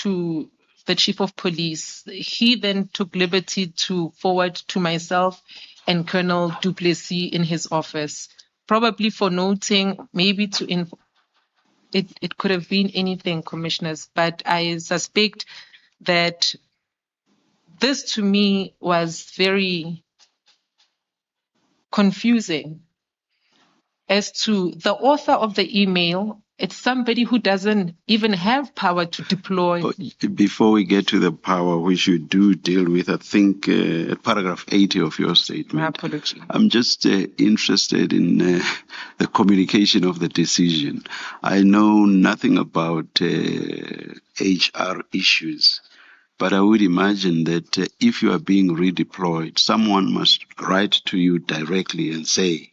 to the chief of police. He then took liberty to forward to myself and Colonel Du Plessis in his office, probably for noting, maybe to it could have been anything, commissioners, but I suspect that this to me was very confusing as to the author of the email. It's somebody who doesn't even have power to deploy. Before we get to the power, which you do deal with, I think at paragraph 80 of your statement. My apology. I'm just interested in the communication of the decision. I know nothing about HR issues, but I would imagine that if you are being redeployed, someone must write to you directly and say,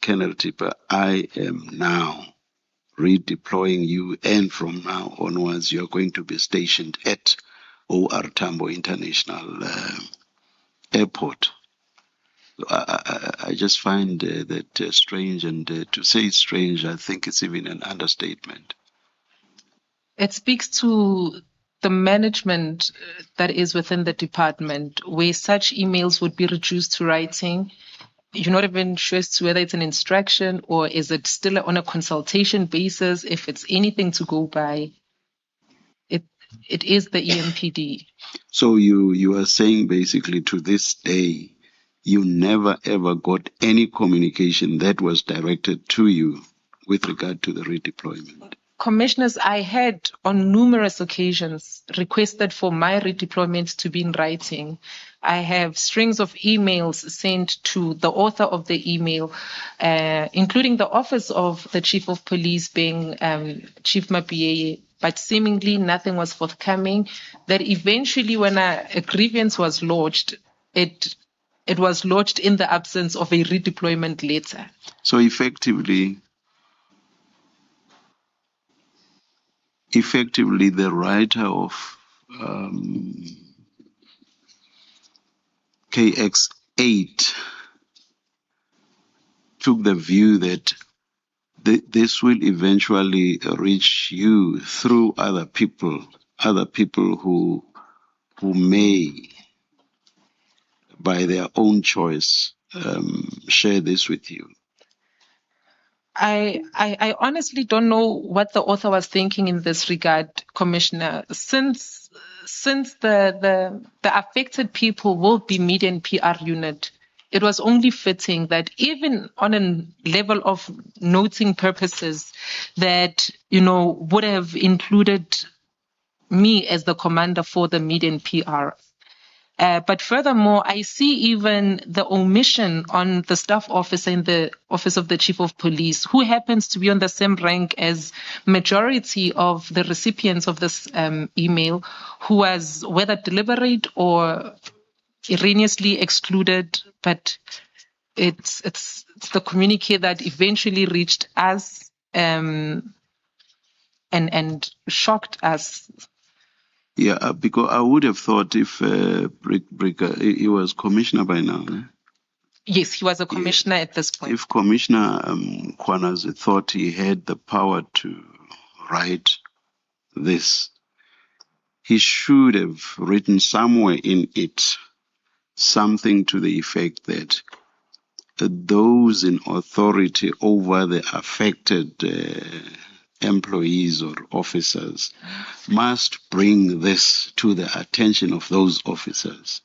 Colonel Tipper, I am now redeploying you, and from now onwards you are going to be stationed at OR Tambo International Airport. I just find that strange, and to say it's strange, I think it's even an understatement. It speaks to the management that is within the department, where such emails would be reduced to writing. You're not even sure as to whether it's an instruction or is it still on a consultation basis, if it's anything to go by. It is the EMPD. So you are saying basically to this day, you never ever got any communication that was directed to you with regard to the redeployment? Commissioners, I had on numerous occasions requested for my redeployment to be in writing. I have strings of emails sent to the author of the email, including the office of the chief of police being Chief Mapieye, but seemingly nothing was forthcoming. That eventually when a grievance was lodged, it was lodged in the absence of a redeployment letter. So effectively, the writer of KX8 took the view that this will eventually reach you through other people who may, by their own choice, share this with you. I honestly don't know what the author was thinking in this regard, Commissioner. Since the affected people will be media and PR unit, it was only fitting that even on a level of noting purposes that, would have included me as the commander for the media and PR. But furthermore, I see even the omission on the staff officer in the office of the chief of police, who happens to be on the same rank as majority of the recipients of this email, who was whether deliberate or erroneously excluded. But it's the communique that eventually reached us and shocked us. Yeah, because I would have thought if he was commissioner by now. Eh? Yes, he was a commissioner at this point. If Commissioner Kwanaze thought he had the power to write this, he should have written somewhere in it something to the effect that those in authority over the affected employees or officers must bring this to the attention of those officers.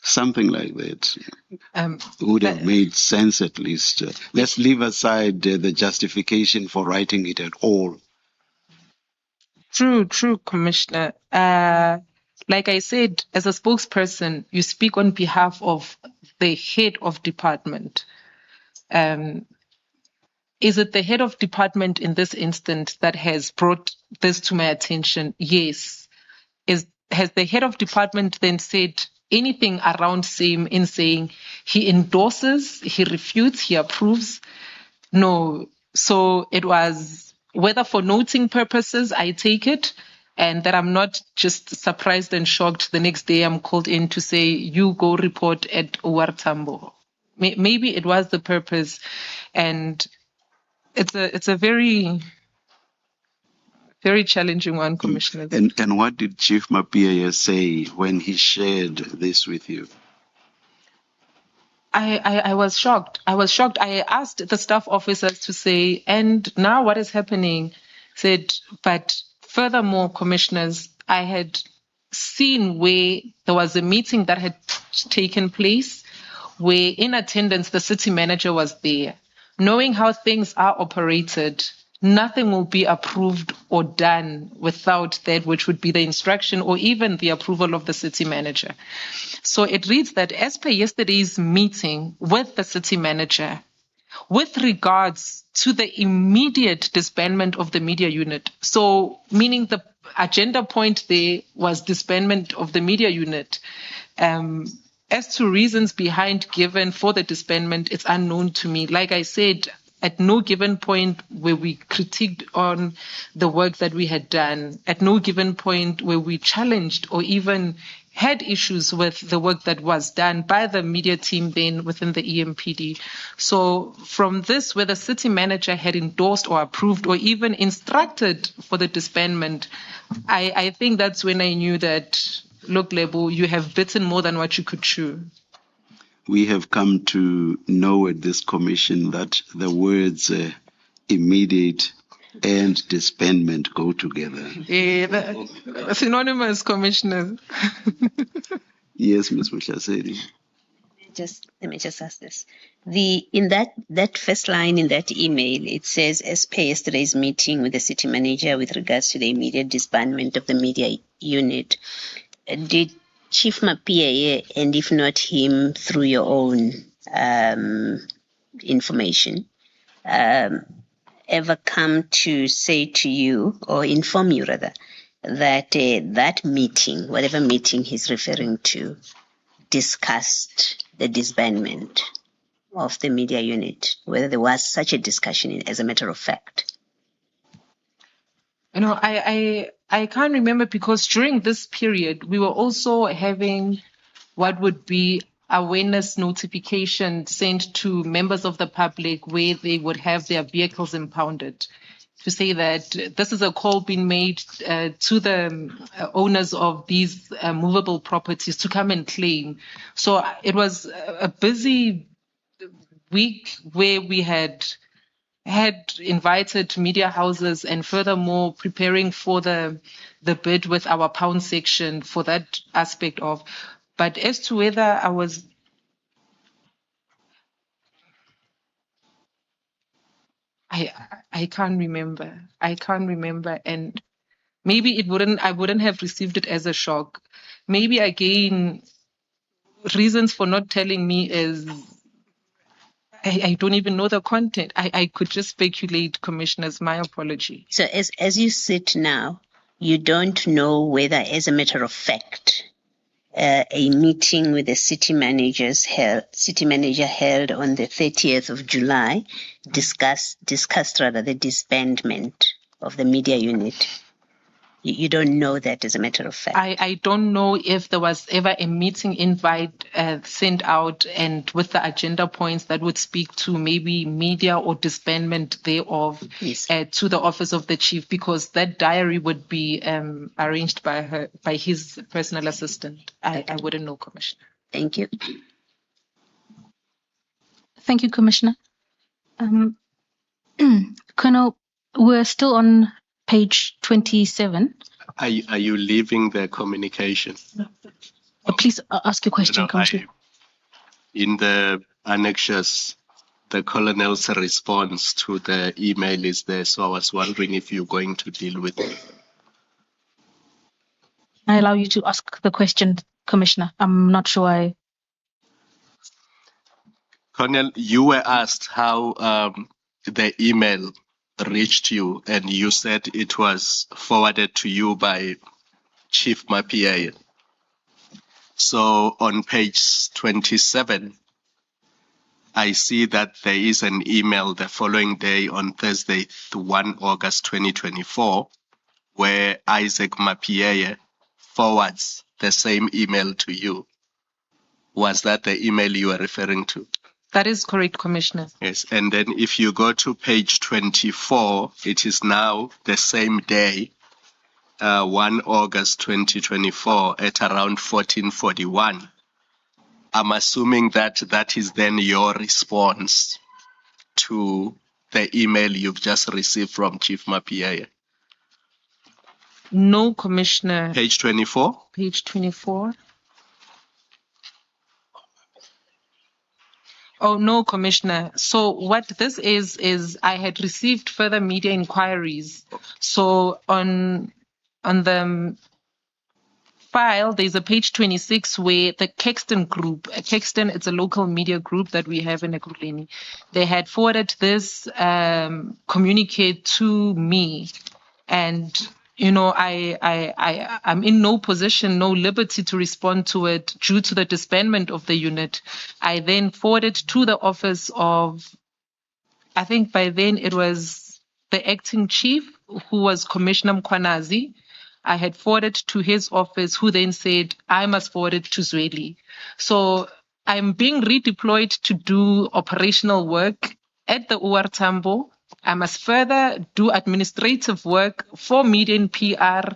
Something like that would have made sense at least. Let's leave aside the justification for writing it at all. True, Commissioner. Like I said, as a spokesperson, you speak on behalf of the head of department. Is it the head of department in this instance that has brought this to my attention? Yes. Has the head of department then said anything around same in saying he endorses, he refutes, he approves? No. So it was whether for noting purposes, I take it, and that I'm not just surprised and shocked the next day I'm called in to say, you go report at OR Tambo. Maybe it was the purpose, and it's a very Very challenging one, Commissioner. And what did Chief Mapia say when he shared this with you? I was shocked. I was shocked. I asked the staff officers to say, and now what is happening? Said, but furthermore, commissioners, I had seen where there was a meeting that had taken place where in attendance the city manager was there. Knowing how things are operated, nothing will be approved or done without that which would be the instruction or even the approval of the city manager. So it reads that as per yesterday's meeting with the city manager, with regards to the immediate disbandment of the media unit, so meaning the agenda point there was disbandment of the media unit. As to reasons behind given for the disbandment, it's unknown to me. Like I said, at no given point where we critiqued on the work that we had done, at no given point where we challenged or even had issues with the work that was done by the media team then within the EMPD. So from this, where the city manager had endorsed or approved or even instructed for the disbandment, I think that's when I knew that, look, Lebo, you have bitten more than what you could chew. We have come to know at this commission that the words immediate and disbandment go together. Synonymous, Commissioner. Yes, Ms. Muhlasedi. Let me just ask this. In that first line in that email, it says, as per yesterday's meeting with the city manager with regards to the immediate disbandment of the media unit, did Chief Mapia, and if not him, through your own information, ever come to say to you, or inform you rather, that that meeting, whatever meeting he's referring to, discussed the disbandment of the media unit, whether there was such a discussion as a matter of fact? You know, I can't remember because during this period, we were also having what would be awareness notification sent to members of the public where they would have their vehicles impounded to say that this is a call being made to the owners of these movable properties to come and claim. So it was a busy week where we had invited media houses and furthermore preparing for the bid with our pound section for that aspect of. But as to whether I can't remember. I can't remember, and maybe I wouldn't have received it as a shock. Maybe again, reasons for not telling me is I don't even know the content. I could just speculate, commissioners. My apology. So as you sit now, you don't know whether, as a matter of fact, a meeting with the city manager held on the 30th of July discussed rather the disbandment of the media unit. You don't know that, as a matter of fact. I don't know if there was ever a meeting invite sent out and with the agenda points that would speak to maybe media or disbandment thereof. Yes. To the office of the chief, because that diary would be arranged by his personal assistant. I wouldn't know, Commissioner. Thank you. Thank you, Commissioner. Colonel, we're still on page 27. Are you leaving the communication? Please ask your question, Commissioner. In the annexures, the colonel's response to the email is there, so I was wondering if you're going to deal with it. I allow you to ask the question, Commissioner. I'm not sure Colonel, you were asked how the email reached you, and you said it was forwarded to you by Chief Mapia. So on page 27, I see that there is an email the following day on Thursday, 1 August 2024, where Isaac Mapia forwards the same email to you. Was that the email you are referring to? That is correct, Commissioner. Yes, and then if you go to page 24, it is now the same day, 1 August 2024 at around 14:41. I'm assuming that that is then your response to the email you've just received from Chief Mapiaye. No, Commissioner. Page 24. Page 24. Oh, no, Commissioner. So what this is I had received further media inquiries. So on the file, there's a page 26 where the Kexton group, Kexton, it's a local media group that we have in Ekurhuleni. They had forwarded this communique to me. And, I'm in no position, no liberty to respond to it due to the disbandment of the unit. I then forwarded to the office of, I think by then it was the acting chief, who was Commissioner Mkwanazi. I had forwarded to his office, who then said, I must forward it to Zweli. So I'm being redeployed to do operational work at the OR Tambo. I must further do administrative work for media and PR.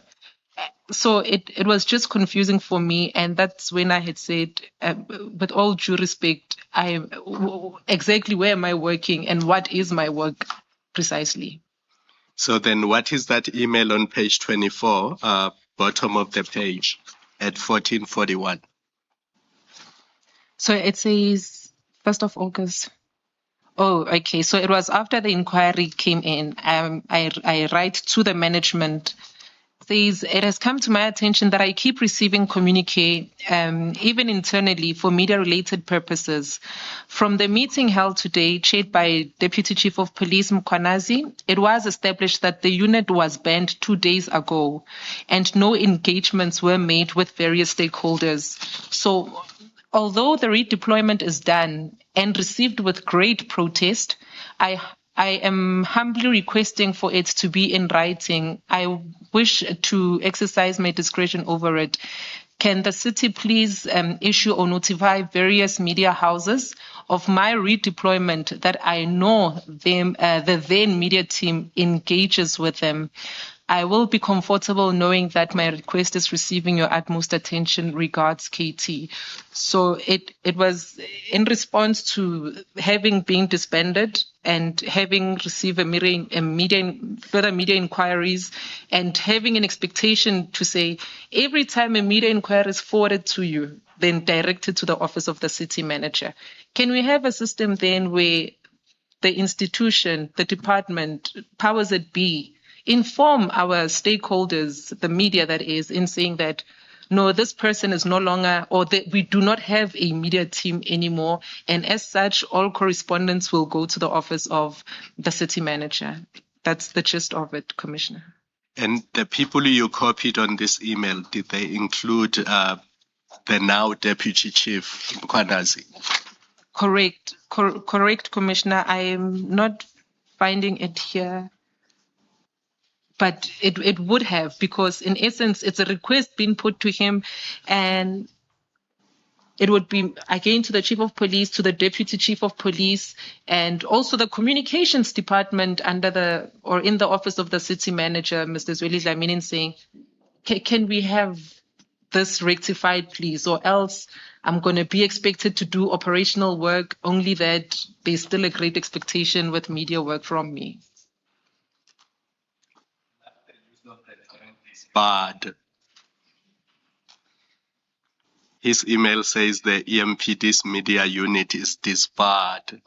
So it was just confusing for me. And that's when I had said, with all due respect, exactly where am I working and what is my work precisely? So then what is that email on page 24, bottom of the page at 14:41? So it says 1st of August. Oh, okay. So it was after the inquiry came in. I write to the management. Says it has come to my attention that I keep receiving communique, even internally for media-related purposes. From the meeting held today, chaired by Deputy Chief of Police Mkwanazi, it was established that the unit was banned 2 days ago, and no engagements were made with various stakeholders. So, although the redeployment is done and received with great protest, I am humbly requesting for it to be in writing. I wish to exercise my discretion over it. Can the city please issue or notify various media houses of my redeployment that I know them, the then media team engages with them? I will be comfortable knowing that my request is receiving your utmost attention. Regards, KT. So it was in response to having been disbanded and having received further media inquiries and having an expectation to say every time a media inquiry is forwarded to you, then directed to the office of the city manager. Can we have a system then where the institution, the department, powers that be, inform our stakeholders, the media that is, in saying that, no, this person is no longer, or that we do not have a media team anymore. And as such, all correspondence will go to the office of the city manager. That's the gist of it, Commissioner. And the people you copied on this email, did they include the now Deputy Chief Mkwanazi? Correct, Commissioner. I am not finding it here. But it would have, because in essence, it's a request being put to him, and it would be again to the chief of police, to the deputy chief of police, and also the communications department in the office of the city manager, Mr. Zweli Dlamini, saying, can we have this rectified, please? Or else I'm going to be expected to do operational work, only that there's still a great expectation with media work from me. Bad. His email says the EMPD's media unit is disbarred.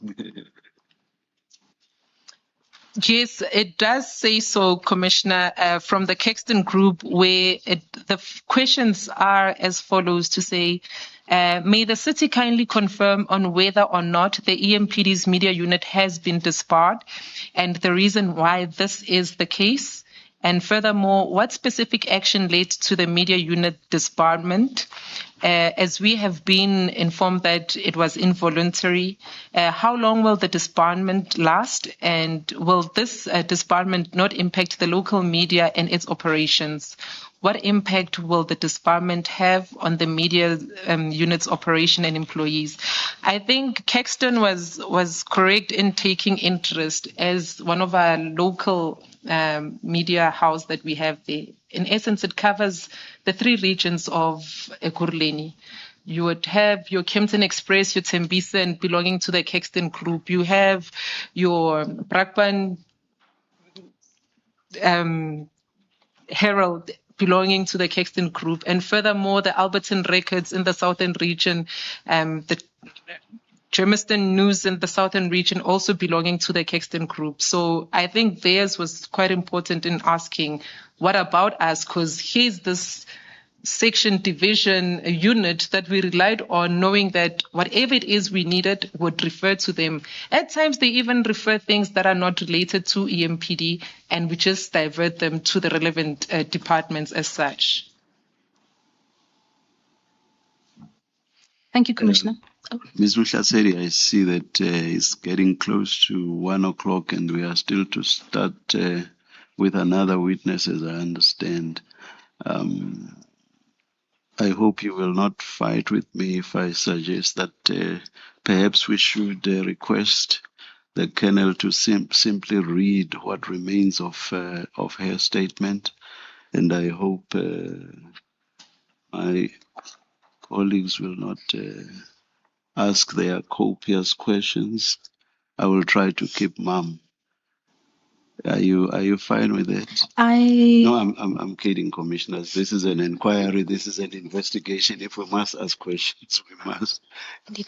Yes, it does say so, Commissioner, from the Kexton group, where the questions are as follows to say, may the city kindly confirm on whether or not the EMPD's media unit has been disbarred and the reason why this is the case? And furthermore, what specific action led to the media unit disbarment? As we have been informed that it was involuntary, how long will the disbarment last? And will this disbarment not impact the local media and its operations? what impact will the disbarment have on the media unit's operation and employees? I think Caxton was correct in taking interest as one of our local media house that we have there. In essence, it covers the 3 regions of Ekurhuleni. You would have your Kempton Express, your Tembisa, belonging to the Caxton Group. You have your Brakpan Herald belonging to the Caxton Group, and furthermore, the Alberton Records in the southern region, the Germiston News in the southern region also belonging to the Caxton Group. So I think theirs was quite important in asking, what about us? Because here's this section division unit that we relied on, knowing that whatever it is we needed would refer to them. At times they even refer things that are not related to EMPD, and we just divert them to the relevant departments as such. Thank you, Commissioner. Ms. Mhlaseri, I see that it's getting close to 1 o'clock and we are still to start with another witness, as I understand. I hope you will not fight with me if I suggest that perhaps we should request the Colonel to simply read what remains of her statement, and I hope my colleagues will not ask their copious questions. I will try to keep mum. Are you fine with it? No, I'm kidding, commissioners. This is an inquiry. This is an investigation. If we must ask questions, we must. Indeed.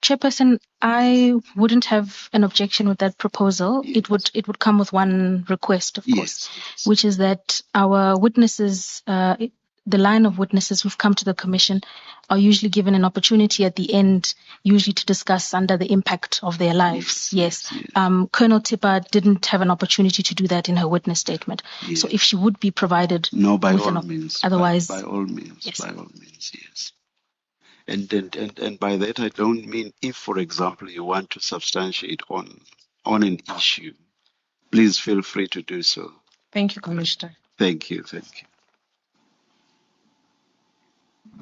Chairperson, I wouldn't have an objection with that proposal. Yes. It would come with one request, of course, Yes. which is that our witnesses, the line of witnesses who've come to the commission, are usually given an opportunity at the end, usually to discuss under the impact of their lives. Yes. Colonel Tipper didn't have an opportunity to do that in her witness statement. Yes. So if she would be provided, no, by with all means. Otherwise, by all means. Yes. By all means, yes. And by that I don't mean if, for example, you want to substantiate on an issue, please feel free to do so. Thank you, Commissioner. Thank you.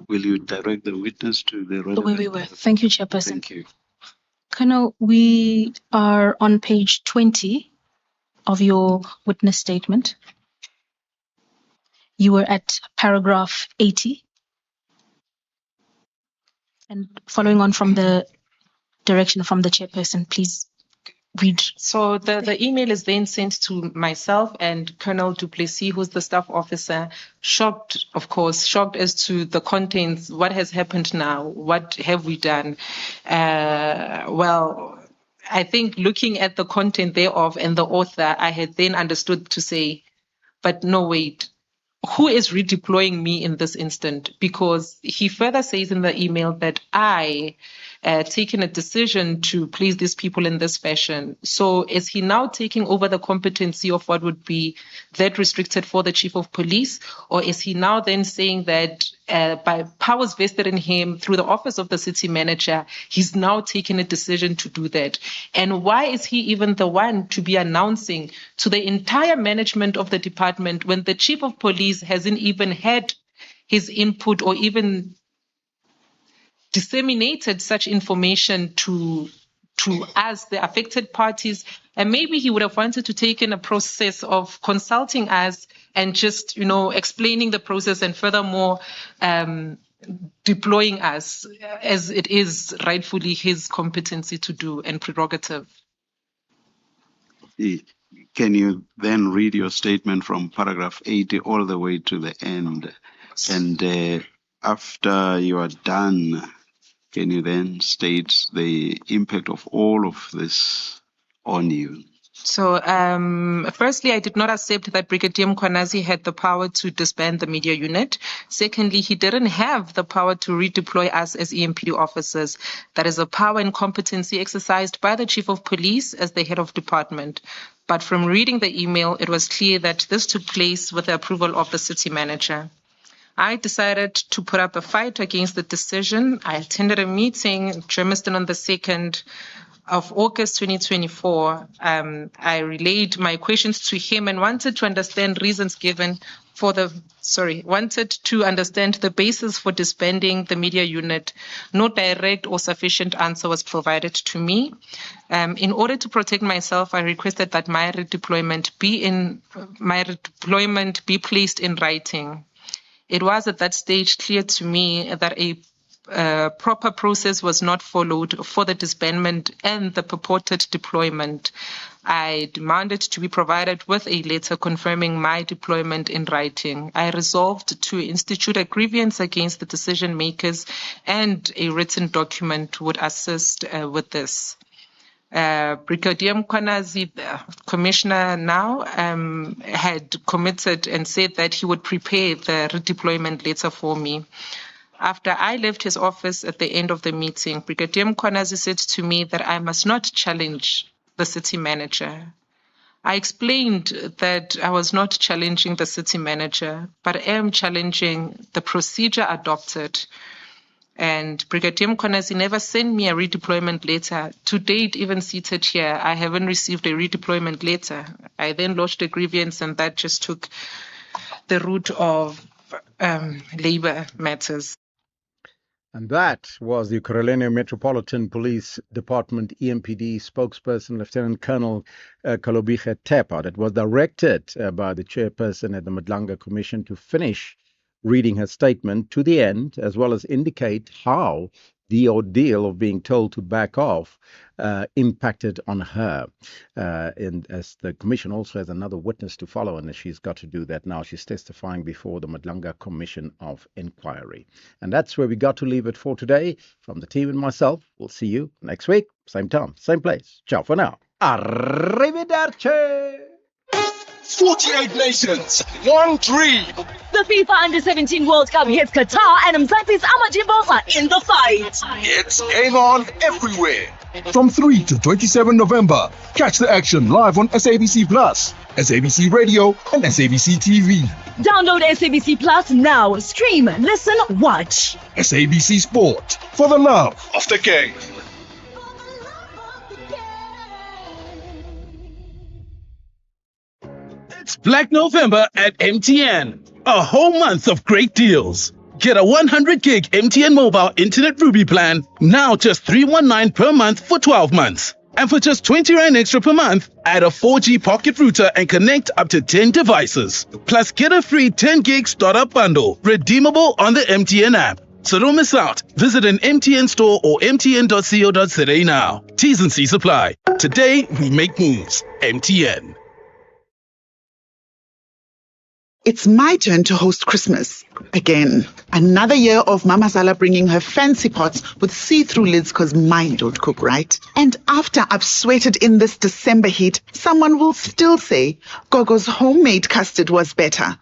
Will you direct the witness to the relevant? we were. Thank you, Chairperson. Thank you. Colonel, we are on page 20 of your witness statement. You were at paragraph 80. And following on from the direction from the chairperson, please read. So the email is then sent to myself and Colonel Duplessis, who's the staff officer, shocked as to the contents. What has happened now? What have we done? Well, I think looking at the content thereof and the author, I had then understood to say, but no, wait. Who is redeploying me in this instant? Because he further says in the email that I taken a decision to please these people in this fashion. So is he now taking over the competency of what would be that restricted for the chief of police? Or is he now then saying that by powers vested in him through the office of the city manager, he's now taken a decision to do that? And why is he even the one to be announcing to the entire management of the department when the chief of police hasn't even had his input or even disseminated such information to us, the affected parties? And maybe he would have wanted to take in a process of consulting us and just, explaining the process and furthermore deploying us as it is rightfully his competency to do and prerogative. Can you then read your statement from paragraph 80 all the way to the end? And after you are done, can you then state the impact of all of this on you? So, firstly, I did not accept that Brigadier Mkhwanazi had the power to disband the media unit. Secondly, he didn't have the power to redeploy us as EMPD officers. That is a power and competency exercised by the chief of police as the head of department. But from reading the email, it was clear that this took place with the approval of the city manager. I decided to put up a fight against the decision. I attended a meeting in Germiston on the 2nd of August 2024, I relayed my questions to him and wanted to understand reasons given wanted to understand the basis for disbanding the media unit. No direct or sufficient answer was provided to me. In order to protect myself, I requested that my redeployment be placed in writing. It was at that stage clear to me that a proper process was not followed for the disbandment and the purported deployment. I demanded to be provided with a letter confirming my deployment in writing. I resolved to institute a grievance against the decision makers, and a written document would assist with this. Brigadier Mkhwanazi, the commissioner now, had committed and said that he would prepare the redeployment letter for me. After I left his office at the end of the meeting, Brigadier Mkhwanazi said to me that I must not challenge the city manager. I explained that I was not challenging the city manager, but am challenging the procedure adopted. And Brigadier Mkhwanazi never sent me a redeployment letter. To date, even seated here, I haven't received a redeployment letter. I then lodged a grievance, and that just took the route of labor matters. And that was the Ekurhuleni Metropolitan Police Department EMPD spokesperson, Lieutenant Colonel Kolobige Tepa. That was directed by the chairperson at the Madlanga Commission to finish reading her statement to the end, as well as indicate how the ordeal of being told to back off impacted on her. And as the commission also has another witness to follow, and she's got to do that now. She's testifying before the Madlanga Commission of Inquiry. And that's where we got to leave it for today. From the team and myself, we'll see you next week, same time, same place. Ciao for now. Arrivederci. 48 nations, one dream. The FIFA Under-17 World Cup hits Qatar, and Mzansi's Amajimbo are in the fight. It's game on everywhere. From 3 to 27 November, catch the action live on SABC Plus, SABC Radio, and SABC TV. Download SABC Plus now. Stream, listen, watch. SABC Sport, for the love of the game. It's Black November at MTN. A whole month of great deals. Get a 100 gig MTN mobile internet Ruby plan, now just $319 per month for 12 months. And for just 20 Rand extra per month, add a 4G pocket router and connect up to 10 devices. Plus get a free 10 gig startup bundle, redeemable on the MTN app. So don't miss out. Visit an MTN store or mtn.co.za now. T's and C's apply. Today, we make moves. MTN. It's my turn to host Christmas again. Another year of Mama Zala bringing her fancy pots with see-through lids because mine don't cook right. And after I've sweated in this December heat, someone will still say Gogo's homemade custard was better.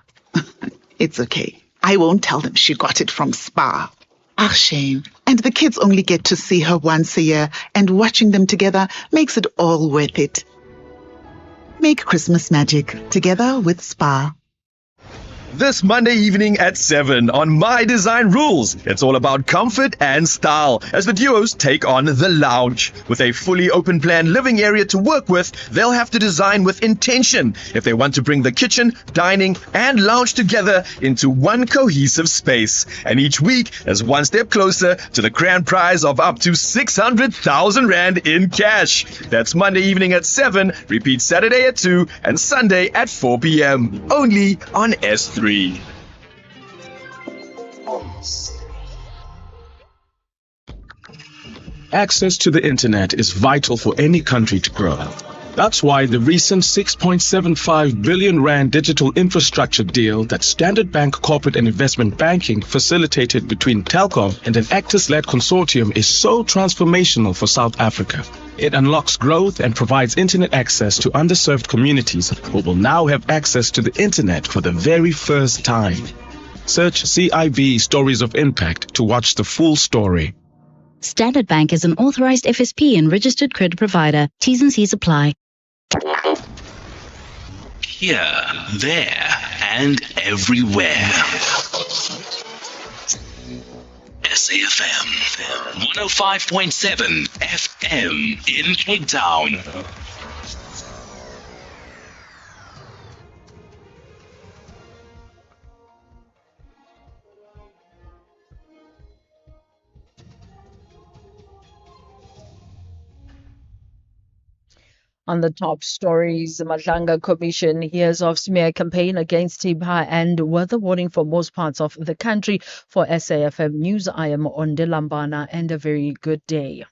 It's okay. I won't tell them she got it from Spa. Ah, shame. And the kids only get to see her once a year, and watching them together makes it all worth it. Make Christmas magic together with Spa. This Monday evening at 7 on My Design Rules. It's all about comfort and style as the duos take on The Lounge. With a fully open plan living area to work with, they'll have to design with intention if they want to bring the kitchen, dining, and lounge together into one cohesive space. And each week is one step closer to the grand prize of up to 600,000 Rand in cash. That's Monday evening at 7, repeat Saturday at 2, and Sunday at 4 p.m. Only on S3. Access to the internet is vital for any country to grow. That's why the recent 6.75 billion Rand digital infrastructure deal that Standard Bank Corporate and Investment Banking facilitated between Telkom and an Actors-led consortium is so transformational for South Africa. It unlocks growth and provides internet access to underserved communities who will now have access to the internet for the very first time. Search CIB Stories of Impact to watch the full story. Standard Bank is an authorized FSP and registered credit provider. T's and C's apply. Here, there, and everywhere. SAFM 105.7 FM in Cape Town. On the top stories, the Madlanga Commission hears of smear campaign against Tiba and weather warning for most parts of the country. For SAFM News, I am Onde Lambana, and a very good day.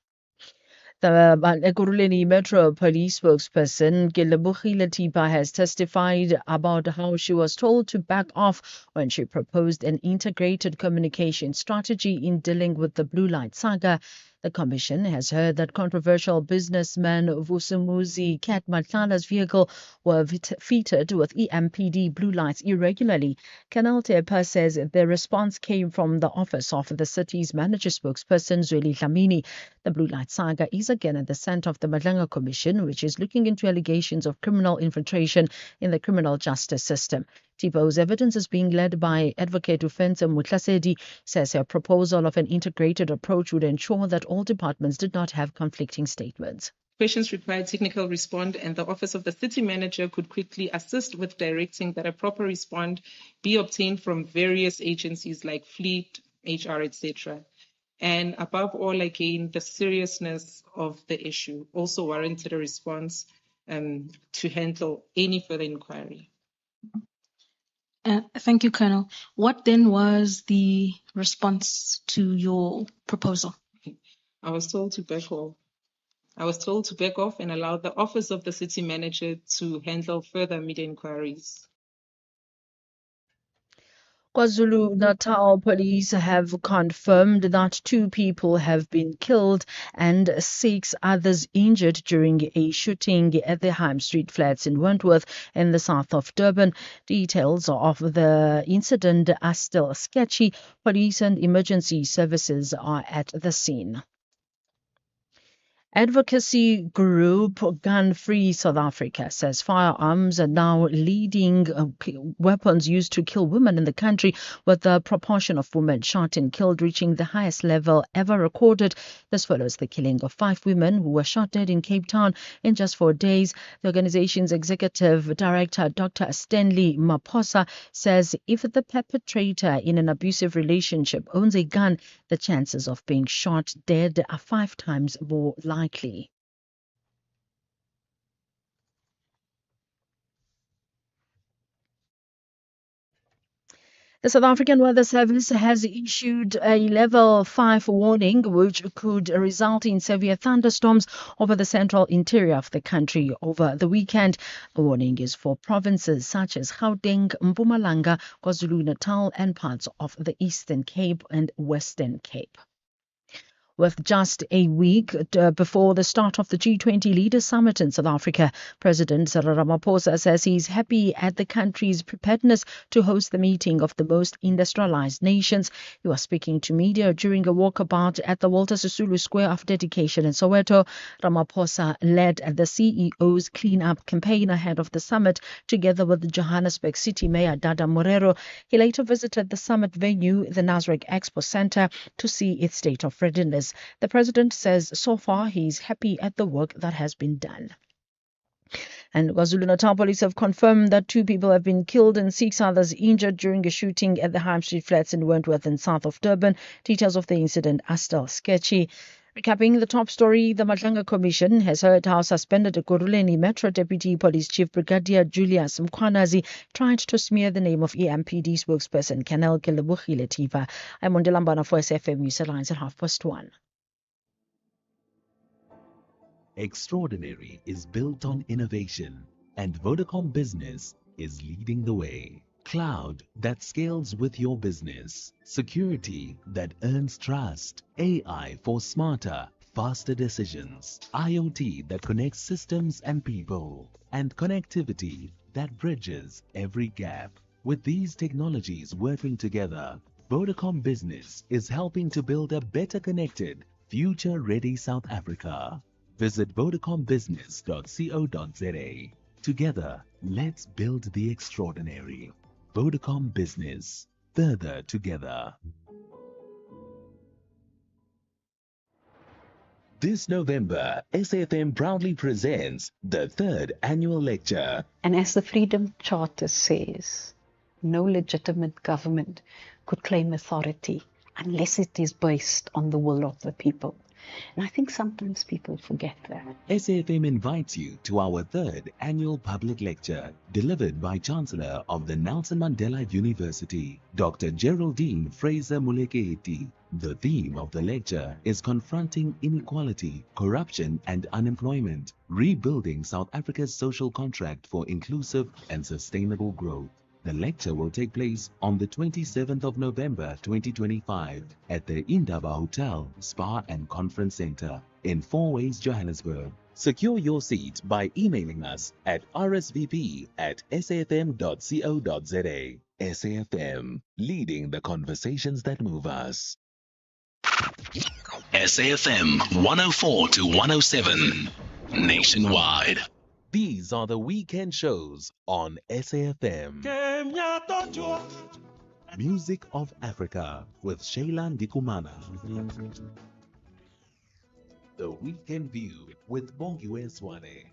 The Ekurhuleni Metro Police spokesperson Kelebogile Tiba has testified about how she was told to back off when she proposed an integrated communication strategy in dealing with the Blue Light saga. The commission has heard that controversial businessman Vusumuzi Kat Matlala's vehicle were fitted with EMPD blue lights irregularly. Colonel Tepa says the response came from the office of the city's manager spokesperson Zweli Dlamini. The blue light saga is again at the center of the Madlanga Commission, which is looking into allegations of criminal infiltration in the criminal justice system. Tibo's evidence is being led by Advocate Ufense Mutlasedi, says her proposal of an integrated approach would ensure that all departments did not have conflicting statements. Questions required technical response, and the office of the city manager could quickly assist with directing that a proper response be obtained from various agencies like Fleet, HR, etc. And above all, again, the seriousness of the issue also warranted a response to handle any further inquiry. Thank you, Colonel. What then was the response to your proposal? I was told to back off. I was told to back off and allow the office of the city manager to handle further media inquiries. KwaZulu-Natal police have confirmed that 2 people have been killed and 6 others injured during a shooting at the Hyam Street flats in Wentworth in the south of Durban. Details of the incident are still sketchy. Police and emergency services are at the scene. Advocacy group Gun Free South Africa says firearms are now leading weapons used to kill women in the country, with the proportion of women shot and killed reaching the highest level ever recorded. This follows the killing of 5 women who were shot dead in Cape Town in just 4 days. The organization's executive director, Dr. Stanley Maposa, says if the perpetrator in an abusive relationship owns a gun, the chances of being shot dead are 5 times more likely. The South African Weather Service has issued a level 5 warning, which could result in severe thunderstorms over the central interior of the country over the weekend. The warning is for provinces such as Gauteng, Mpumalanga, KwaZulu-Natal, and parts of the Eastern Cape and Western Cape. With just a week before the start of the G20 Leaders Summit in South Africa, President Cyril Ramaphosa says he's happy at the country's preparedness to host the meeting of the most industrialized nations. He was speaking to media during a walkabout at the Walter Sisulu Square of Dedication in Soweto. Ramaphosa led the CEO's clean-up campaign ahead of the summit, together with the Johannesburg City Mayor Dada Morero. He later visited the summit venue, the Nasrec Expo Center, to see its state of readiness. The president says so far he's happy at the work that has been done. And KwaZulu-Natal police have confirmed that 2 people have been killed and 6 others injured during a shooting at the Hyam Street flats in Wentworth in south of Durban. Details of the incident are still sketchy. Recapping the top story, the Madlanga Commission has heard how suspended Ekurhuleni Metro Deputy Police Chief Brigadier Julius Mkhwanazi tried to smear the name of EMPD spokesperson Colonel Kelebogile Tiba. I'm Onde Lambana for SFM News Headlines at 1:30. Extraordinary is built on innovation, and Vodacom Business is leading the way. Cloud that scales with your business. Security that earns trust. AI for smarter, faster decisions. IoT that connects systems and people. And connectivity that bridges every gap. With these technologies working together, Vodacom Business is helping to build a better connected, future-ready South Africa. Visit vodacombusiness.co.za. Together, let's build the extraordinary. Vodacom Business, further together. This November, SAFM proudly presents the 3rd annual lecture. And as the Freedom Charter says, no legitimate government could claim authority unless it is based on the will of the people. And I think sometimes people forget that. SAFM invites you to our 3rd annual public lecture delivered by Chancellor of the Nelson Mandela University, Dr. Geraldine Fraser-Moleketi. The theme of the lecture is Confronting Inequality, Corruption and Unemployment, Rebuilding South Africa's Social Contract for Inclusive and Sustainable Growth. The lecture will take place on the 27th of November 2025 at the Indaba Hotel, Spa and Conference Center in Fourways, Johannesburg. Secure your seat by emailing us at rsvp@safm.co.za. SAFM, leading the conversations that move us. SAFM 104 to 107 nationwide. These are the weekend shows on SAFM. Music of Africa with Shayla Ndikumana. The Weekend View with Bongiwe Swane.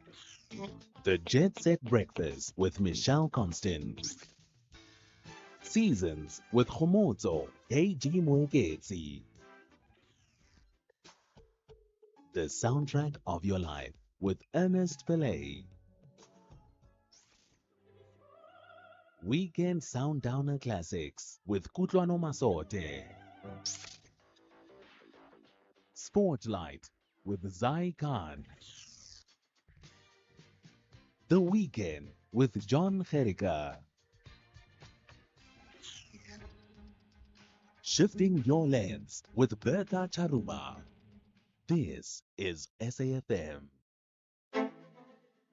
The Jet Set Breakfast with Michelle Constant. Seasons with Khomotso KG Mweketsi. The Soundtrack of Your Life with Ernest Pillay. Weekend Soundowner Classics with Kutlwano Masote. Spotlight with Zai Khan. The Weekend with John Gerika. Shifting Your Lens with Bertha Charuma. This is SAFM.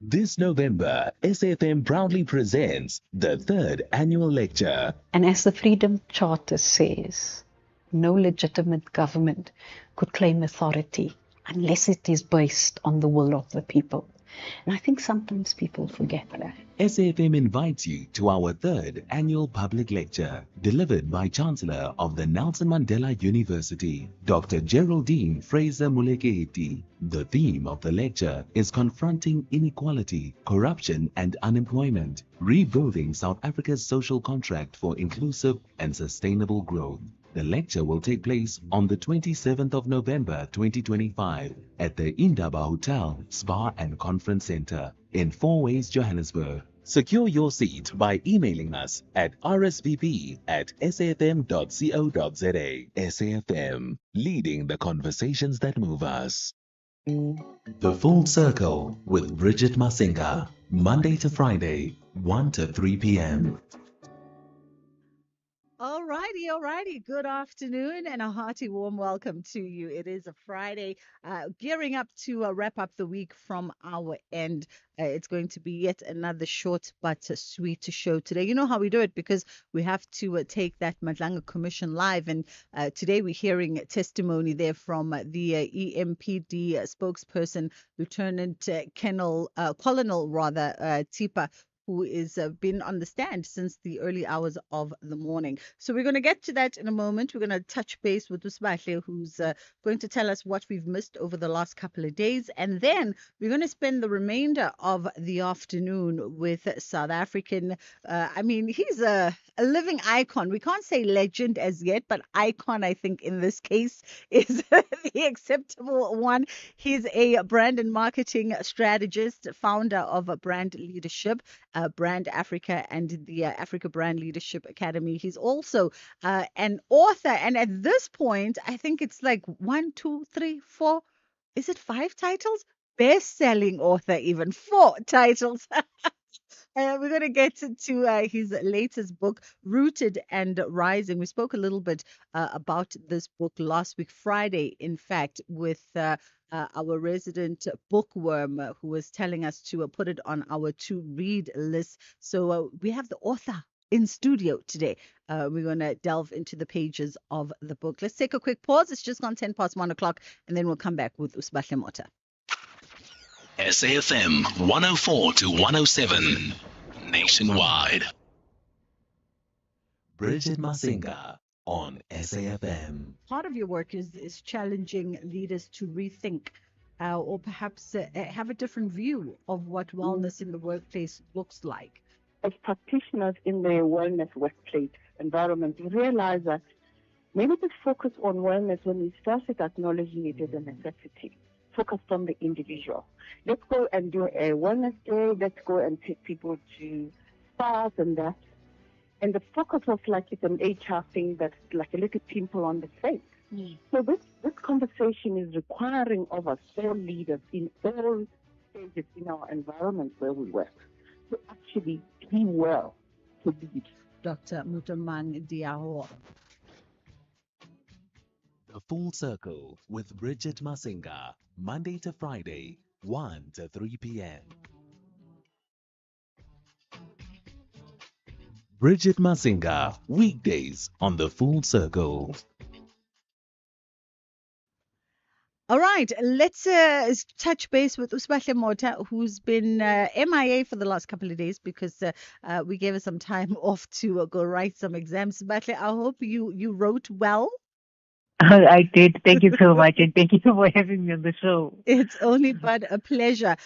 This November, SAFM proudly presents the 3rd annual lecture. And as the Freedom Charter says, no legitimate government could claim authority unless it is based on the will of the people. And I think sometimes people forget that. SAFM invites you to our 3rd annual public lecture delivered by Chancellor of the Nelson Mandela University, Dr. Geraldine Fraser-Moleketi. The theme of the lecture is Confronting Inequality, Corruption and Unemployment, Rebuilding South Africa's Social Contract for Inclusive and Sustainable Growth. The lecture will take place on the 27th of November 2025 at the Indaba Hotel, Spa and Conference Center in Fourways, Johannesburg. Secure your seat by emailing us at rsvp@safm.co.za. SAFM, leading the conversations that move us. The Full Circle with Bridget Masinga, Monday to Friday, 1 to 3 p.m. Alrighty. Good afternoon and a hearty warm welcome to you. It is a Friday, gearing up to wrap up the week from our end. It's going to be yet another short but sweet show today. You know how we do it because we have to take that Madlanga Commission live. And today we're hearing testimony there from the EMPD spokesperson, Lieutenant Colonel Tipa, who is been on the stand since the early hours of the morning. So we're going to get to that in a moment. We're going to touch base with Usbahle, who's going to tell us what we've missed over the last couple of days. And then we're going to spend the remainder of the afternoon with South African. He's a living icon. We can't say legend as yet, but icon, I think, in this case is the acceptable one. He's a brand and marketing strategist, founder of Brand Leadership, Brand Africa, and the Africa Brand Leadership Academy. He's also an author, and at this point, I think it's like 1, 2, 3, 4. Is it 5 titles? Best-selling author, even 4 titles. We're going to get to his latest book, Rooted and Rising. We spoke a little bit about this book last week, Friday, in fact, with our resident bookworm who was telling us to put it on our to-read list. So we have the author in studio today. We're going to delve into the pages of the book. Let's take a quick pause. It's just gone 10 past 1 o'clock, and then we'll come back with Usbahle Mota. SAFM 104 to 107 nationwide. Bridget Masinga on SAFM. Part of your work is challenging leaders to rethink or perhaps have a different view of what wellness in the workplace looks like? As practitioners in the wellness workplace environment, we realize that maybe just focus on wellness when we started acknowledging it as a necessity. Focus on the individual. Let's go and do a wellness day. Let's go and take people to spas and that. And the focus was like it's an HR thing that's like a little pimple on the face. So this conversation is requiring of us, all leaders in all stages in our environment where we work, to actually be well, to lead. Dr. Mutamang Diaho. The Full Circle with Bridget Masinga, Monday to Friday, 1 to 3 p.m. Bridget Masinga, weekdays on The Full Circle. All right, let's touch base with Usbahle Mota, who's been MIA for the last couple of days because we gave her some time off to go write some exams. Usbahle, I hope you wrote well. I did. Thank you so much, and thank you for having me on the show. It's only but a pleasure.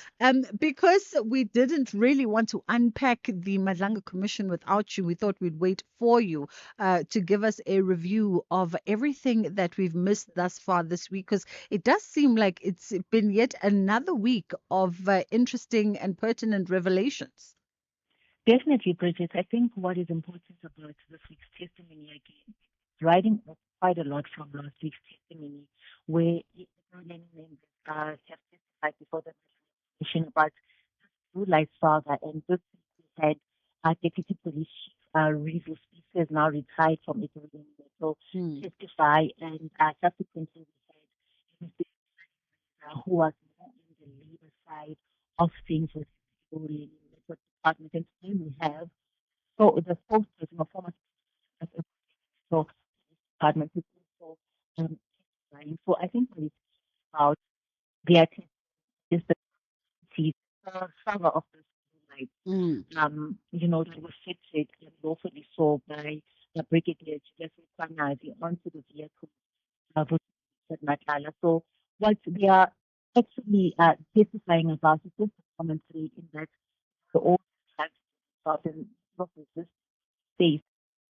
Because we didn't really want to unpack the Madlanga Commission without you, we thought we'd wait for you to give us a review of everything that we've missed thus far this week, because it does seem like it's been yet another week of interesting and pertinent revelations. Definitely, Bridget. I think what is important about this week's testimony again, riding up quite a lot from last week's testimony, where many members have testified before the commission about blue light saga, and this week we had our deputy police chief, Reeves, who has now retired from Ekurhuleni, so testify, and subsequently we had Mr. who was more in the labor side of things with the department, and today we have the spokesperson of former so department is also testifying. So I think when it's about their is the saga of this like that was featured and lawfully sold by the Brigadier Julius Kwanazi onto the vehicle at Matala. So what they are actually testifying about is just a commentary in that the old tax certain this space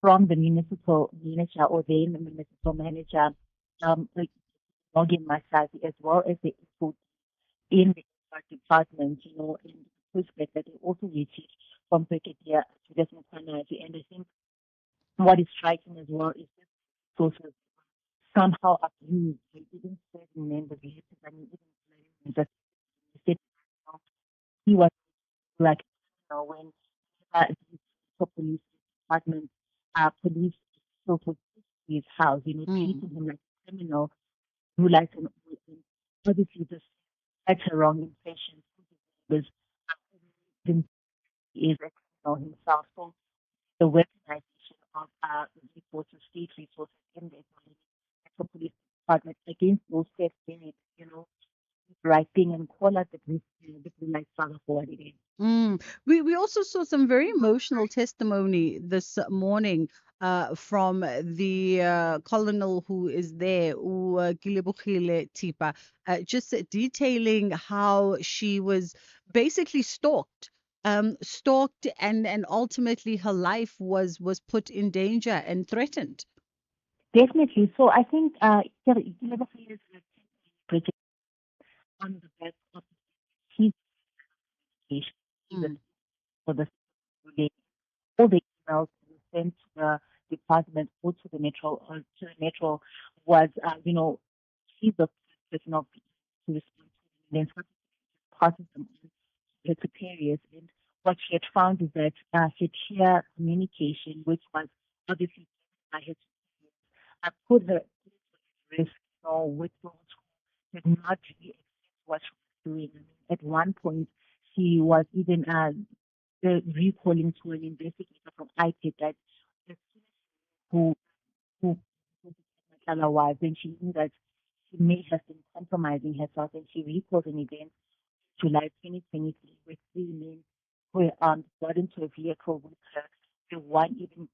from the municipal manager or the municipal manager, like Morgan Masazi, as well as the input in the department, in the pushback that they also received from Brigadier Julius Mkwanazi. And I think what is striking as well is that sources somehow abused. They didn't say the name of the leaders. I mean, even that he was like, when the police department, police so to his house, treating him like a criminal who likes an obviously this such a wrong impression because he is a criminal himself. So the weaponization of resources, state resources in the police department against those steps in it, right thing and call out the blue light saga for what it is. We also saw some very emotional testimony this morning from the colonel who is there, Gilebogile Tipa, just detailing how she was basically stalked and ultimately her life was put in danger and threatened. Definitely. So I think Gilebogile is Bridget on the back of his education for the all the emails we sent to the department or to the metro was, she's the person of to respond to, then passes them on to her superiors. And what she had found is that her clear communication, which was obviously by her superiors, put her at risk, with those who did not really accept what she was doing. I mean, at one point, she was even recalling to an investigator from IPID that who who Matala was, and she knew that she may have been compromising herself, and she recalled an event July 2023 where three men were got into a vehicle with her. The one even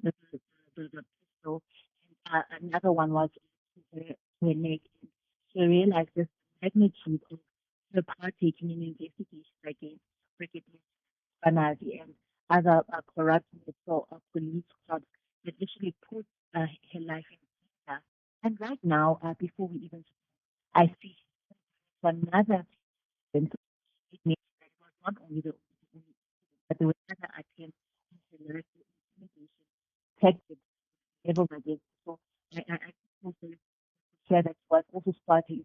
the pistol, and another one was to her neck. She realized this neck magnitude of her partaking in investigations against Bridget Masinga and other corrupt police clubs that actually put her life in danger. And right now, before we even I see another incident. It means that it was not only the only incident, but there were other attempts to harass the intimidation tactics leveled against. So I also share that was also starting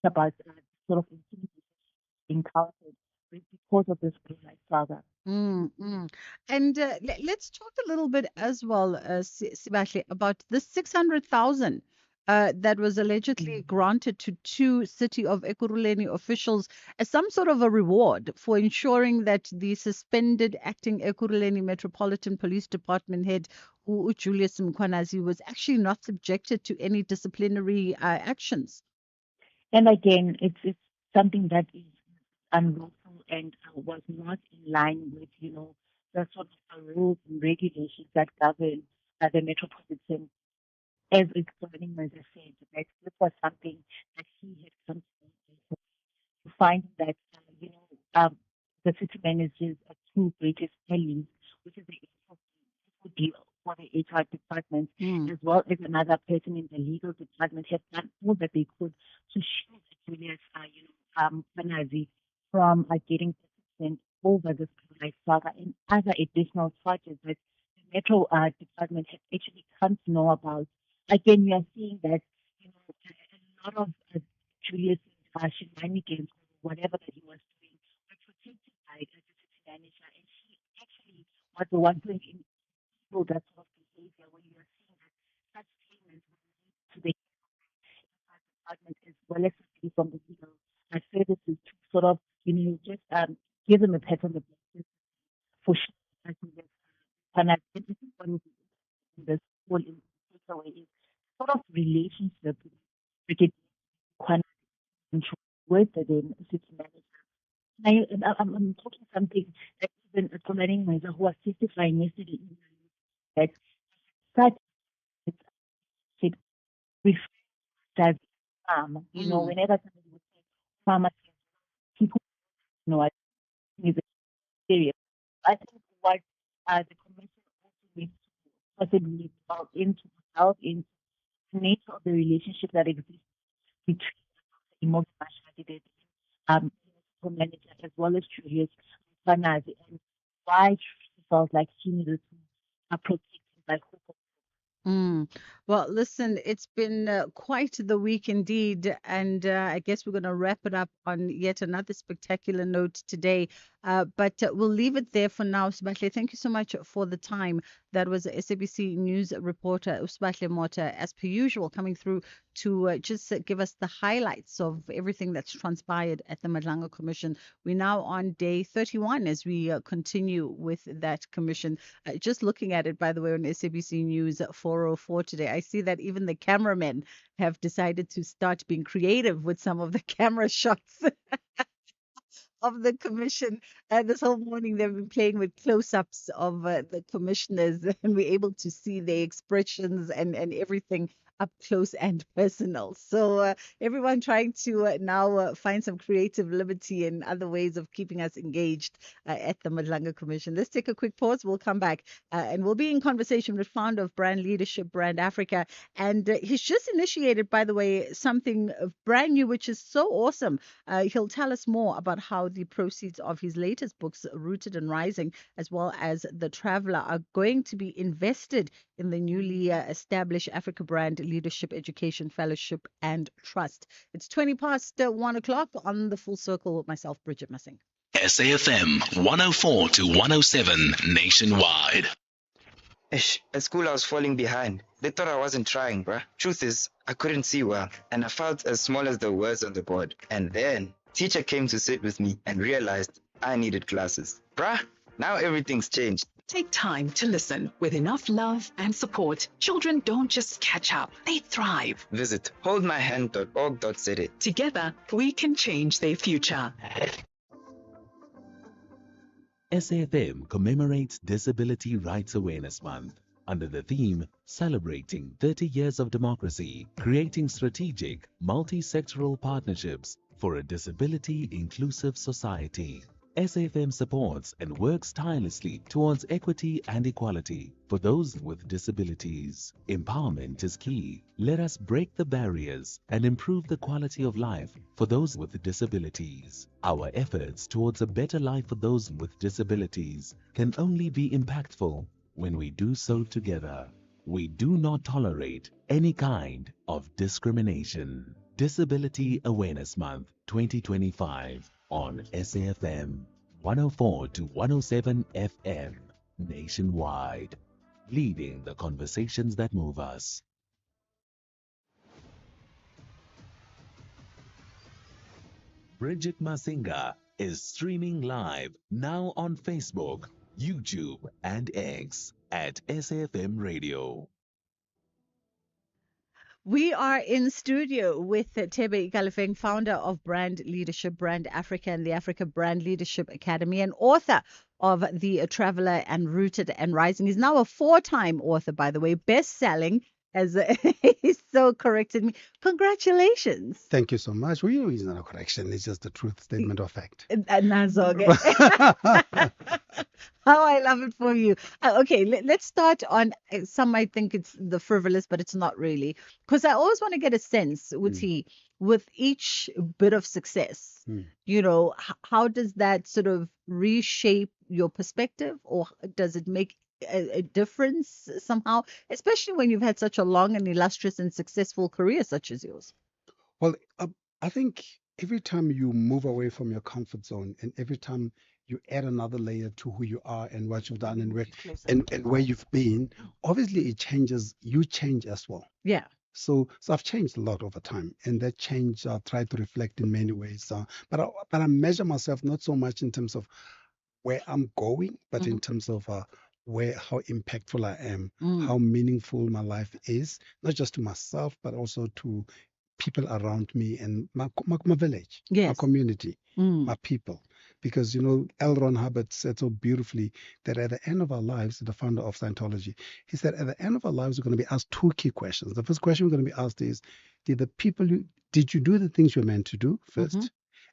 about sort of intimidation encountered because of this life saga. Mm. And let's talk a little bit as well, Sibahle, about the 600,000 that was allegedly granted to two City of Ekurhuleni officials as some sort of a reward for ensuring that the suspended acting Ekurhuleni Metropolitan Police Department head, Julius Mkhwanazi, was actually not subjected to any disciplinary actions. And again, it's something that is unlawful and was not in line with, the sort of rules and regulations that govern the metropolitan. As it's governing, as I said, that this was something that he had come to find that, the city managers are two greatest allies, which is the deal for the HR department, as well as another person in the legal department, have done all that they could to shield Julius, Mkhwanazi from getting sent over this life saga and other additional charges that the Metro department has actually come to know about. Again, we are seeing that a lot of Julius shenanigans, whatever that he was doing, were protected by the city manager, and he actually was the one doing that sort of behavior when you are seeing that such payments will lead to the department as well as from the legal services to sort of, just give them a pat on the back for sure. I think that, and I think one of the whole takeaway is sort of relationship with with the city manager. I'm talking something that even a commanding manager who was testifying yesterday that such that whenever somebody would say farmers, people I think is serious. I think what the commission also needs to possibly delve into the nature of the relationship that exists between Imogen Mashadi, manager, as well as Julius Mkhwanazi, and why she felt like she needed to protect him by hook or Well, listen, it's been quite the week indeed, and I guess we're going to wrap it up on yet another spectacular note today. But we'll leave it there for now. Sibahle, thank you so much for the time. That was SABC News reporter Sibahle Mota, as per usual, coming through to just give us the highlights of everything that's transpired at the Madlanga Commission. We're now on day 31 as we continue with that commission. Just looking at it, by the way, on SABC News 404 today, I see that even the cameramen have decided to start being creative with some of the camera shots of the commission. This whole morning, they've been playing with close-ups of the commissioners, and we're able to see their expressions and everything up close and personal. So everyone trying to now find some creative liberty and other ways of keeping us engaged at the Madlanga Commission. Let's take a quick pause. We'll come back and we'll be in conversation with founder of Brand Leadership, Brand Africa. And he's just initiated, by the way, something brand new, which is so awesome. He'll tell us more about how the proceeds of his latest books, Rooted and Rising, as well as The Traveler, are going to be invested in the newly established Africa Brand Leadership Education Fellowship and Trust. It's 20 past 1 o'clock on The Full Circle with myself, Bridget Masinga. SAFM 104 to 107 nationwide. Ish, at school I was falling behind. They thought I wasn't trying, bruh. Truth is, I couldn't see well, and I felt as small as the words on the board. And then, teacher came to sit with me and realized I needed glasses. Bruh, now everything's changed. Take time to listen. With enough love and support, children don't just catch up, they thrive. Visit holdmyhand.org.za. Together, we can change their future. SAFM commemorates Disability Rights Awareness Month under the theme Celebrating 30 Years of Democracy, Creating Strategic, Multi-Sectoral Partnerships for a disability-inclusive society. SAFM supports and works tirelessly towards equity and equality for those with disabilities. Empowerment is key. Let us break the barriers and improve the quality of life for those with disabilities. Our efforts towards a better life for those with disabilities can only be impactful when we do so together. We do not tolerate any kind of discrimination. Disability Awareness Month 2025 on SAFM 104 to 107 FM nationwide, leading the conversations that move us. Bridget Masinga is streaming live now on Facebook, YouTube, and X at SAFM Radio. We are in studio with Tebe Ikalafeng, founder of Brand Leadership, Brand Africa, and the Africa Brand Leadership Academy, and author of The Traveler and Rooted and Rising. He's now a 4-time author, by the way, best-selling, as he's so corrected me. Congratulations. Thank you so much. Well, it's not a correction. It's just the truth, statement of fact. How I love it for you. Okay, let's start on, some might think it's the frivolous, but it's not really. Because I always want to get a sense, with each bit of success, how does that sort of reshape your perspective, or does it make a difference somehow, especially when you've had such a long and illustrious and successful career such as yours? Well, I think every time you move away from your comfort zone and every time you add another layer to who you are and what you've done and where you've been, obviously it changes, you change as well. Yeah. So I've changed a lot over time, and that change I try to reflect in many ways. But I measure myself not so much in terms of where I'm going, but in terms of how impactful I am, how meaningful my life is, not just to myself, but also to people around me and my village, my community, my people. Because, L. Ron Hubbard said so beautifully that at the end of our lives, the founder of Scientology, he said, at the end of our lives, we're going to be asked 2 key questions. The first question we're going to be asked is, did you do the things you're meant to do first?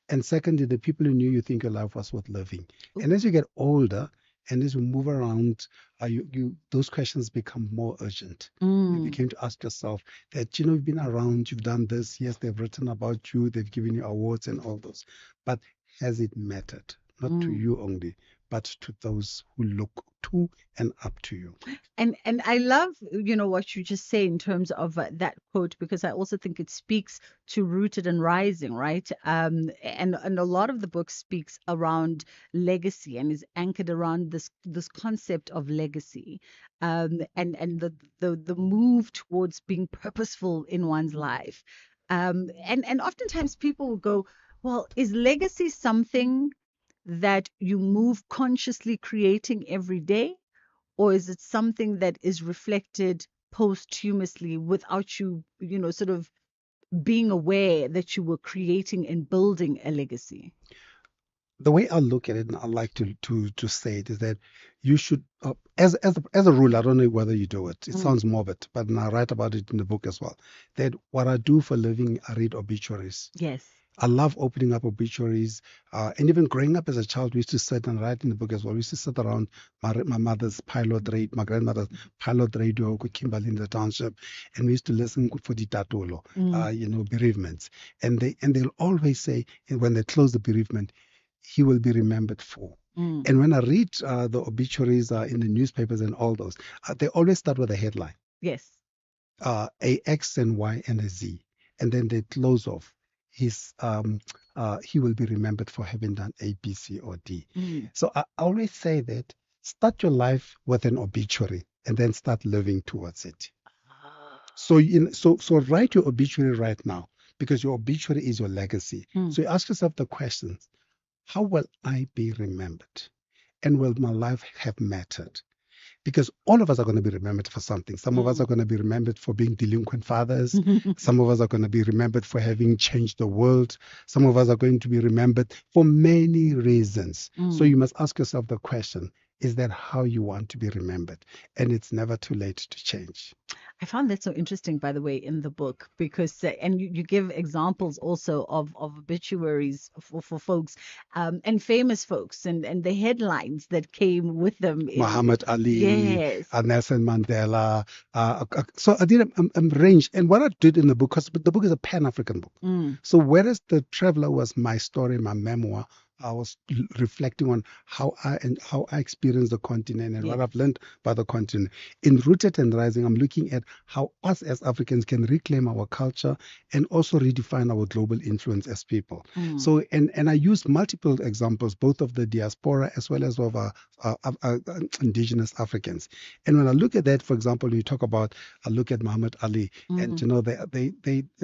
And second, did the people who knew you think your life was worth living? And as you get older, and as you move around, those questions become more urgent. You begin to ask yourself that, you've been around, you've done this. Yes, they've written about you, they've given you awards and all those. But has it mattered? Not to you only, but to those who look to and up to you. And I love, what you just say in terms of that quote, because I also think it speaks to Rooted and Rising, right? And a lot of the book speaks around legacy and is anchored around this concept of legacy, and the move towards being purposeful in one's life. And oftentimes people will go, well, is legacy something that you move consciously creating every day, or is it something that is reflected posthumously without you, sort of being aware that you were creating and building a legacy? The way I look at it, and I like to say it, is that you should, as a rule, I don't know whether you do it. It sounds morbid, but I write about it in the book as well. That what I do for a living, I read obituaries. Yes. I love opening up obituaries. And even growing up as a child, we used to sit and write in the book as well. We used to sit around my mother's pilot radio, my grandmother's pilot radio, Kimberley in the township, and we used to listen for the tatulo, bereavements. And they'll always say, when they close the bereavement, he will be remembered for. And when I read the obituaries in the newspapers and all those, they always start with a headline. Yes. A X and Y and a Z. And then they close off. He will be remembered for having done A, B, C, or D. So I always say that start your life with an obituary and then start living towards it. So write your obituary right now, because your obituary is your legacy. So you ask yourself the questions: how will I be remembered? And will my life have mattered? Because all of us are going to be remembered for something. Some of us are going to be remembered for being delinquent fathers. Some of us are going to be remembered for having changed the world. Some of us are going to be remembered for many reasons. So you must ask yourself the question, is that how you want to be remembered? And it's never too late to change. I found that so interesting, by the way, in the book, because and you give examples also of obituaries for folks and famous folks and the headlines that came with them. Muhammad Ali, Yes. Nelson Mandela. So I did a range. And what I did in the book, because the book is a Pan-African book. Mm. So whereas The Traveler was my story, my memoir, I was reflecting on how I experienced the continent and what I've learned about the continent. In Rooted and Rising, I'm looking at how us as Africans can reclaim our culture and also redefine our global influence as people. Mm. So and I used multiple examples, both of the diaspora as well as of indigenous Africans. And when I look at that, for example, you talk about, I look at Muhammad Ali, and you know,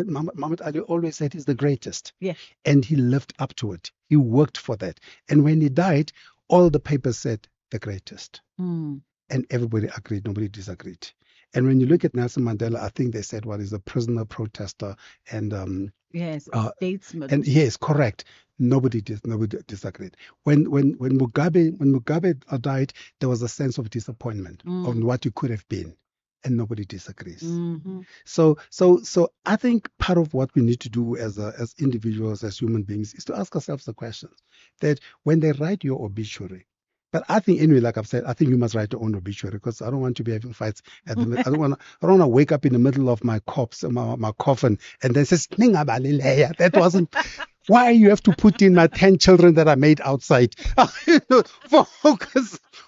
Muhammad Ali always said he's the greatest. Yeah. And he lived up to it. He worked for that. And when he died, all the papers said the greatest. Mm. And everybody agreed, nobody disagreed. And when you look at Nelson Mandela, I think they said what is a prisoner protester and yes, statesman. and yes, correct. Nobody disagreed. When Mugabe died, there was a sense of disappointment on what you could have been, and nobody disagrees. Mm-hmm. So I think part of what we need to do as individuals, as human beings, is to ask ourselves the question that when they write your obituary. But I think anyway, like I've said, I think you must write your own obituary, because I don't want to be having fights at the I don't want to wake up in the middle of my corpse, my coffin, and then says, that wasn't. Why you have to put in my 10 children that I made outside?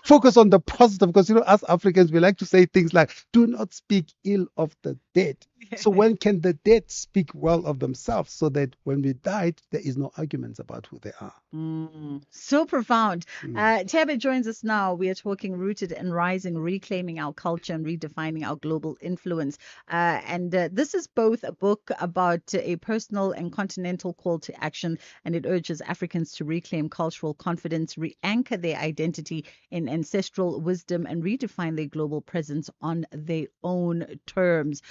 Focus on the positive, because you know, us Africans, we like to say things like, do not speak ill of the dead. So when can the dead speak well of themselves, so that when we died, there is no arguments about who they are? So profound. Tebe joins us now. We are talking Rooted and Rising, reclaiming our culture and redefining our global influence. And this is both a book about a personal and continental call to action, and it urges Africans to reclaim cultural confidence, re-anchor their identity in ancestral wisdom, and redefine their global presence on their own terms.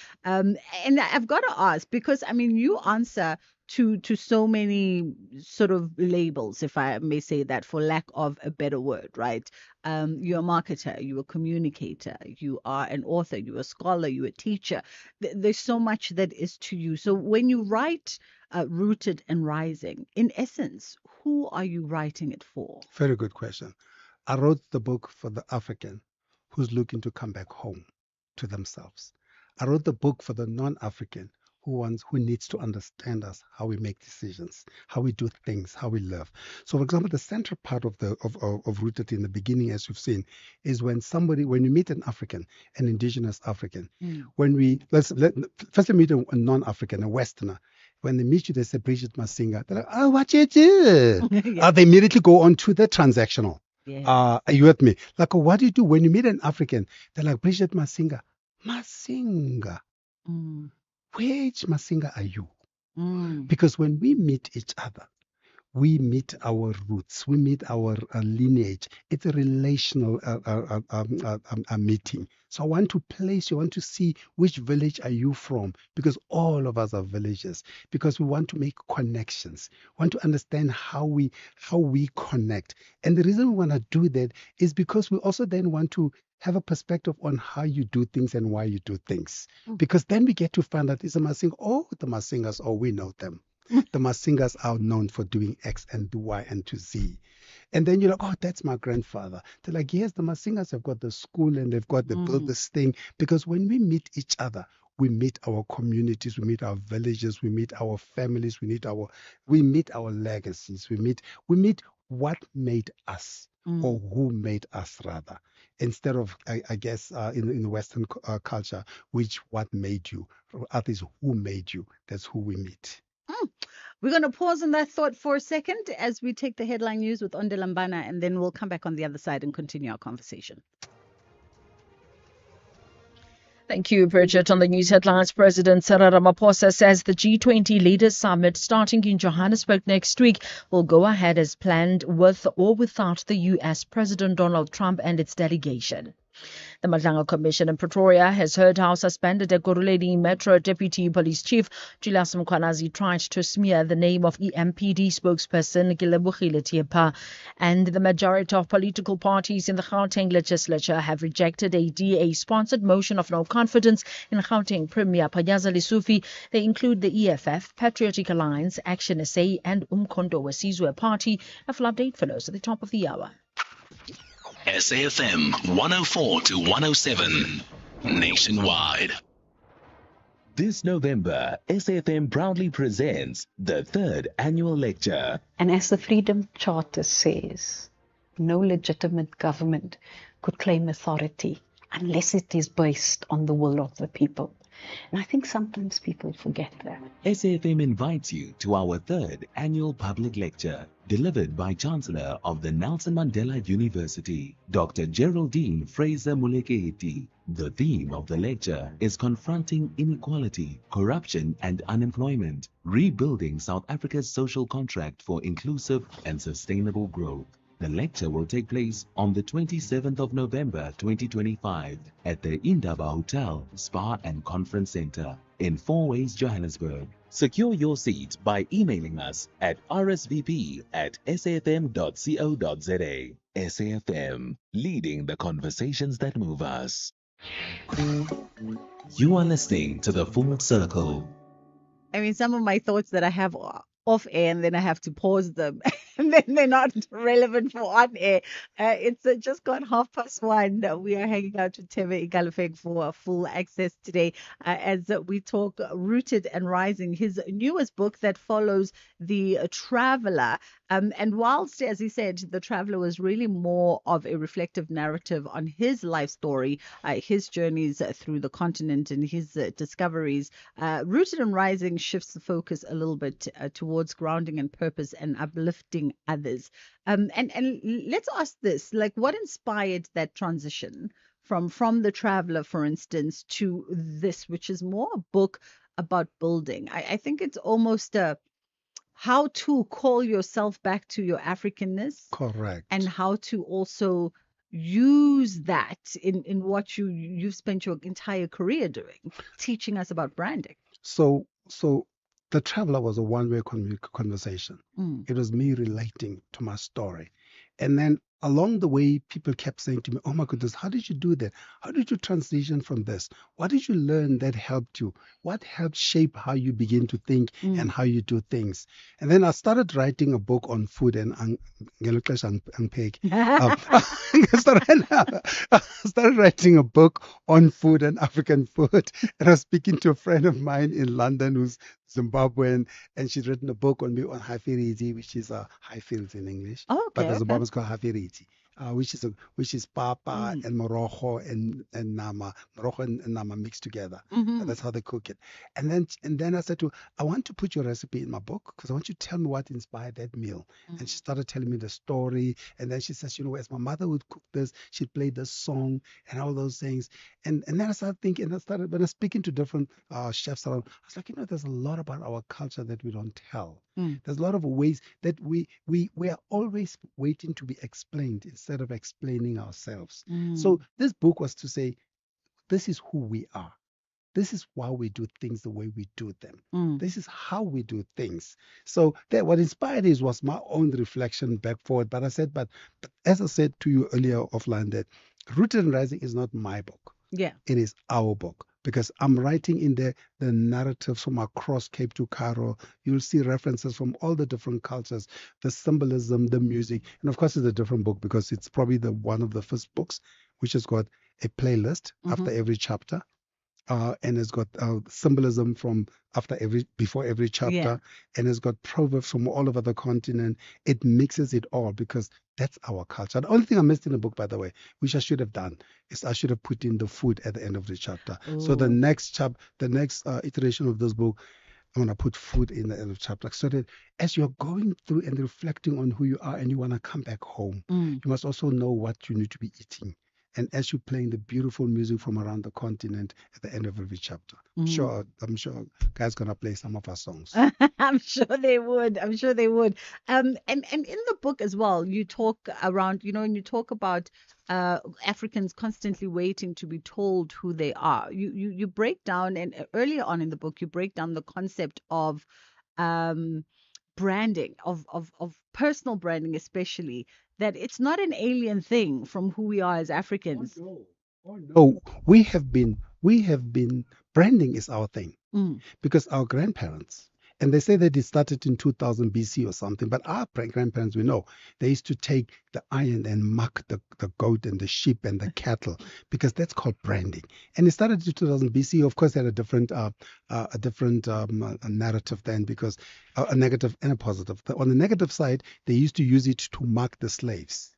And I've got to ask, because I mean, you answer to so many sort of labels, if I may say that, for lack of a better word, right? You're a marketer, you're a communicator, you are an author, you're a scholar, you're a teacher. There's so much that is to you. So when you write Rooted and Rising, in essence, who are you writing it for? Very good question. I wrote the book for the African who's looking to come back home to themselves. I wrote the book for the non-African who needs to understand us, how we make decisions, how we do things, how we live. So, for example, the central part of Rooted in the beginning, as you've seen, is when you meet an African, an indigenous African, when let's meet a non-African, a Westerner. When they meet you, they say, Bridget Masinga. They're like, oh, what you do? They immediately go on to the transactional. Are you with me? Like, what do you do when you meet an African? They're like, Bridget Masinga. Masinga. Which Masinga are you? Because when we meet each other, we meet our roots, we meet our lineage. It's a relational meeting. So I want to place you, I want to see which village are you from, because all of us are villagers, because we want to make connections, want to understand how we connect. And the reason we want to do that is because we also then want to have a perspective on how you do things and why you do things. Because then we get to find out, is a Masinga, the Masingas, we know them. The Masingas are known for doing X and do Y and to Z. And then you're like, that's my grandfather. They're like, yes, the Masingas have got the school and they built this thing. Because when we meet each other, we meet our communities, we meet our villages, we meet our families, we meet our legacies, we meet what made us, or who made us rather, instead of I guess in the Western culture, what made you, others who made you. That's who we meet. We're going to pause on that thought for a second as we take the headline news with Onde Lambana, and then we'll come back on the other side and continue our conversation. Thank you, Bridget. On the news headlines, President Cyril Ramaphosa says the G20 Leaders Summit starting in Johannesburg next week will go ahead as planned, with or without the U.S. President Donald Trump and its delegation. The Madlanga Commission in Pretoria has heard how suspended Ekurhuleni Metro Deputy Police Chief Julius Mkhwanazi tried to smear the name of EMPD spokesperson Gilebogile Tiepa. And the majority of political parties in the Gauteng legislature have rejected a DA-sponsored motion of no confidence in Gauteng Premier Panyaza Lesufi. They include the EFF, Patriotic Alliance, Action SA and Umkhonto Wesizwe Party. A full update follows at the top of the hour. SAFM 104 to 107 nationwide. This November, SAFM proudly presents the 3rd annual lecture. And as the Freedom Charter says, no legitimate government could claim authority unless it is based on the will of the people. And I think sometimes people forget that. SAFM invites you to our 3rd annual public lecture, delivered by Chancellor of the Nelson Mandela University, Dr. Geraldine Fraser Muleketi. The theme of the lecture is Confronting Inequality, Corruption and Unemployment, Rebuilding South Africa's Social Contract for Inclusive and Sustainable Growth. The lecture will take place on the 27th of November 2025 at the Indaba Hotel, Spa and Conference Center in Fourways, Johannesburg. Secure your seat by emailing us at rsvp@safm.co.za. SAFM, leading the conversations that move us. You are listening to The Full Circle. I mean, some of my thoughts that I have off air and then I have to pause them and then they're not relevant for on air. It's just gone 1:30. We are hanging out with Teve Igalufeng for full access today as we talk Rooted and Rising, his newest book that follows the traveler. And whilst, as he said, the traveler was really more of a reflective narrative on his life story, his journeys through the continent and his discoveries, Rooted and Rising shifts the focus a little bit towards grounding and purpose and uplifting others. And let's ask this, like, what inspired that transition from the traveler, for instance, to this, which is more a book about building? I think it's almost a how to call yourself back to your Africanness. Correct. And how to also use that in what you've spent your entire career doing, teaching us about branding. So the traveler was a one-way conversation. It was me relating to my story. And then along the way, people kept saying to me, oh my goodness, how did you do that? How did you transition from this? What did you learn that helped you? What helped shape how you begin to think and how you do things? And then I started writing a book on food and unpack. I started writing a book on food and African food. And I was speaking to a friend of mine in London who's Zimbabwean, and she's written a book on me on Hafiriti, which is high fields in English. Oh, okay, but the Zimbabweans call Hafiriti, which is papa and morojo and nama, morojo and nama mixed together. Mhm. That's how they cook it. And then I said to her, I want to put your recipe in my book because I want you to tell me what inspired that meal. And she started telling me the story. And then she says, as my mother would cook this, she'd play this song and all those things. And then I started thinking, when I was speaking to different chefs around, I was like, there's a lot about our culture that we don't tell. There's a lot of ways that we are always waiting to be explained instead of explaining ourselves. So this book was to say, this is who we are. This is why we do things the way we do them. This is how we do things. So that what inspired this was my own reflection back forward. But I said, but as I said to you earlier offline, that Rooted and Rising is not my book. Yeah. It is our book. Because I'm writing in there the narratives from across Cape to Cairo. You'll see references from all the different cultures, the symbolism, the music. And of course, it's a different book because it's probably one of the first books which has got a playlist after every chapter. And it's got symbolism from before every chapter, and it's got proverbs from all over the continent. It mixes it all because that's our culture. The only thing I missed in the book, by the way, which I should have done, is I should have put in the food at the end of the chapter. So the next iteration of this book, I'm gonna put food in the end of the chapter, so that as you're going through and reflecting on who you are, and you wanna come back home, you must also know what you need to be eating. and as you're playing the beautiful music from around the continent at the end of every chapter. I'm sure guys gonna play some of our songs. I'm sure they would. I'm sure they would. And in the book as well, you talk around, and you talk about Africans constantly waiting to be told who they are. You break down, and earlier on in the book, you break down the concept of um branding, of personal branding, especially, that it's not an alien thing from who we are as Africans. No, we have been branding is our thing because our grandparents, and they say that it started in 2000 BC or something, but our grandparents, we know, they used to take the iron and mark the goat and the sheep and the cattle because that's called branding. And it started in 2000 BC. Of course, they had a different narrative then because a negative and a positive. On the negative side, they used to use it to mark the slaves.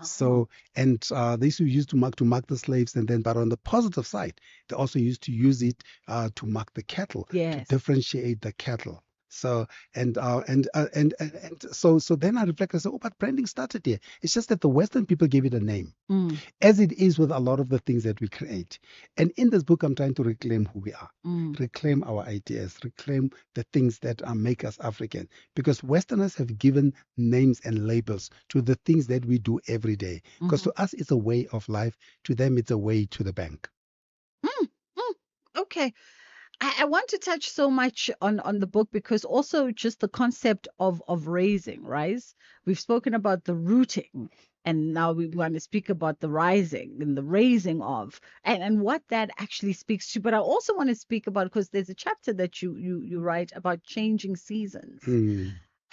So, and they used to use to mark the slaves, and then, but on the positive side, they also used to use it to mark the cattle, to differentiate the cattle. So, and so then I reflect. I say, oh, but branding started here. It's just that the Western people gave it a name, as it is with a lot of the things that we create. And in this book, I'm trying to reclaim who we are, reclaim our ideas, reclaim the things that make us African. Because Westerners have given names and labels to the things that we do every day. Because to us, it's a way of life. To them, it's a way to the bank. Okay. I want to touch so much on the book because also just the concept of raising, right? We've spoken about the rooting, and now we want to speak about the rising and the raising of, and what that actually speaks to. But I also want to speak about, because there's a chapter that you write about changing seasons.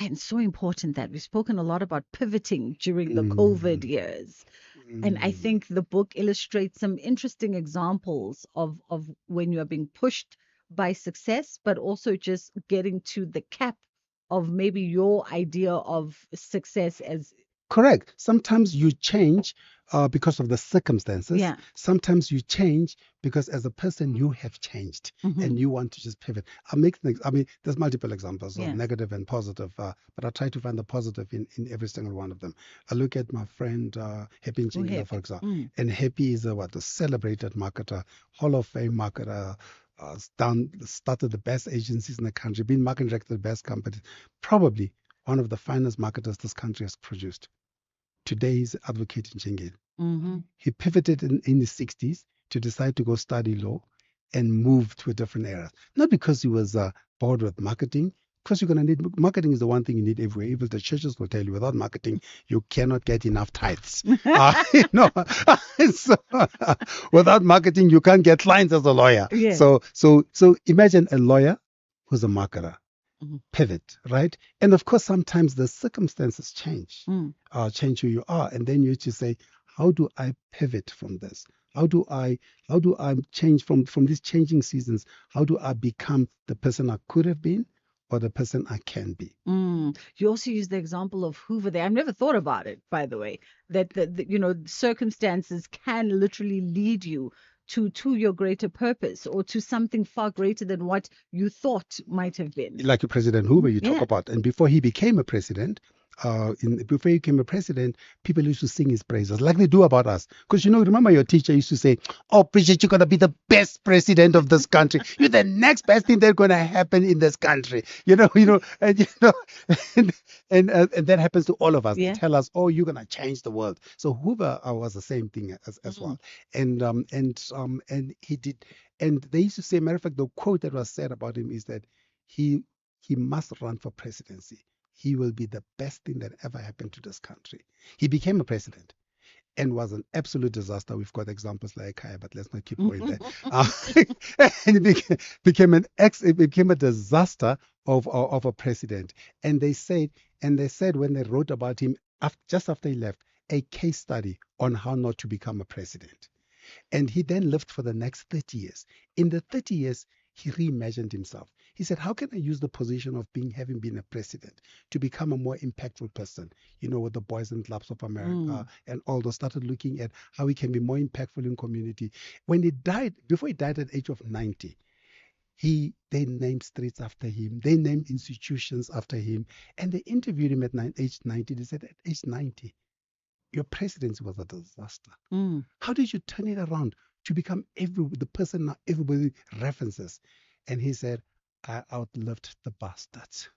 And so important that we've spoken a lot about pivoting during the COVID years. And I think the book illustrates some interesting examples of when you are being pushed by success, but also just getting to the cap of maybe your idea of success as. Correct. Sometimes you change because of the circumstances. Yeah. Sometimes you change because as a person you have changed and you want to just pivot. There's multiple examples of negative and positive, but I try to find the positive in every single one of them. I look at my friend Happy Njingila, for example, and Happy is a celebrated marketer, Hall of Fame marketer. Started the best agencies in the country, been marketing director of the best companies, probably one of the finest marketers this country has produced. Today he's advocating Njingile. He pivoted in the 60s to decide to go study law and move to a different area. Not because he was bored with marketing, because you're going to need marketing is the one thing you need everywhere. Even the churches will tell you without marketing, you cannot get enough tithes. So, without marketing, you can't get clients as a lawyer. So imagine a lawyer who's a marketer. Pivot, right? And of course, sometimes the circumstances change, change who you are, and then you have to say, how do I pivot from this? How do I change from these changing seasons? How do I become the person I could have been, or the person I can be? You also use the example of Hoover there. I've never thought about it, by the way, that the circumstances can literally lead you to your greater purpose or to something far greater than what you thought might have been. Like President Hoover, you talk about, and before he became a president, people used to sing his praises like they do about us. Because remember your teacher used to say, "Oh, Bridget, you're gonna be the best president of this country. You're the next best thing that's gonna happen in this country." And that happens to all of us. They tell us, "Oh, you're gonna change the world." So Hoover was the same thing as well, and he did. And they used to say, matter of fact, the quote that was said about him is that he must run for presidency. He will be the best thing that ever happened to this country. He became a president and was an absolute disaster. We've got examples like Kaya, but let's not keep going there. And it became a disaster of a president. And they said when they wrote about him just after he left, a case study on how not to become a president. And he then lived for the next 30 years. In the 30 years, he reimagined himself. He said, how can I use the position of having been a president to become a more impactful person? With the Boys and Clubs of America and all those, started looking at how he can be more impactful in community. When he died, before he died at the age of 90, they named streets after him. They named institutions after him. And they interviewed him at age 90. They said at age 90, Your presidency was a disaster. Mm. How did you turn it around to become the person now everybody references? And he said, I outlived the bastards.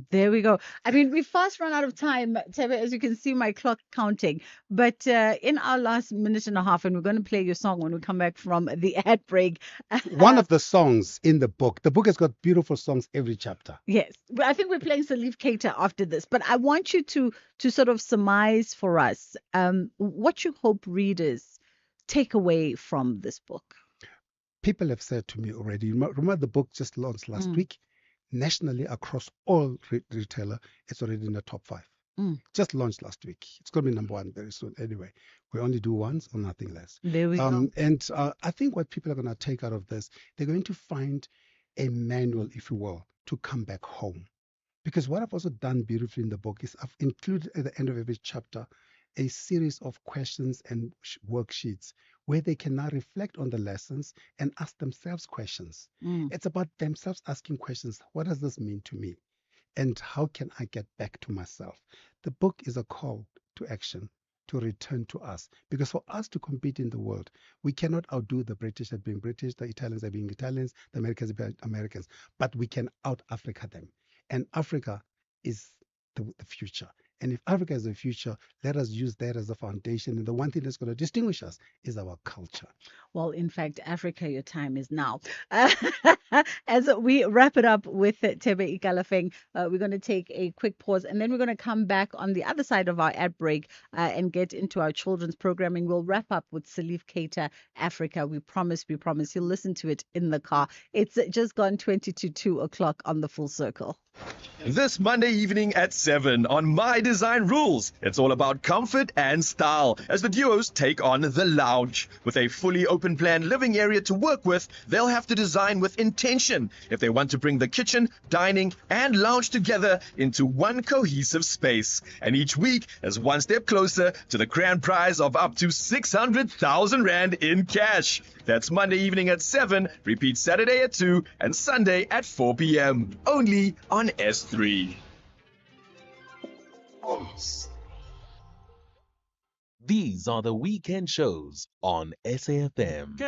There we go. I mean, we fast run out of time, Tebe, as you can see my clock counting. But in our last minute and a half, and we're going to play your song when we come back from the ad break. One of the songs in the book has got beautiful songs every chapter. Yes, well, I think we're playing Salif Keita after this, but I want you to sort of surmise for us what you hope readers take away from this book. People have said to me already, remember the book just launched last week? Nationally, across all retailer, it's already in the top 5. Just launched last week. It's going to be number 1 very soon. Anyway, we only do once or nothing less. There we go. And I think what people are going to take out of this, they're going to find a manual, if you will, to come back home. Because what I've also done beautifully in the book is I've included at the end of every chapter a series of questions and worksheets where they can now reflect on the lessons and ask themselves questions. It's about themselves asking questions. What does this mean to me? And how can I get back to myself? The book is a call to action, to return to us. Because for us to compete in the world, we cannot outdo the British at being British, the Italians at being Italians, the Americans at being Americans, but we can out-Africa them. And Africa is the future. And if Africa is the future, let us use that as a foundation. And the one thing that's going to distinguish us is our culture. Well, in fact, Africa, your time is now. As we wrap it up with Tebe Ikalafeng, we're going to take a quick pause and then we're going to come back on the other side of our ad break and get into our children's programming. We'll wrap up with Salif Keita, Africa. We promise. You'll listen to it in the car. It's just gone 20 to 2 o'clock on the Full Circle. This Monday evening at 7 on My Design Rules. It's all about comfort and style as the duos take on the lounge. With a fully open plan living area to work with, they'll have to design with intention if they want to bring the kitchen, dining, and lounge together into one cohesive space. And each week is one step closer to the grand prize of up to 600,000 Rand in cash. That's Monday evening at 7, repeat Saturday at 2, and Sunday at 4 p.m. Only on S3. These are the weekend shows on SAFM.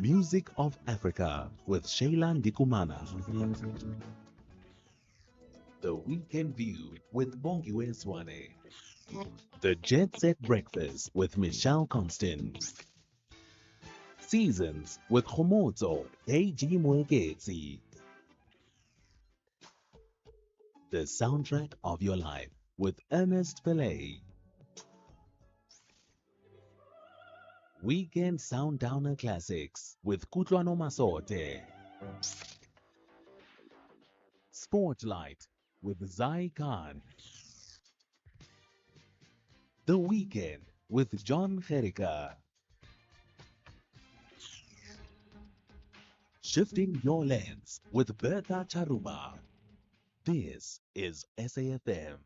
Music of Africa with Shayla Ndikumana. The Weekend View with Bongiwe Swane. The Jet Set Breakfast with Michelle Constant. Seasons with Khomoto A.G. Mwekezi. The Soundtrack of Your Life with Ernest Pillay. Weekend Soundowner Classics with Kutlwano Masote. Spotlight with Zai Khan. The Weekend with John Ferrica. Shifting Your Lens with Bertha Charuma. This is SAFM.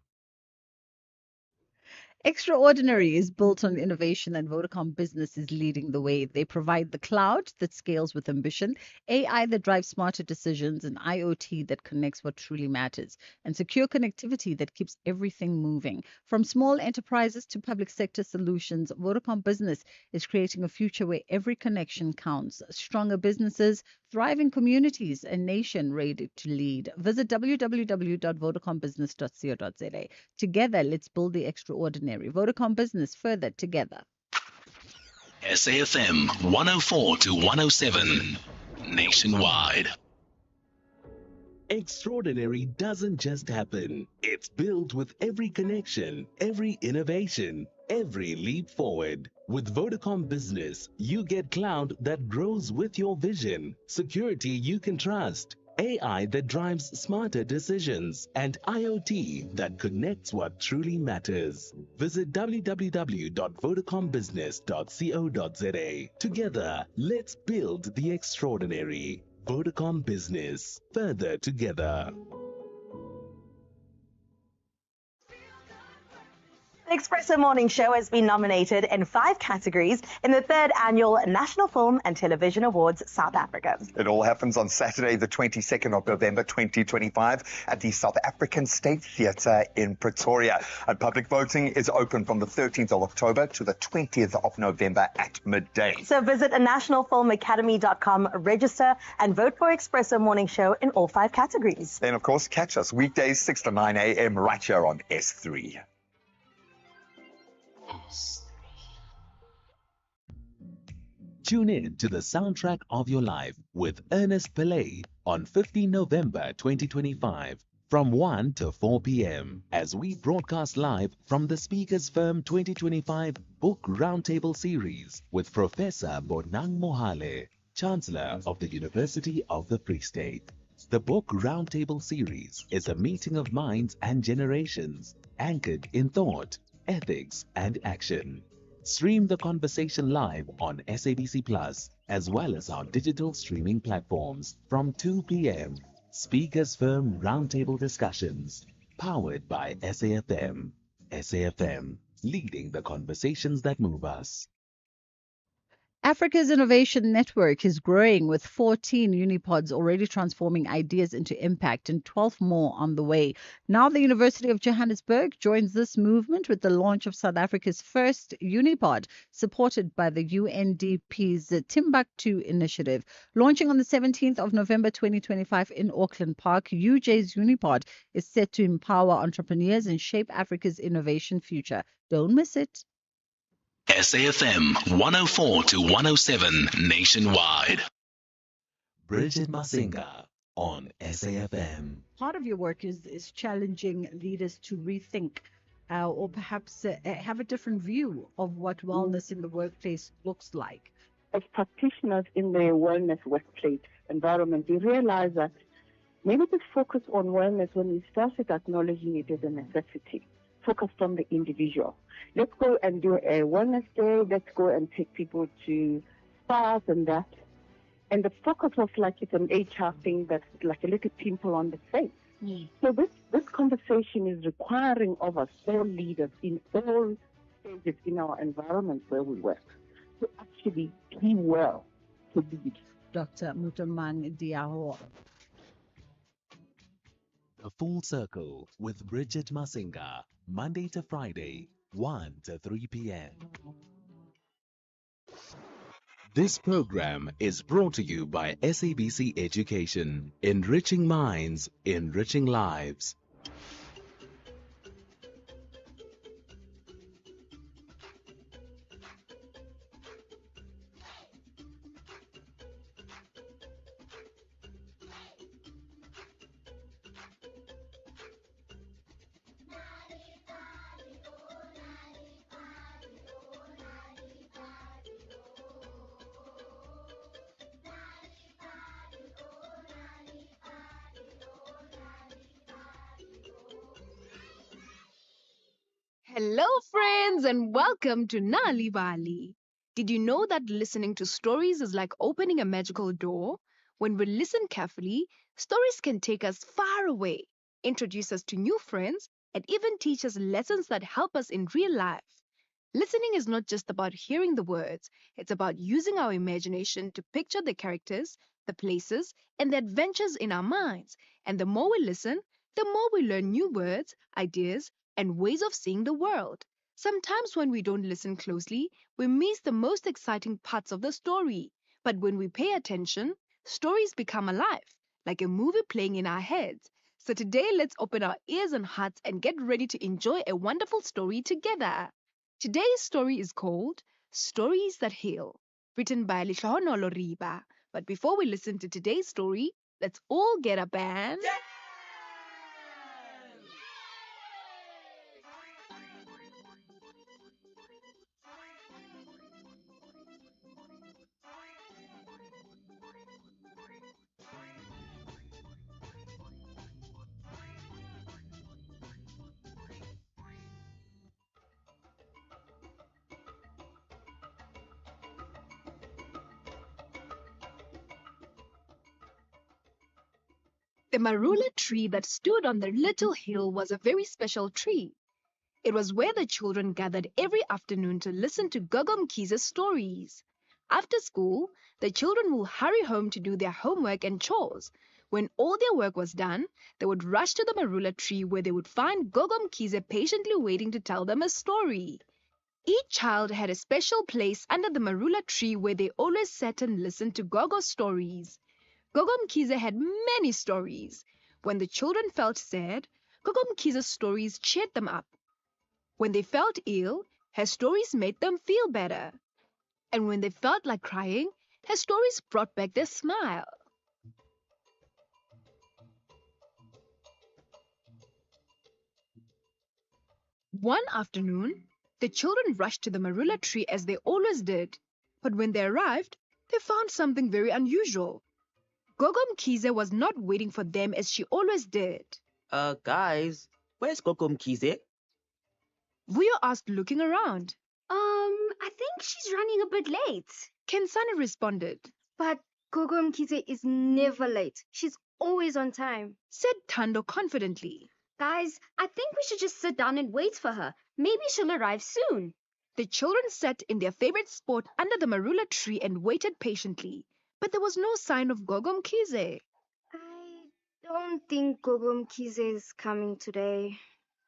Extraordinary is built on innovation and Vodacom Business is leading the way. They provide the cloud that scales with ambition, AI that drives smarter decisions, and IoT that connects what truly matters, and secure connectivity that keeps everything moving. From small enterprises to public sector solutions, Vodacom Business is creating a future where every connection counts. Stronger businesses, thriving communities, a nation ready to lead. Visit www.vodacombusiness.co.za. Together, let's build the extraordinary. Vodacom Business, further together. SAFM 104 to 107 nationwide. Extraordinary doesn't just happen. It's built with every connection, every innovation, every leap forward. With Vodacom Business, you get cloud that grows with your vision, security you can trust, AI that drives smarter decisions, and IoT that connects what truly matters. Visit www.vodacombusiness.co.za. Together, let's build the extraordinary. Vodacom Business, further together. Expresso Morning Show has been nominated in 5 categories in the 3rd Annual National Film and Television Awards South Africa. It all happens on Saturday, the 22nd of November, 2025, at the South African State Theatre in Pretoria. And public voting is open from the 13th of October to the 20th of November at midday. So visit nationalfilmacademy.com, register, and vote for Expresso Morning Show in all 5 categories. Then, of course, catch us weekdays 6 to 9 a.m. right here on S3. Tune in to the soundtrack of your life with Ernest Pillay on 15 November 2025 from 1 to 4 p.m. as we broadcast live from the Speakers Firm 2025 Book Roundtable Series with Professor Bonang Mohale, Chancellor of the University of the Free State. The Book Roundtable Series is a meeting of minds and generations anchored in thought, ethics, and action. Stream the conversation live on SABC Plus as well as our digital streaming platforms from 2 p.m. Speakers Firm Roundtable Discussions, powered by SAFM. SAFM, leading the conversations that move us. Africa's Innovation Network is growing with 14 unipods already transforming ideas into impact and 12 more on the way. Now the University of Johannesburg joins this movement with the launch of South Africa's first unipod, supported by the UNDP's Timbuktu initiative. Launching on the 17th of November 2025 in Auckland Park, UJ's unipod is set to empower entrepreneurs and shape Africa's innovation future. Don't miss it. SAFM 104 to 107 nationwide. Bridget Masinga on SAFM. Part of your work is challenging leaders to rethink or perhaps have a different view of what wellness in the workplace looks like. As practitioners in the wellness workplace environment, we realize that maybe the focus on wellness, when we started acknowledging it as a necessity, focused on the individual. Let's go and do a wellness day. Let's go and take people to spas and that. And the focus was like it's an HR thing that's like a little pimple on the face. So this conversation is requiring of us, all leaders in all stages in our environment where we work, to actually be well, to lead. Dr. Mutamang Diaho. The Full Circle with Bridget Masinga, Monday to Friday, 1 to 3 p.m. This program is brought to you by SABC Education, enriching minds, enriching lives. Hello, friends, and welcome to Nali Bali. Did you know that listening to stories is like opening a magical door? When we listen carefully, stories can take us far away, introduce us to new friends, and even teach us lessons that help us in real life. Listening is not just about hearing the words, it's about using our imagination to picture the characters, the places, and the adventures in our minds. And the more we listen, the more we learn new words, ideas, and ways of seeing the world. Sometimes when we don't listen closely, we miss the most exciting parts of the story. But when we pay attention, stories become alive, like a movie playing in our heads. So today, let's open our ears and hearts and get ready to enjoy a wonderful story together. Today's story is called Stories That Heal, written by Lishahonolo Riba. But before we listen to today's story, let's all get up and... The marula tree that stood on the little hill was a very special tree. It was where the children gathered every afternoon to listen to Gogom Kiza's stories. After school, the children will hurry home to do their homework and chores. When all their work was done, they would rush to the marula tree where they would find Gogom Kiza patiently waiting to tell them a story. Each child had a special place under the marula tree where they always sat and listened to Gogo's stories. Gogom Kiza had many stories. When the children felt sad, Gogom Kiza's stories cheered them up. When they felt ill, her stories made them feel better. And when they felt like crying, her stories brought back their smile. One afternoon, the children rushed to the marula tree as they always did. But when they arrived, they found something very unusual. Gogom Kiza was not waiting for them as she always did. Guys, where's Gogom Kiza? Vuyo asked, looking around. I think she's running a bit late. Kensani responded. But Gogom Kize is never late. She's always on time, said Tando confidently. Guys, I think we should just sit down and wait for her. Maybe she'll arrive soon. The children sat in their favorite spot under the marula tree and waited patiently. But there was no sign of Gogom Kize. I don't think Gogom Kize is coming today,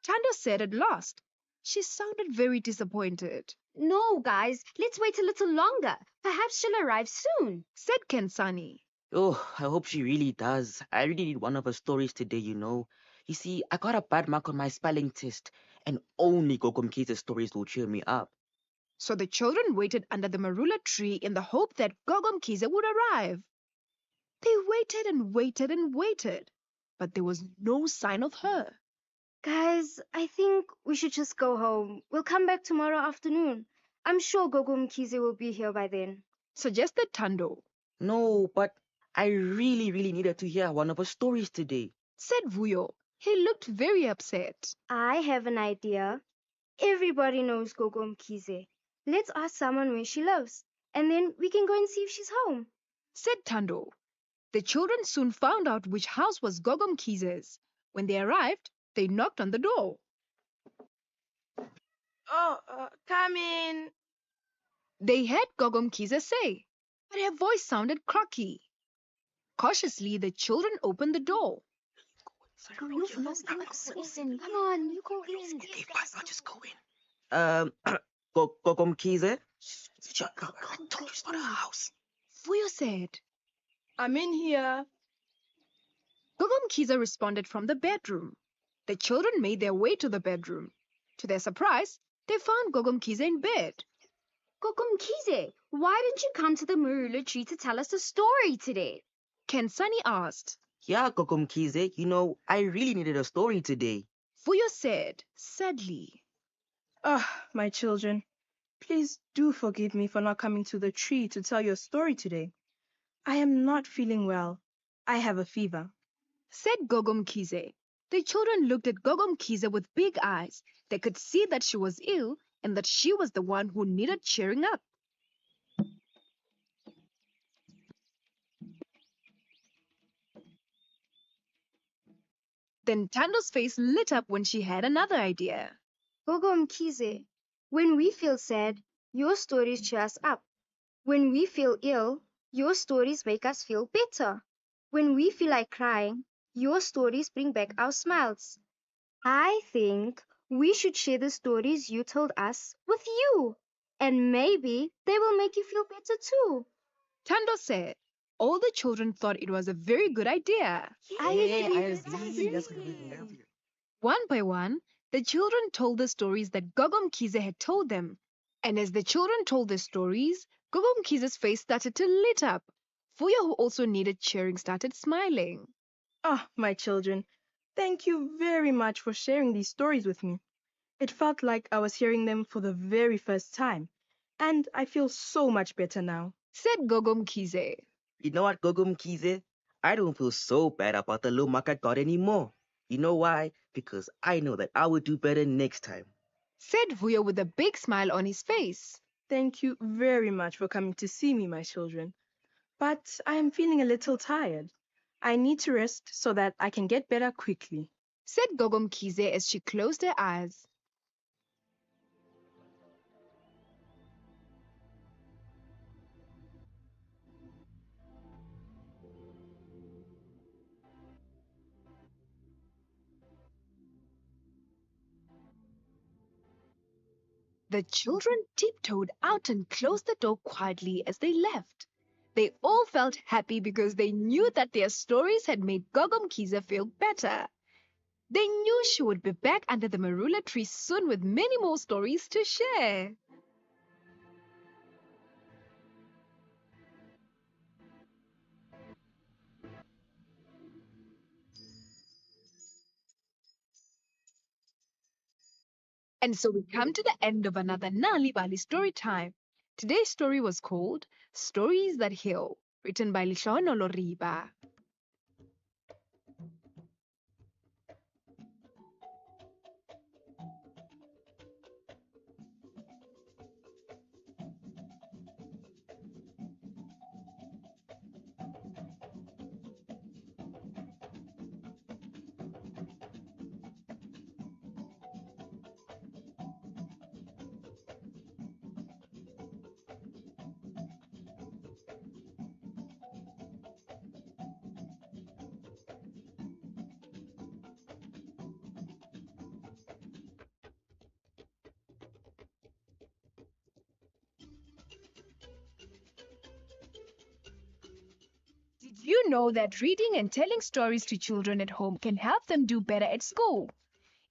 Tando said at last. She sounded very disappointed. No, guys, let's wait a little longer. Perhaps she'll arrive soon, said Kensani. Oh, I hope she really does. I really need one of her stories today, you know. You see, I got a bad mark on my spelling test, and only Gogom Kiza's stories will cheer me up. So the children waited under the marula tree in the hope that Gogom Kiza would arrive. They waited and waited and waited, but there was no sign of her. Guys, I think we should just go home. We'll come back tomorrow afternoon. I'm sure Gogom Kize will be here by then, suggested Tando. No, but I really needed to hear one of her stories today, said Vuyo. He looked very upset. I have an idea. Everybody knows Gogom Kize. Let's ask someone where she lives, and then we can go and see if she's home, said Tando. The children soon found out which house was Gogom Kize's. When they arrived, they knocked on the door. Come in. They heard Gogom Kiza say, but her voice sounded croaky. Cautiously, the children opened the door. Come on, you go in. Okay, fine, I'll just go in. Gogom Kiza? Shut up, I told you it's not a house. Vuyo said, I'm in here. Gogom Kiza responded from the bedroom. The children made their way to the bedroom. To their surprise, they found Gogom Kiza in bed. Gogom Kize, why didn't you come to the marula tree to tell us a story today? Kensani asked. Yeah, Gogom Kiza, you know, I really needed a story today. Vuyo said, sadly. My children, please do forgive me for not coming to the tree to tell your story today. I am not feeling well. I have a fever, said Gogom Kize. The children looked at Gogom Kiza with big eyes. They could see that she was ill and that she was the one who needed cheering up. Then Tando's face lit up when she had another idea. Gogom Kize, when we feel sad, your stories cheer us up. When we feel ill, your stories make us feel better. When we feel like crying, your stories bring back our smiles. I think we should share the stories you told us with you, and maybe they will make you feel better too, Tando said. All the children thought it was a very good idea. I agree. One by one, the children told the stories that Gogom Kiza had told them. And as the children told their stories, Gogom Kiza's face started to lit up. Vuyo, who also needed cheering, started smiling. My children, thank you very much for sharing these stories with me. It felt like I was hearing them for the very first time, and I feel so much better now, said Gogom Kize. You know what, Gogom Kiza? I don't feel so bad about the little mark I got anymore. You know why? Because I know that I will do better next time, said Vuyo with a big smile on his face. Thank you very much for coming to see me, my children. But I am feeling a little tired. I need to rest so that I can get better quickly, said Gogom Kize as she closed her eyes. The children tiptoed out and closed the door quietly as they left. They all felt happy because they knew that their stories had made Gogomkiza feel better. They knew she would be back under the marula tree soon with many more stories to share. And so we come to the end of another Nali Bali story time. Today's story was called Stories That Heal, written by Lishono Loriba. Did you know that reading and telling stories to children at home can help them do better at school?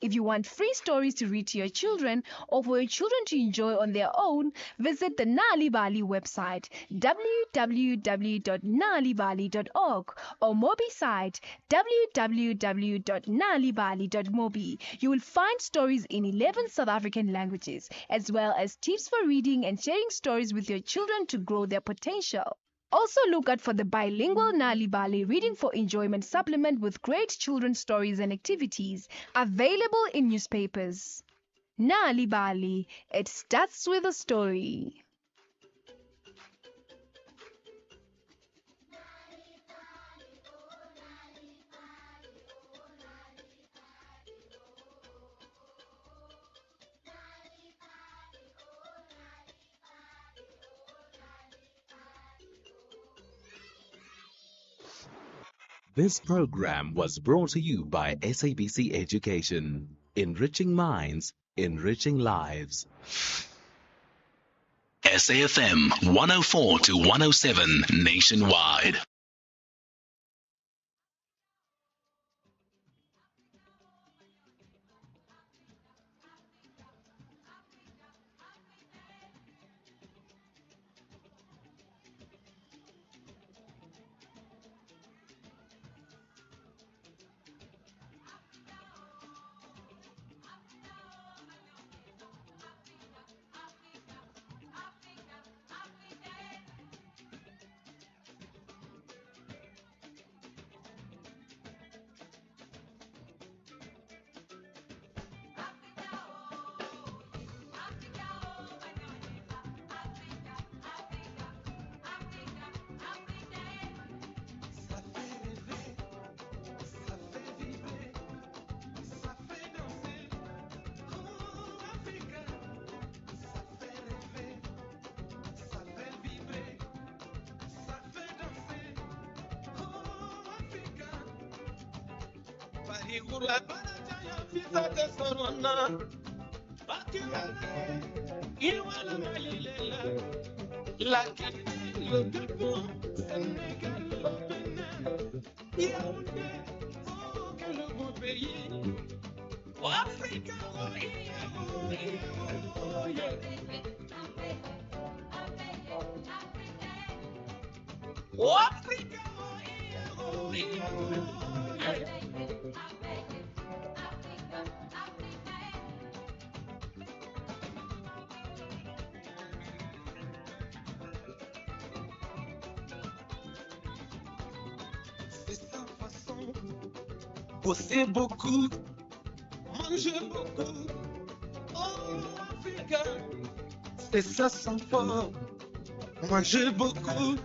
If you want free stories to read to your children or for your children to enjoy on their own, visit the Nali Bali website www.nalibali.org or Mobi site www.nalibali.mobi. You will find stories in 11 South African languages, as well as tips for reading and sharing stories with your children to grow their potential. Also look out for the bilingual Nali Bali Reading for Enjoyment supplement with great children's stories and activities, available in newspapers. Nali Bali, it starts with a story. This program was brought to you by SABC Education, enriching minds, enriching lives. SAFM 104 to 107 nationwide. Bossez beaucoup, mangez beaucoup. Oh, Africa, c'est ça sans fort. Mangez beaucoup.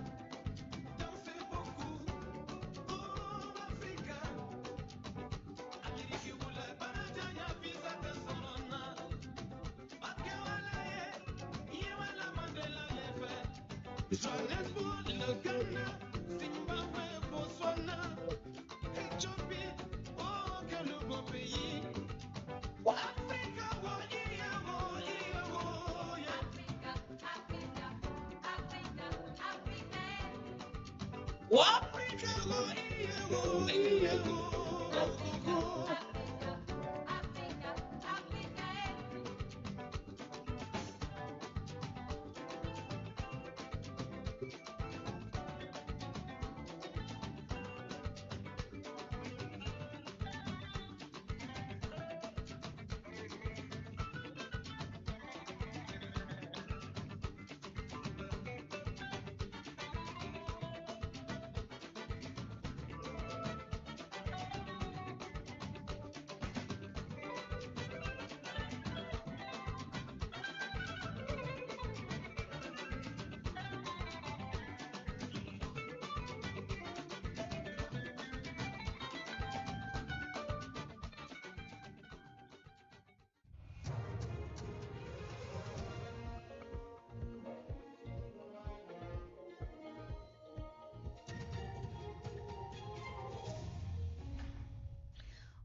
Johannesburg, le Ghana, Zimbabwe, Botswana, Éthiopie, oh, quel beau pays. Africa, oh, yeah, oh, yeah, oh,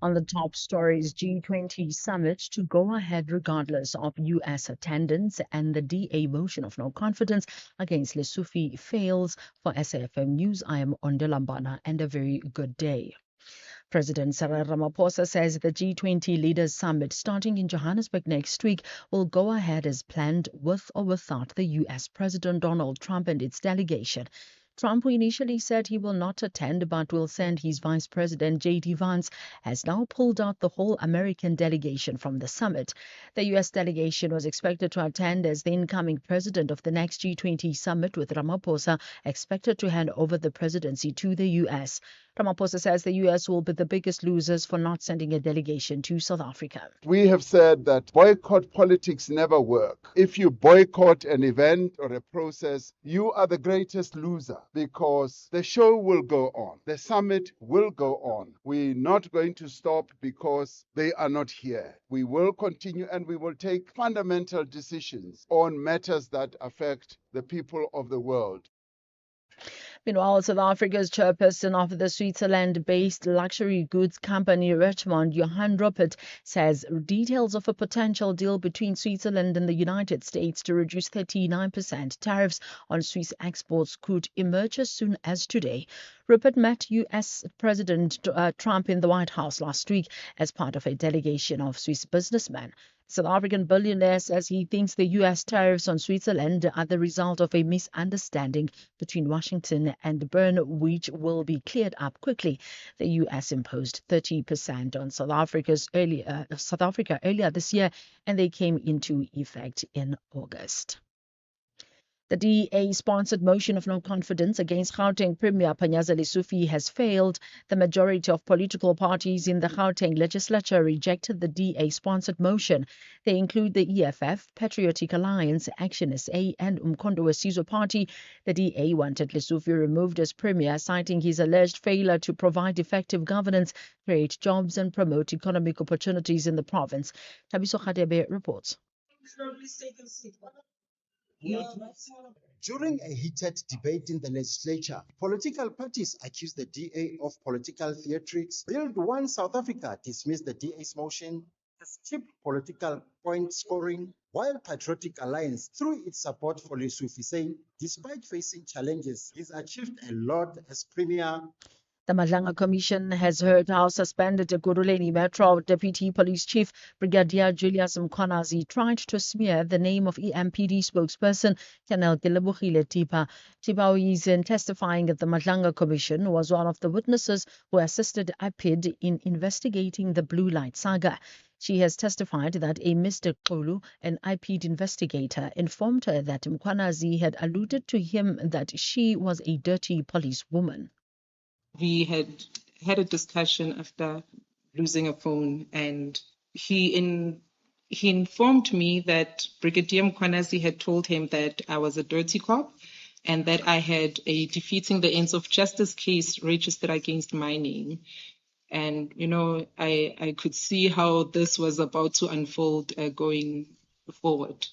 On the top stories, G20 summit to go ahead regardless of U.S. attendance, and the DA motion of no confidence against Lesotho fails. For SAFM News, I am Ondelambana, and a very good day. President Cyril Ramaphosa says the G20 Leaders Summit starting in Johannesburg next week will go ahead as planned, with or without the U.S. President Donald Trump and its delegation. Trump, who initially said he will not attend but will send his Vice President J.D. Vance, has now pulled out the whole American delegation from the summit. The U.S. delegation was expected to attend as the incoming president of the next G20 summit, with Ramaphosa expected to hand over the presidency to the U.S. Ramaphosa says the U.S. will be the biggest losers for not sending a delegation to South Africa. We have said that boycott politics never work. If you boycott an event or a process, you are the greatest loser, because the show will go on. The summit will go on. We're not going to stop because they are not here. We will continue, and we will take fundamental decisions on matters that affect the people of the world. Meanwhile, South Africa's chairperson of the Switzerland-based luxury goods company Richemont, Johan Rupert, says details of a potential deal between Switzerland and the United States to reduce 39% tariffs on Swiss exports could emerge as soon as today. Rupert met U.S. President Trump in the White House last week as part of a delegation of Swiss businessmen. South African billionaire says he thinks the U.S. tariffs on Switzerland are the result of a misunderstanding between Washington and Bern, which will be cleared up quickly. The U.S. imposed 30% on South Africa earlier this year, and they came into effect in August. The DA-sponsored motion of no confidence against Gauteng Premier Panyaza Lesufi has failed. The majority of political parties in the Gauteng legislature rejected the DA-sponsored motion. They include the EFF, Patriotic Alliance, Action SA, and Umkhonto weSizwe Party. The DA wanted Lesufi removed as Premier, citing his alleged failure to provide effective governance, create jobs, and promote economic opportunities in the province. Tabiso Khadebe reports. During a heated debate in the legislature, political parties accused the DA of political theatrics. Build One South Africa dismissed the DA's motion as cheap political point scoring, while Patriotic Alliance, through its support for Lesufi, saying despite facing challenges, he's achieved a lot as Premier. The Madlanga Commission has heard how suspended Guruleni Metro Deputy Police Chief Brigadier Julius Mkhwanazi tried to smear the name of EMPD spokesperson Colonel Dilebogile Tipa. Tipa, who is testifying at the Madlanga Commission, was one of the witnesses who assisted IPID in investigating the Blue Light saga. She has testified that a Mr. Kolu, an IPID investigator, informed her that Mkhwanazi had alluded to him that she was a dirty policewoman. We had had a discussion after losing a phone, and he informed me that Brigadier Mkhwanazi had told him that I was a dirty cop and that I had a defeating the ends of justice case registered against my name. And, I could see how this was about to unfold going forward.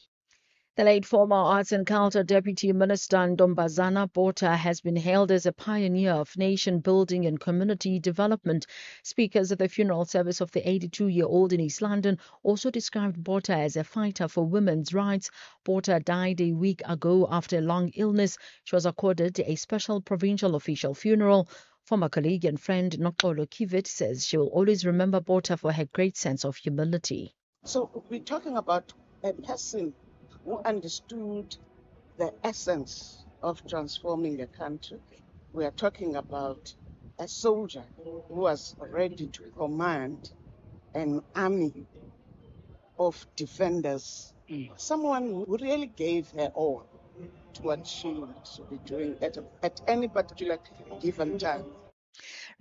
The late former Arts and Culture Deputy Minister Ntombazana Botha has been hailed as a pioneer of nation building and community development. Speakers at the funeral service of the 82-year-old in East London also described Botha as a fighter for women's rights. Botha died a week ago after a long illness. She was accorded a special provincial official funeral. Former colleague and friend Nokolo Kivit says she will always remember Botha for her great sense of humility. So we're talking about a person who understood the essence of transforming a country. We are talking about a soldier who was ready to command an army of defenders. Someone who really gave her all to what she should be doing at any particular given time.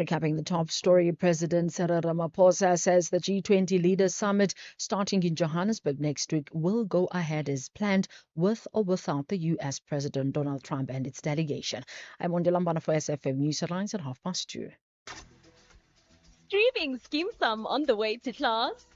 Recapping the top story, President Cyril Ramaphosa says the G20 Leaders Summit starting in Johannesburg next week will go ahead as planned, with or without the U.S. President Donald Trump and its delegation. I'm Ondilambana for SFM News Headlines at 2:30. Streaming Scheme Sum on the way to class.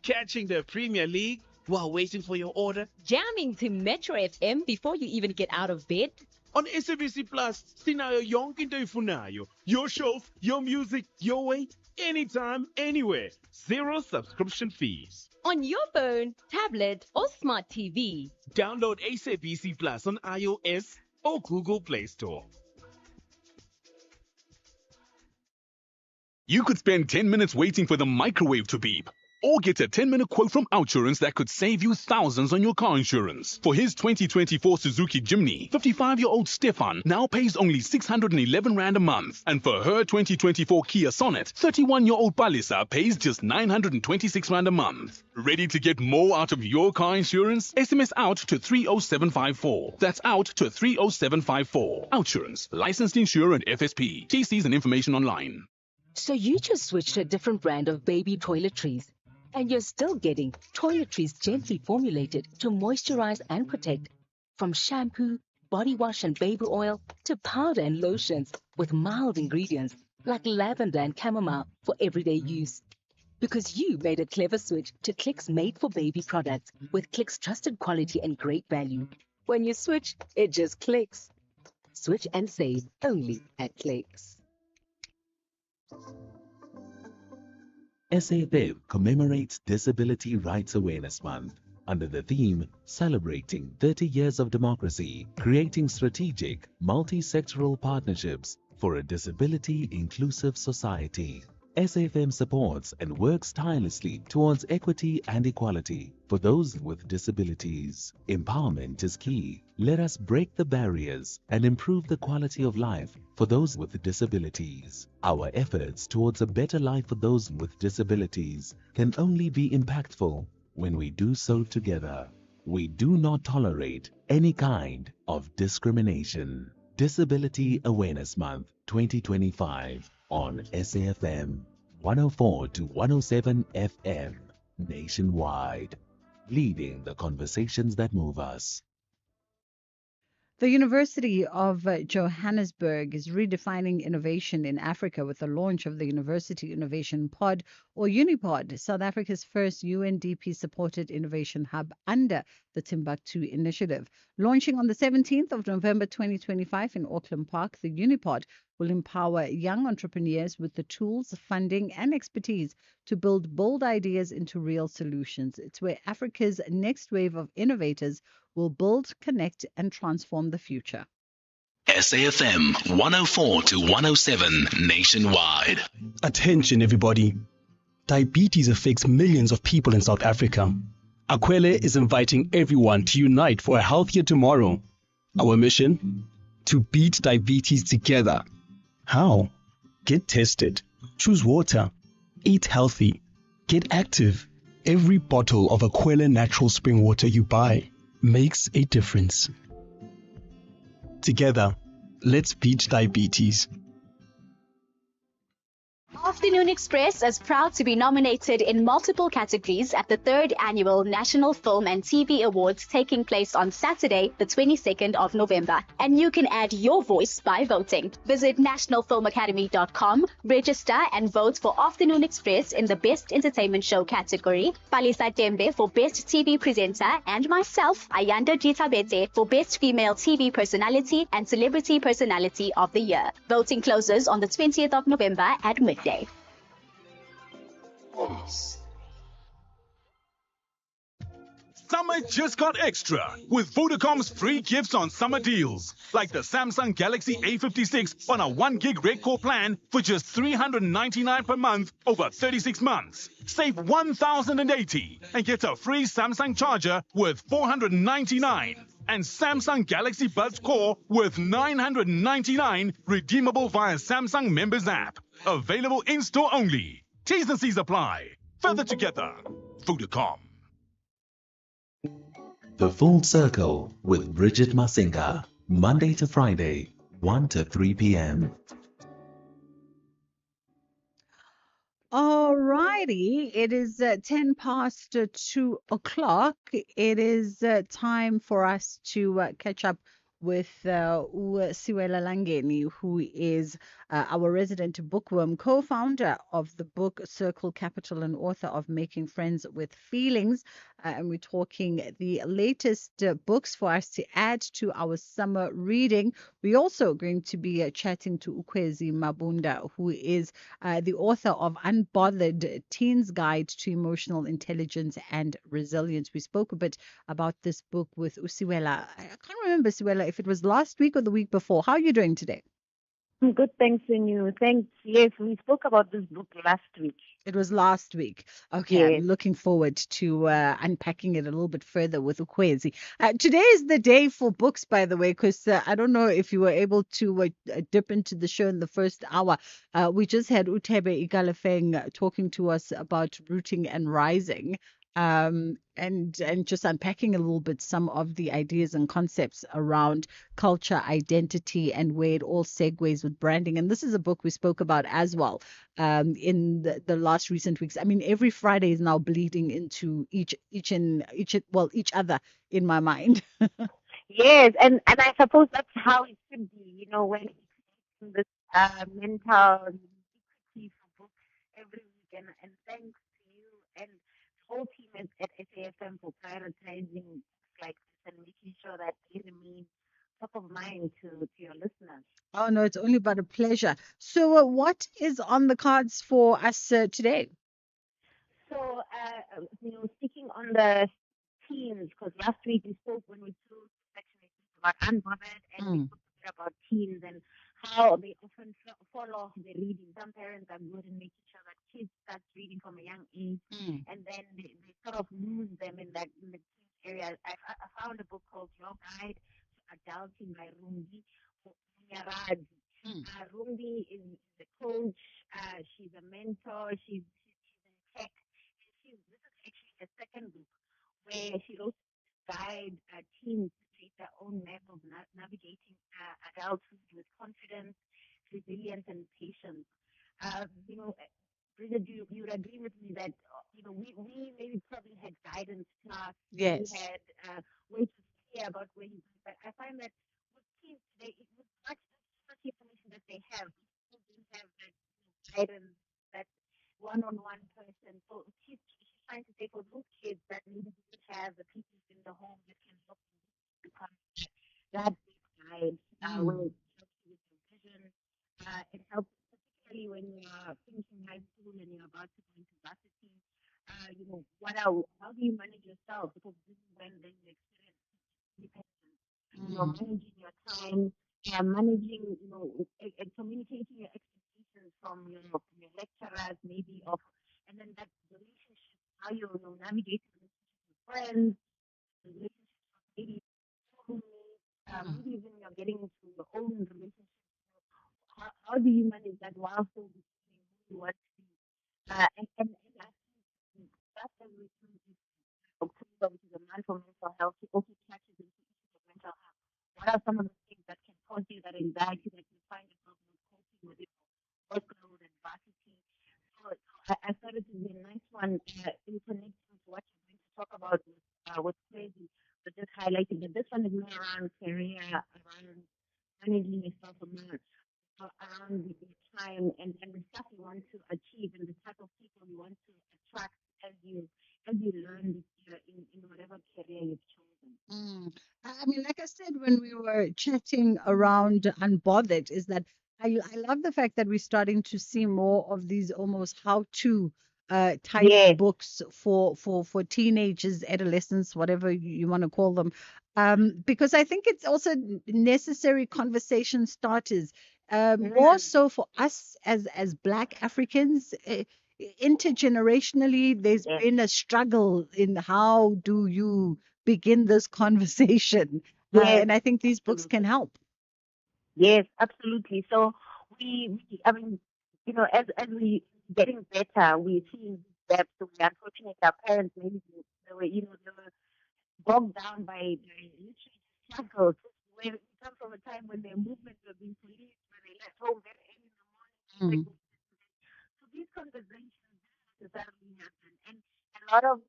Catching the Premier League while waiting for your order. Jamming to Metro FM before you even get out of bed. On SABC Plus, sinayo yonke into ifunayo. Your shows, your music, your way, anytime, anywhere. Zero subscription fees. On your phone, tablet, or smart TV. Download SABC Plus on iOS or Google Play Store. You could spend 10 minutes waiting for the microwave to beep, or get a 10-minute quote from Outsurance that could save you thousands on your car insurance. For his 2024 Suzuki Jimny, 55-year-old Stefan now pays only 611 Rand a month. And for her 2024 Kia Sonet, 31-year-old Palisa pays just 926 Rand a month. Ready to get more out of your car insurance? SMS out to 30754. That's out to 30754. Outsurance, licensed insurer and FSP. TCs and information online. So you just switched to a different brand of baby toiletries, and you're still getting toiletries gently formulated to moisturize and protect, from shampoo, body wash and baby oil to powder and lotions with mild ingredients like lavender and chamomile for everyday use. Because you made a clever switch to Click's made for baby products with Click's trusted quality and great value. When you switch, it just clicks. Switch and save only at Clicks. SAFM commemorates Disability Rights Awareness Month under the theme Celebrating 30 Years of Democracy, Creating Strategic, Multi-Sectoral Partnerships for a Disability-Inclusive Society. SAFM supports and works tirelessly towards equity and equality for those with disabilities. Empowerment is key. Let us break the barriers and improve the quality of life for those with disabilities. Our efforts towards a better life for those with disabilities can only be impactful when we do so together. We do not tolerate any kind of discrimination. Disability Awareness Month 2025 on SAFM 104 to 107 FM nationwide, leading the conversations that move us. The University of Johannesburg is redefining innovation in Africa with the launch of the University Innovation Pod, or Unipod, South Africa's first UNDP-supported innovation hub under the Timbuktu Initiative. Launching on the 17th of November 2025 in Auckland Park, the Unipod will empower young entrepreneurs with the tools, funding, and expertise to build bold ideas into real solutions. It's where Africa's next wave of innovators will build, connect, and transform the future. SAFM 104 to 107 nationwide. Attention everybody. Diabetes affects millions of people in South Africa. Akwele is inviting everyone to unite for a healthier tomorrow. Our mission? To beat diabetes together. How? Get tested. Choose water. Eat healthy. Get active. Every bottle of Akwele natural spring water you buy makes a difference. Together, let's beat diabetes. Afternoon Express is proud to be nominated in multiple categories at the 3rd Annual National Film and TV Awards taking place on Saturday, the 22nd of November. And you can add your voice by voting. Visit nationalfilmacademy.com, register and vote for Afternoon Express in the Best Entertainment Show category, Palisa Tembe for Best TV Presenter, and myself, Ayanda Jitabete, for Best Female TV Personality and Celebrity Personality of the Year. Voting closes on the 20th of November at midday. Summer just got extra with Vodacom's free gifts on summer deals, like the Samsung Galaxy A56 on a 1 gig red core plan for just $399 per month over 36 months. Save $1,080 and get a free Samsung charger worth $499 and Samsung Galaxy Buds Core worth $999, redeemable via Samsung Members app. Available in-store only. T's and C's apply. Further together, Vodacom. The Full Circle with Bridget Masinga, Monday to Friday, 1 to 3 p.m. All righty, it is 10 past 2 o'clock. It is time for us to catch up with Siwela Langeni, who is our resident bookworm, co-founder of the book Circle Capital and author of Making Friends with Feelings. And we're talking the latest books for us to add to our summer reading. We're also going to be chatting to Ukwezi Mabunda, who is the author of Unbothered, Teens Guide to Emotional Intelligence and Resilience. We spoke a bit about this book with Usiwela. I can't remember, Siwela, if it was last week or the week before. How are you doing today? I'm good, thanks, and you. Thanks. Yes, we spoke about this book last week. It was last week. Okay, Yes. I'm looking forward to unpacking it a little bit further with Ukwezi. Today is the day for books, by the way, because I don't know if you were able to dip into the show in the first hour. We just had Utebe Igalefeng talking to us about rooting and rising. And just unpacking a little bit some of the ideas and concepts around culture, identity, and where it all segues with branding. And this is a book we spoke about as well in the last recent weeks. I mean, every Friday is now bleeding into each other in my mind. Yes, and I suppose that's how it should be, when this mental equity for books every week. And thanks to you and the whole team at SAFM for prioritizing like this and making sure that they remain top of mind to your listeners. Oh, no, it's only but a pleasure. So, what is on the cards for us today? So, speaking on the teens, because last week we spoke when we spoke about Unbothered and we spoke a bit about teens and how they often fall off their reading. Some parents are good in making sure that kids start reading from a young age, and then they sort of lose them in the teens area. I found a book called Your Guide to Adulting by Rumbi Nyaradi. Rumbi is the coach. She's a mentor. She's in tech. This is actually a second book where she also guide teens to create their own map of navigating adulthood with confidence, resilience, and patience. Bridget, you would agree with me that we maybe probably had guidance class. Yes. We had ways to hear about where you go, but I find that with teens today, it was much information that they have. People didn't have that guidance, that one-on-one person. So she's trying to say for those kids that maybe didn't have the people in the home that can help you become that big guide, where it helps you with your vision. It helps particularly when you're finishing high school and you're about to go into varsity. How do you manage yourself? Because this is when then you experience independence. You're managing your time, managing, and communicating your expectations from your lecturers, maybe and then that relationship, how you navigate relationships with friends, relationships with maybe schoolmates, maybe even you're getting into your own relationship. How do you manage that while still becoming who you want to be? And I think that's the reason October, which is a month for mental health, it also touches into issues of mental health. What are some of the things that can cause you that anxiety that you find yourself not coping with your workload and varsity? on in connecting to what you're going to talk about with crazy, but just highlighting that this one is more around career, around managing yourself around the time and the stuff you want to achieve and the type of people you want to attract as you learn this year in whatever career you've chosen. I mean, like I said, when we were chatting around Unbothered, is that I love the fact that we're starting to see more of these almost how-to type Yes. books for teenagers, adolescents, whatever you want to call them. Because I think it's also necessary conversation starters, more so for us as Black Africans. Intergenerationally, there's been a struggle in how do you begin this conversation. Yes, And I think these books can help. yes, absolutely. So I mean, as we getting better, we see that we unfortunately our parents maybe they were, they were bogged down by literally struggles. Where we come from a time when their movements were being policed, when they left home very early in the morning. So these conversations necessarily happen, and a lot of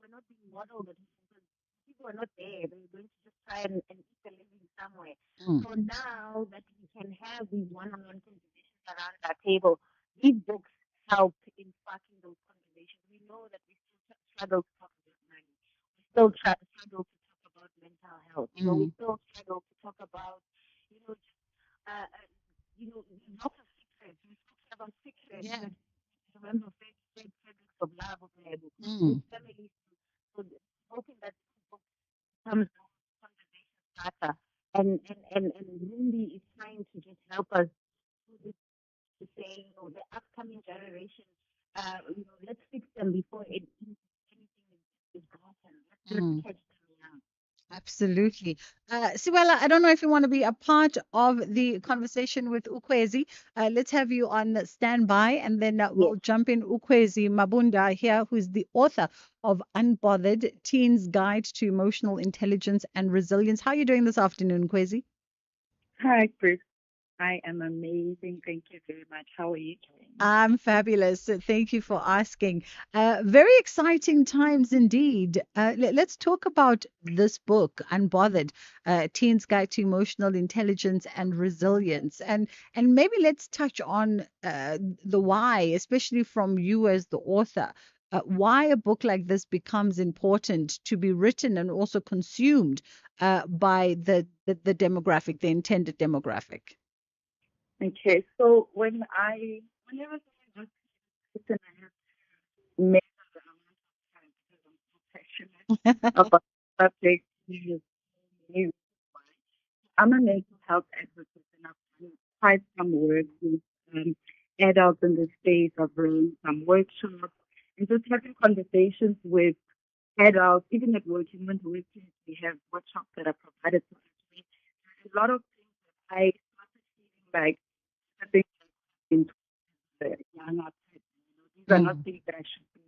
were not being modeled at home because people were not there. They were going to just try and eat a living somewhere. So now that we can have these one-on-one conversations around our table, these books help in sparking those conversations. We know that we still struggle to talk about money. We still struggle to talk about mental health. We still struggle to talk about, just, uh, uh, lots of secrets. We still talk about secrets. Yeah. Remember, Frederick's of Love of the book. Families. So hoping that this book becomes a conversation starter. And Ruby is trying to just help us to say, the upcoming generation, let's fix them before anything is broken. Let's catch them young. Absolutely. Siwela, I don't know if you want to be a part of the conversation with Ukwezi. Let's have you on standby, and then we'll jump in Ukwezi Mabunda here, who's the author of Unbothered, Teens Guide to Emotional Intelligence and Resilience. How are you doing this afternoon, Ukwezi? Hi, Chris. I am amazing. Thank you very much. How are you doing? I'm fabulous. Thank you for asking. Very exciting times indeed. Let's talk about this book, Unbothered, Teens Guide to Emotional Intelligence and Resilience. And maybe let's touch on the why, especially from you as the author. Why a book like this becomes important to be written and also consumed by the demographic, the intended demographic. Okay, so whenever someone asks me to I have to measure the amount of time because I'm so passionate about subject news. I'm a mental health advocate and I've done quite some work with adults in the space. I've run some workshops and just having conversations with adults, even at work, even at workplace, we have workshops that are provided to us. A lot of things that I started feeling like I think in the young adults, these are not things that I should be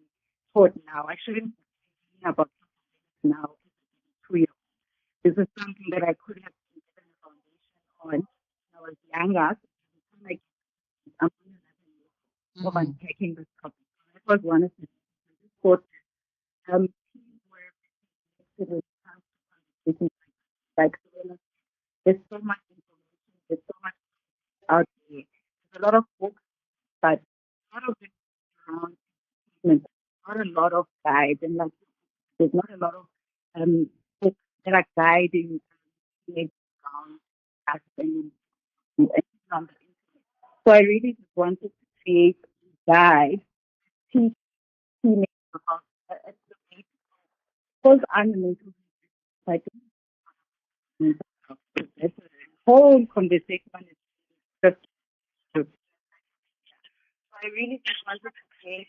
taught now. I shouldn't be thinking about something now. 2 years. This is something that I could have been given a foundation on when I was younger. Like I'm of unpacking this topic. That was one of the thoughts. Like there's so much information, there's so much out there. There's a lot of books, but a lot of it around treatment, not a lot of guides, and like there's not a lot of books that are guiding teenagers around us and on the internet. So I really just wanted to create a guide, teach teenagers about at the basics. Because I'm a mental health psychologist, the whole conversation is just so I really just wanted to create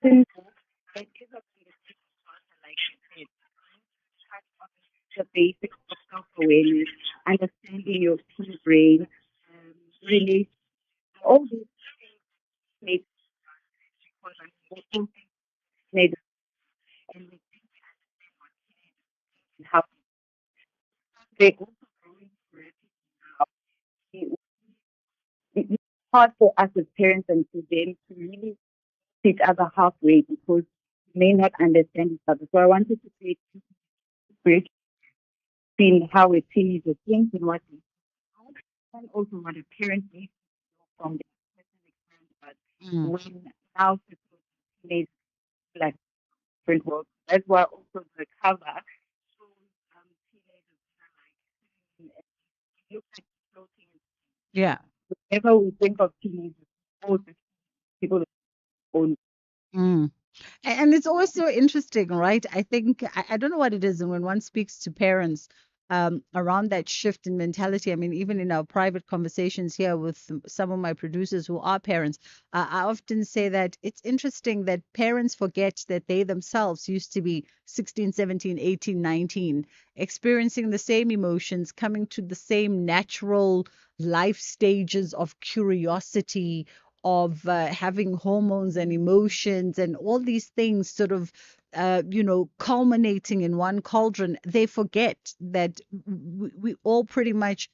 simple that is a conversation starter, like you said. Touch on the basics of self-awareness, understanding your teen brain, really all these things make because I'm working made and we think how they also growing rapidly now. It's hard for us as parents and for them to really each other halfway because we may not understand each other. So I wanted to create a bridge between how a teenager thinks and what they want, and also what a parent needs to know from their personal experience. But when now teenagers like different worlds, that's why also the cover shows teenagers that are like look like floating. Yeah. Whenever we think of teenagers, all the people own. Mm. And it's always so interesting, right? I think I don't know what it is, and when one speaks to parents around that shift in mentality, I mean, even in our private conversations here with some of my producers who are parents, I often say that it's interesting that parents forget that they themselves used to be 16, 17, 18, 19, experiencing the same emotions, coming to the same natural life stages of curiosity, of having hormones and emotions and all these things sort of culminating in one cauldron. They forget that we all pretty much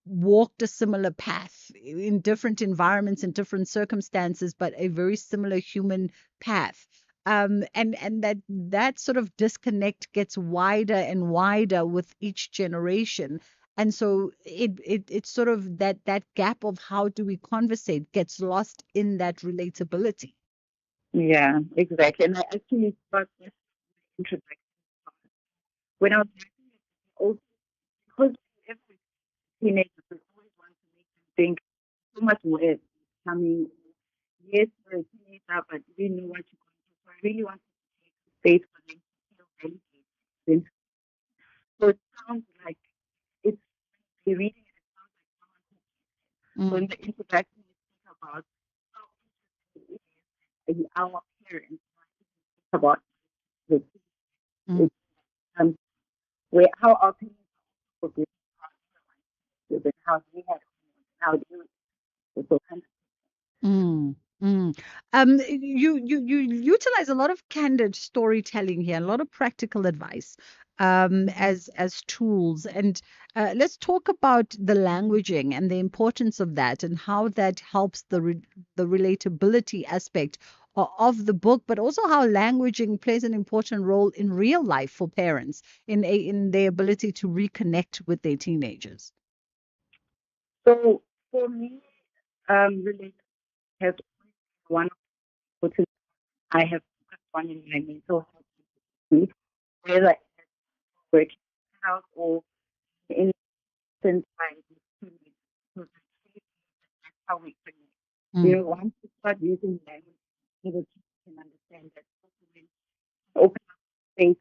walked a similar path in different environments and different circumstances, but a very similar human path. And that sort of disconnect gets wider and wider with each generation. And so it's sort of that gap of how do we conversate gets lost in that relatability. Yeah, exactly. And I actually thought this introduction when I was also because every teenager we always want to make them think so much worse coming. Yes, you're a teenager, but you know what you're going to. So I really want to take space for them to feel validated. So it sounds like it's the reading it sounds like someone who so in the introduction you speak about how interesting it is our parents about the where how our parents forgive and how they had how they were so kind Mm, mm. You utilize a lot of candid storytelling here, a lot of practical advice as tools. And let's talk about the languaging and the importance of that and how that helps the relatability aspect of the book, but also how languaging plays an important role in real life for parents in their ability to reconnect with their teenagers. So for me, related has one of the I have focused on in my mental health, whether it's working out or in instance by that's how we connect. You know, once you start using language, people can understand that also when you open up space,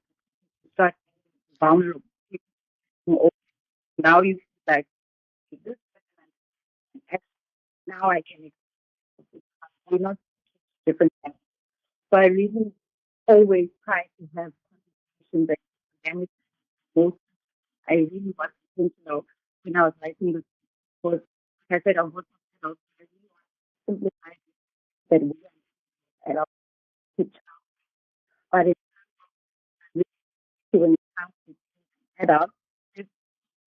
you start being vulnerable. People open. Now you feel like this person and now I can express. We're not different things. So I really always try to have conversations that damage most. I really was intentional when I was writing this because, like I said, I was I really want to simplify that we are at our pitch, but it's really when it comes to adults, it's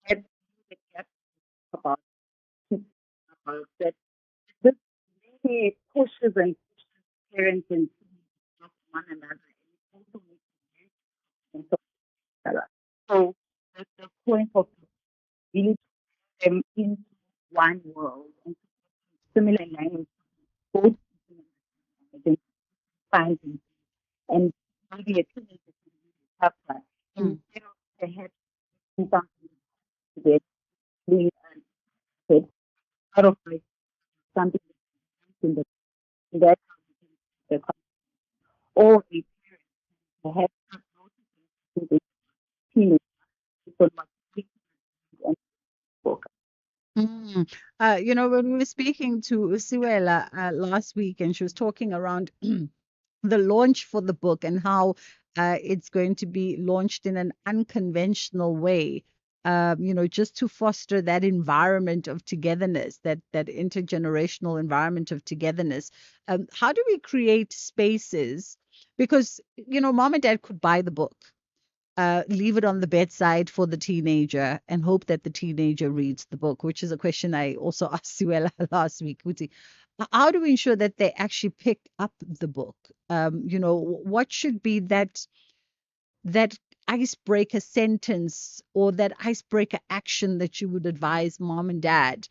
that the gap about about that this really pushes and pushes parents and students one another and it also makes it very difficult for each other. So the point of really them into one world and similar language, both people find them and maybe a teenager can really have that. And instead of perhaps doing something that we said out of like something in that the or a perhaps the teenager people must speak and focus. When we were speaking to Usiwela last week, and she was talking around the launch for the book and how it's going to be launched in an unconventional way, just to foster that environment of togetherness, that intergenerational environment of togetherness. How do we create spaces? Because, mom and dad could buy the book. leave it on the bedside for the teenager and hope that the teenager reads the book, which is a question I also asked Suella last week. Uti, how do we ensure that they actually pick up the book? What should be that icebreaker sentence or that icebreaker action that you would advise mom and dad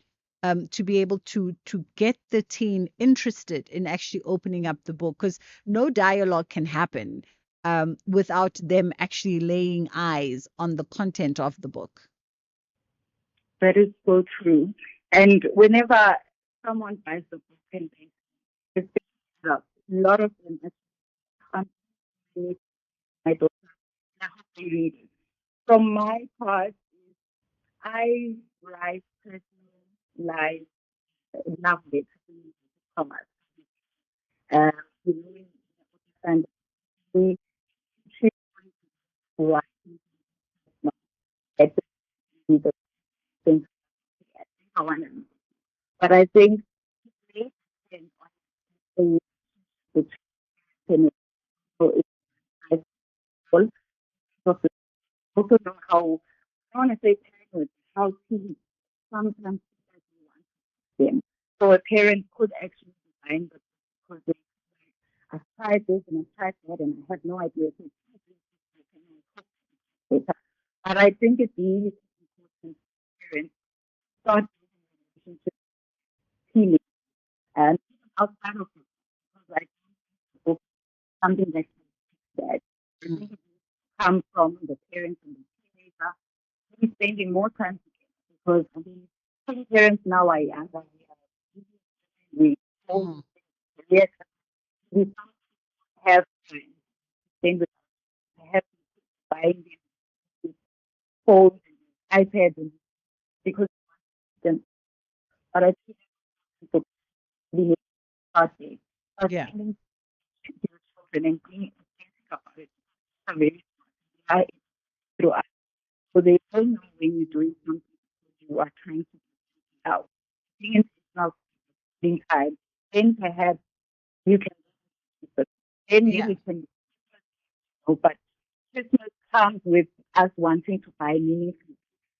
to be able to get the teen interested in actually opening up the book? Because no dialogue can happen without them actually laying eyes on the content of the book. That is so true. And whenever someone buys the book and they pick it up, a lot of them actually my daughter, I hope they read it. From my part, I write personal life, love letters to Thomas. You know, and we should write at the things I want to. But I think they can on the so it's I also know how I want to say parents how to sometimes them. So a parent could actually design the because they I've tried this and I've tried that and I have no idea. But I think it's really important for parents start relationship healing and even outside of it. Because I think something that I think it comes from the parents and the teenager, maybe spending more time together because I mean some parents now are younger. We yes, we have time spend with have buying them phones and iPads and because them but I think people really start there. Yeah. Spending with your children and being authentic about it. Are very smart. Through us. So they don't know when you're doing something you are trying to get out. Being intentional, being kind, then perhaps you can then you can but Christmas comes with us wanting to buy meaningful.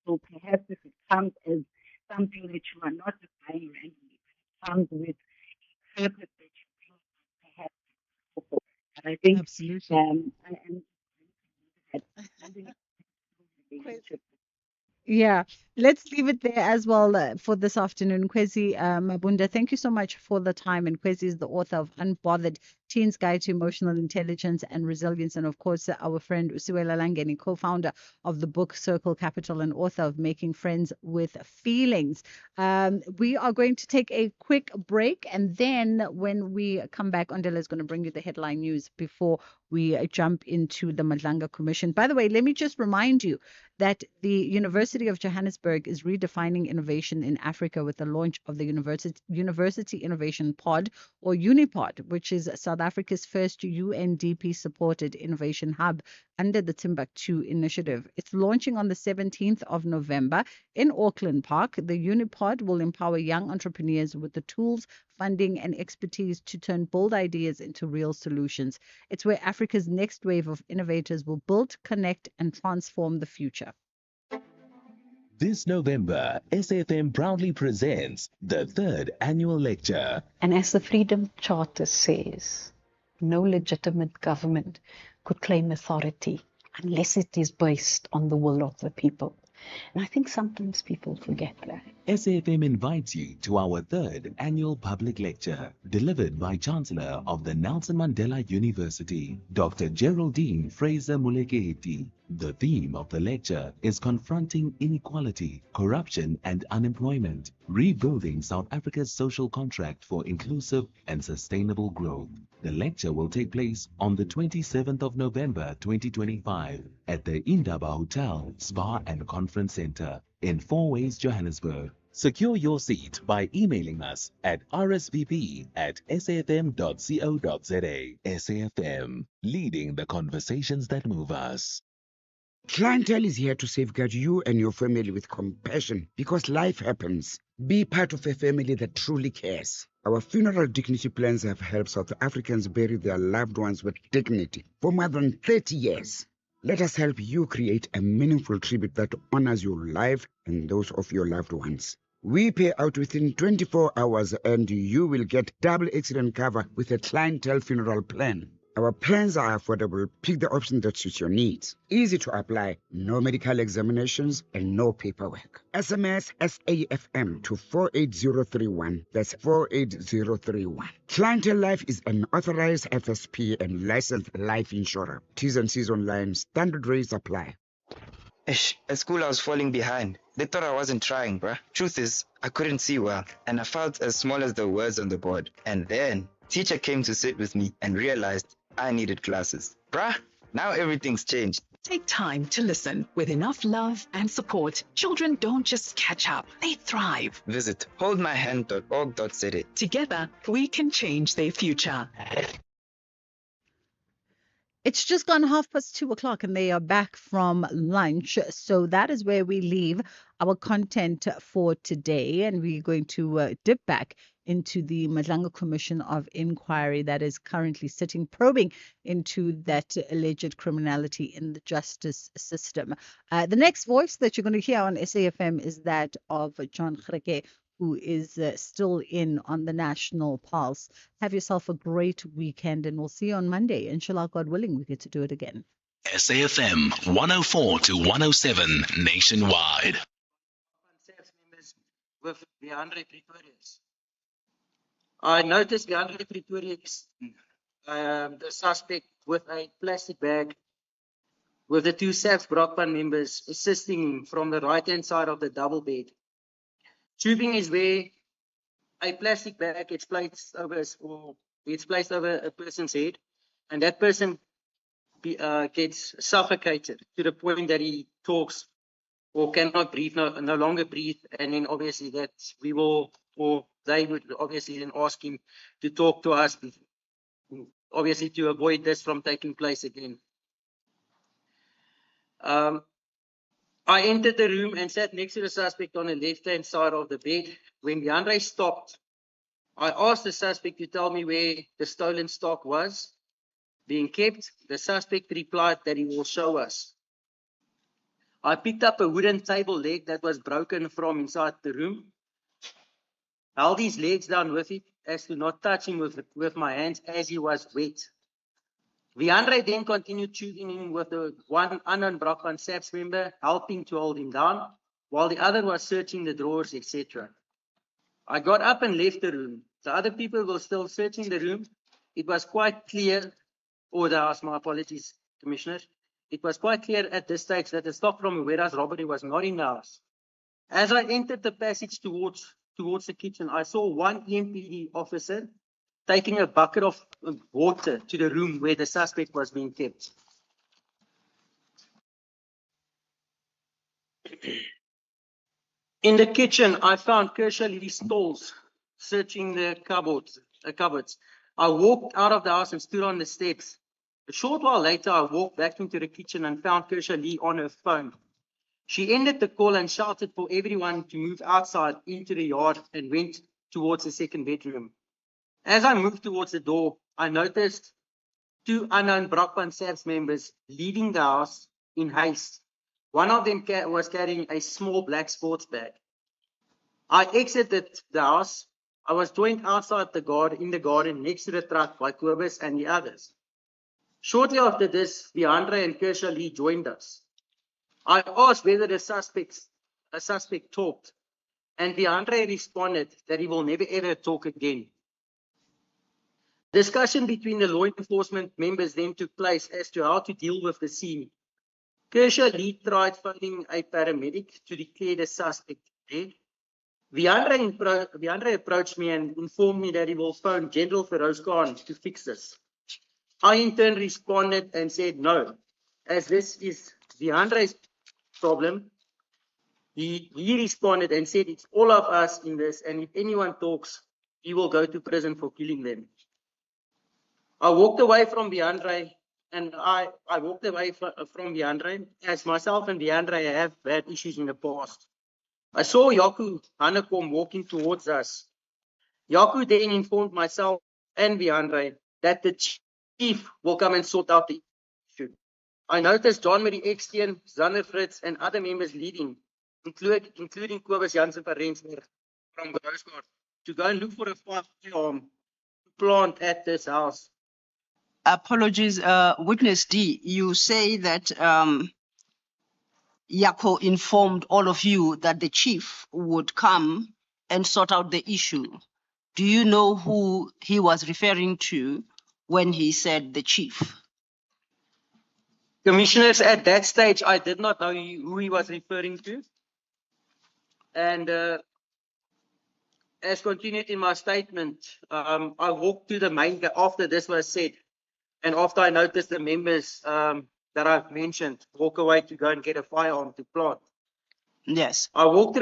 So perhaps if it comes as something that you are not just buying randomly, it comes with a purpose that you perhaps also. And I think absolutely. Yeah, let's leave it there as well for this afternoon. Kwezi Mabunda, thank you so much for the time. And Kwezi is the author of Unbothered, Teens Guide to Emotional Intelligence and Resilience. And of course, our friend Usiwela Langeni, co-founder of the book Circle Capital and author of Making Friends with Feelings. We are going to take a quick break. And then when we come back, Ondela is going to bring you the headline news before we jump into the Madlanga Commission. By the way, let me just remind you that the University of Johannesburg is redefining innovation in Africa with the launch of the University Innovation Pod, or UniPod, which is South Africa's first UNDP-supported innovation hub under the Timbuktu initiative. It's launching on the 17th of November in Auckland Park. The UniPod will empower young entrepreneurs with the tools, funding, and expertise to turn bold ideas into real solutions. It's where Africa's next wave of innovators will build, connect, and transform the future. This November, SAFM proudly presents the 3rd annual lecture. And as the Freedom Charter says, no legitimate government could claim authority unless it is based on the will of the people. And I think sometimes people forget that. SAFM invites you to our 3rd annual public lecture, delivered by Chancellor of the Nelson Mandela University, Dr. Geraldine Fraser Muleketi. The theme of the lecture is Confronting Inequality, Corruption and Unemployment, Rebuilding South Africa's Social Contract for Inclusive and Sustainable Growth. The lecture will take place on the 27th of November 2025 at the Indaba Hotel, Spa and Conference Center in Four Ways, Johannesburg. Secure your seat by emailing us at rsvp@safm.co.za. SAFM, leading the conversations that move us. Clientele is here to safeguard you and your family with compassion because life happens. Be part of a family that truly cares. Our funeral dignity plans have helped South Africans bury their loved ones with dignity for more than 30 years. Let us help you create a meaningful tribute that honors your life and those of your loved ones. We pay out within 24 hours and you will get double accident cover with a clientele funeral plan. Our plans are affordable. Pick the option that suits your needs. Easy to apply, no medical examinations and no paperwork. SMS SAFM to 48031. That's 48031. Clientele Life is an authorized FSP and licensed life insurer. T's and C's online. Standard rates apply. Ish, at school I was falling behind. They thought I wasn't trying, bruh. Truth is, I couldn't see well, and I felt as small as the words on the board. And then, teacher came to sit with me and realized I needed glasses. Bruh, now everything's changed. Take time to listen. With enough love and support, children don't just catch up, they thrive. Visit holdmyhand.org.za. Together, we can change their future. It's just gone 2:30, and they are back from lunch. So that is where we leave our content for today. And we're going to dip back into the Madlanga Commission of Inquiry that is currently sitting, probing into that alleged criminality in the justice system. The next voice that you're going to hear on SAFM is that of John Greke, who is still in on the national pulse. Have yourself a great weekend, and we'll see you on Monday. Inshallah, God willing, we get to do it again. SAFM 104 to 107 nationwide. With Leandre Pretorius. I noticed Leandre Pretorius, the suspect, with a plastic bag with the two SAPS Brockman members assisting him from the right-hand side of the double bed. Tubing is where a plastic bag gets placed over a person's head, and that person gets suffocated to the point that he talks or cannot breathe, no longer breathe, and then obviously that we will, or they would obviously then ask him to talk to us, obviously to avoid this from taking place again. I entered the room and sat next to the suspect on the left-hand side of the bed. When Leandre stopped, I asked the suspect to tell me where the stolen stock was being kept. The suspect replied that he will show us. I picked up a wooden table leg that was broken from inside the room, held his legs down with it as to not touch him with my hands as he was wet. Leandre then continued shooting him with the one unknown Brockman SAPS member, helping to hold him down, while the other was searching the drawers, etc. I got up and left the room. The other people were still searching the room. It was quite clear, or the house, my apologies, Commissioner. It was quite clear at this stage that the stock from Uwera's robbery was not in the house. As I entered the passage towards the kitchen, I saw one EMPD officer taking a bucket of water to the room where the suspect was being kept. In the kitchen, I found Kershaw Lee's stalls, searching the cupboards. I walked out of the house and stood on the steps. A short while later, I walked back into the kitchen and found Kershaw Lee on her phone. She ended the call and shouted for everyone to move outside into the yard and went towards the second bedroom. As I moved towards the door, I noticed two unknown Brockman SAPS members leaving the house in haste. One of them was carrying a small black sports bag. I exited the house. I was joined outside in the garden next to the truck by Kobus and the others. Shortly after this, Leandre and Kershaw Lee joined us. I asked whether a suspect talked, and Leandre responded that he will never ever talk again. Discussion between the law enforcement members then took place as to how to deal with the scene. Kershaw Lee tried phoning a paramedic to declare the suspect dead. Leandre approached me and informed me that he will phone General Feroz Khan to fix this. I in turn responded and said no, as this is Leandre's problem. He responded and said it's all of us in this, and if anyone talks, he will go to prison for killing them. I walked away from Leandre, and I walked away from Leandre, as myself and Leandre have had issues in the past. I saw Yaku Hanekom walking towards us. Yaku then informed myself and Leandre that the chief will come and sort out the issue. I noticed John Marie Ekstein, Zanner Fritz, and other members leading, including Kobus Jansen van Rensburg from Groesgaard, to go and look for a firearm to plant at this house. Apologies, Witness D. You say that Yako informed all of you that the chief would come and sort out the issue. Do you know who he was referring to when he said the chief? Commissioners, at that stage, I did not know who he was referring to. And as continued in my statement, I walked to the main gate after this was said, and after I noticed the members that I've mentioned walk away to go and get a firearm to plant. Yes. I walked to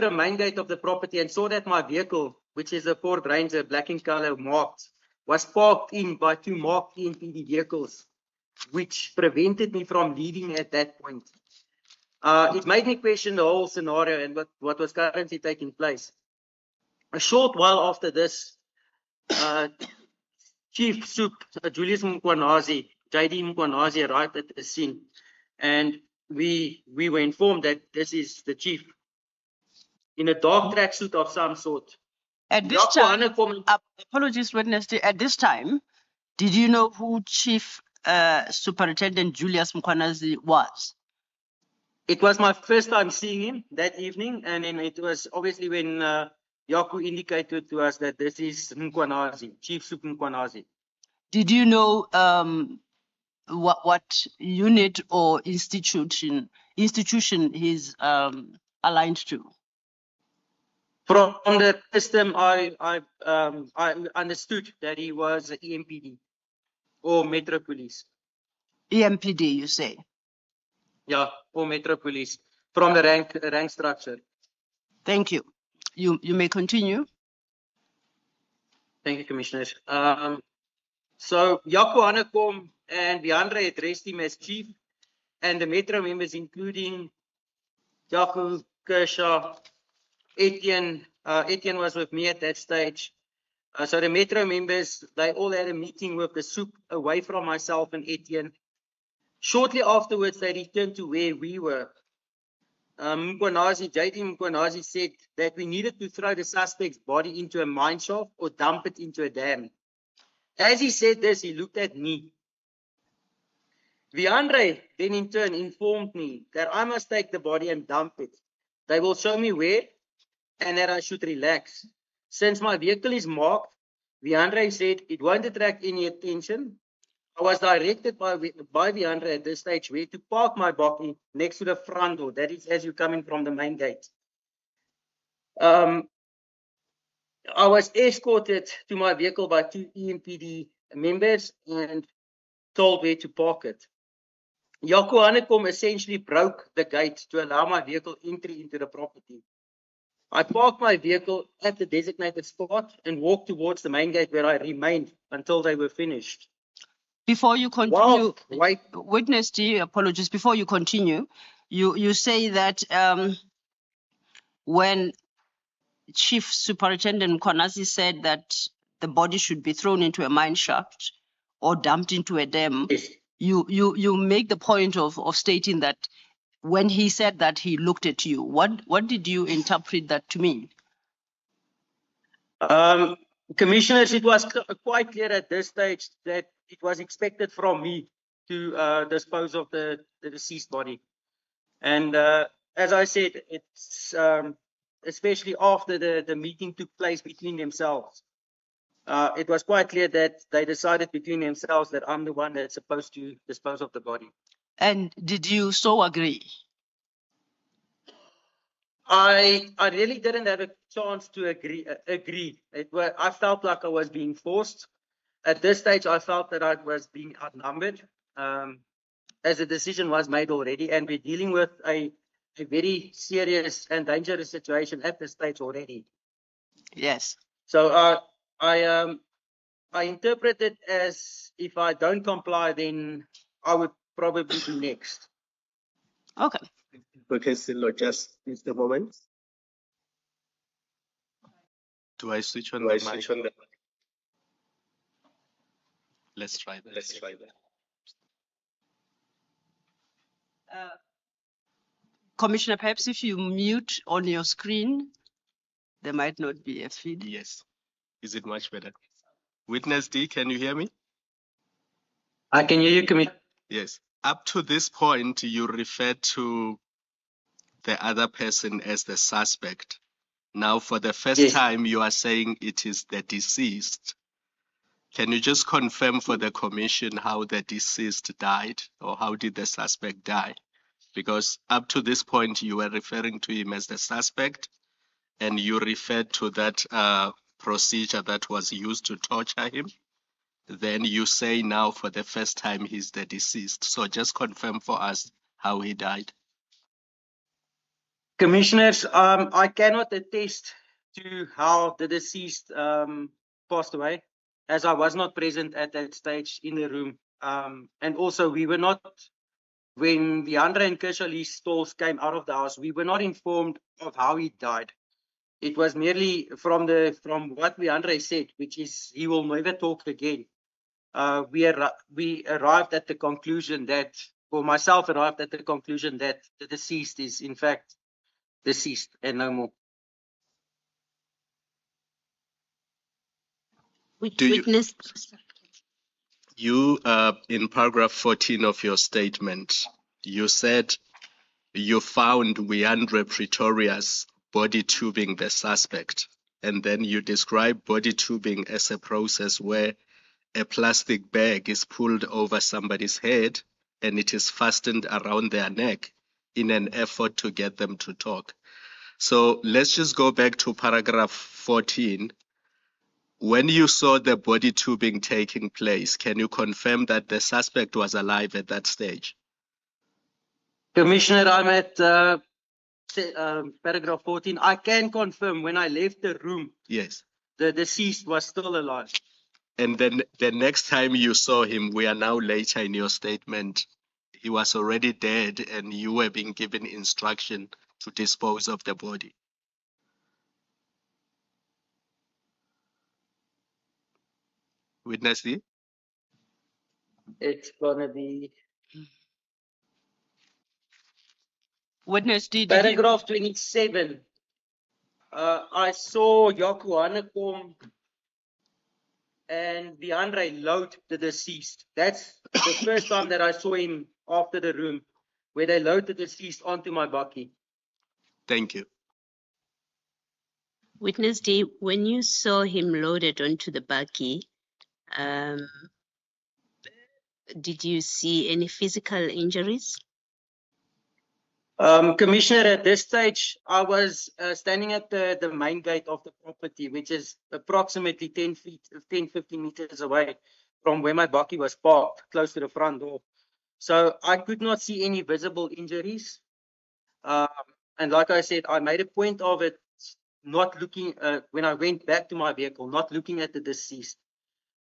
the main gate of the property and saw that my vehicle, which is a Ford Ranger, black in color, marked, was parked in by two marked EMPD vehicles, which prevented me from leaving at that point. It made me question the whole scenario and what was currently taking place. A short while after this, Chief Soup Julius Mkwanazi, JD Mkwanazi, arrived at the scene, and we were informed that this is the chief in a dark tracksuit of some sort. At this time, apologies, Witness D. At this time, did you know who Chief Superintendent Julius Mkwanazi was? It was my first time seeing him that evening, and then it was obviously when Yaku indicated to us that this is Mkwanazi, Chief Soup Mkwanazi. Did you know what unit or institution he's aligned to? From the system, I understood that he was EMPD or Metro Police. EMPD, you say? Yeah, or Metro Police from the rank structure. Thank you. You may continue. Thank you, Commissioners. So Jaco Hanekom and Leandre addressed him as chief, and the Metro members, including Jaco, Kershaw, Etienne. Etienne was with me at that stage. So the Metro members, they all had a meeting with the soup away from myself and Etienne. Shortly afterwards, they returned to where we were. JD Mkwanazi said that we needed to throw the suspect's body into a mine shaft or dump it into a dam. As he said this, he looked at me. Viandre then in turn informed me that I must take the body and dump it. They will show me where and that I should relax. Since my vehicle is marked, Viandre said it won't attract any attention. I was directed by Viandre at this stage where to park my body next to the front door. That is as you're coming from the main gate. I was escorted to my vehicle by two EMPD members and told where to park it. Jaco Hanekom essentially broke the gate to allow my vehicle entry into the property. I parked my vehicle at the designated spot and walked towards the main gate where I remained until they were finished. Before you continue, Witness D, apologies. Before you continue, you say that when Chief Superintendent Mkwanazi said that the body should be thrown into a mine shaft or dumped into a dam, yes. You make the point of stating that when he said that, he looked at you. What did you interpret that to mean? Commissioners, it was quite clear at this stage that it was expected from me to dispose of the deceased body. And as I said, it's especially after the meeting took place between themselves. It was quite clear that they decided between themselves that I'm the one that's supposed to dispose of the body. And did you so agree? I really didn't have a chance to agree. I felt like I was being forced. At this stage, I felt that I was being outnumbered, as the decision was made already, and we're dealing with a very serious and dangerous situation at this stage already. Yes. So I interpret it as if I don't comply, then I would probably be next. Okay. Okay, Silo, just a moment. Do I switch on Do I the mic? switch on the Let's try that. Let's try that. Commissioner, perhaps if you mute on your screen, there might not be a feed. Yes. Is it much better? Witness D, can you hear me? I can hear you, Commissioner. Yes. Up to this point, you referred to the other person as the suspect. Now, for the first time, you are saying it is the deceased. Can you just confirm for the commission how the deceased died, or how did the suspect die? Because up to this point, you were referring to him as the suspect, and you referred to that procedure that was used to torture him. Then you say now for the first time he's the deceased. So just confirm for us how he died. Commissioners, I cannot attest to how the deceased passed away, as I was not present at that stage in the room. And also, we were not, when Leandre and Kershali's stalls came out of the house, we were not informed of how he died. It was merely from what Leandre said, which is he will never talk again. We arrived at the conclusion that, or myself arrived at the conclusion that the deceased is in fact deceased and no more. Witness. You, in paragraph 14 of your statement, you said you found Leandre Pretorius body tubing the suspect. And then you describe body tubing as a process where a plastic bag is pulled over somebody's head and it is fastened around their neck in an effort to get them to talk. So let's just go back to paragraph 14. When you saw the body tubing taking place, can you confirm that the suspect was alive at that stage? Commissioner, I'm at paragraph 14. I can confirm when I left the room, Yes. the deceased was still alive. And then the next time you saw him, we are now later in your statement, he was already dead and you were being given instruction to dispose of the body. Witness D? It's gonna be Witness D. Paragraph 27. I saw Yakuana come and Leandre load the deceased. That's the first time that I saw him after the room, where they load the deceased onto my bakkie. Thank you. Witness D, when you saw him loaded onto the bakkie, did you see any physical injuries? Commissioner, at this stage, I was standing at the main gate of the property, which is approximately 10, 15 meters away from where my bakkie was parked, close to the front door. So I could not see any visible injuries. And like I said, I made a point of it, not looking, when I went back to my vehicle, not looking at the deceased.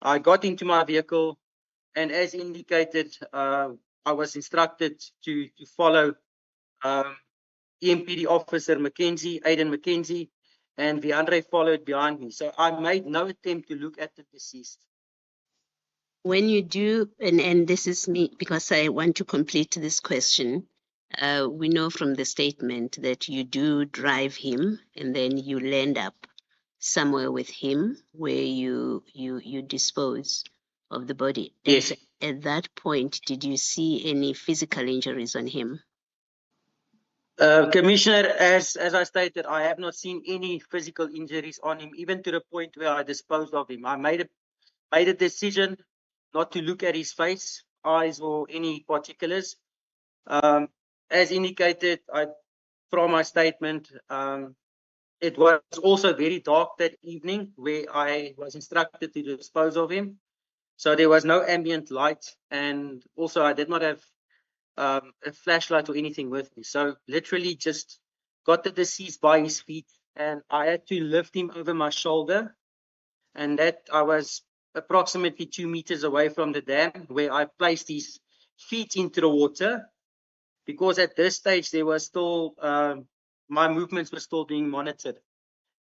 I got into my vehicle, and as indicated, I was instructed to follow EMPD officer Aiden Mackenzie, and Leandre followed behind me. So I made no attempt to look at the deceased. When you do, and this is me because I want to complete this question, we know from the statement that you do drive him and then you land up somewhere with him where you dispose of the body. Yes. At that point, did you see any physical injuries on him? Commissioner, as I stated, I have not seen any physical injuries on him, even to the point where I disposed of him. I made a decision not to look at his face, eyes, or any particulars. As indicated from my statement, it was also very dark that evening where I was instructed to dispose of him. So there was no ambient light, and also I did not have a flashlight or anything with me. So literally just got the deceased by his feet, and I had to lift him over my shoulder. And that I was approximately 2 meters away from the dam, where I placed his feet into the water, because at this stage there was still my movements were still being monitored.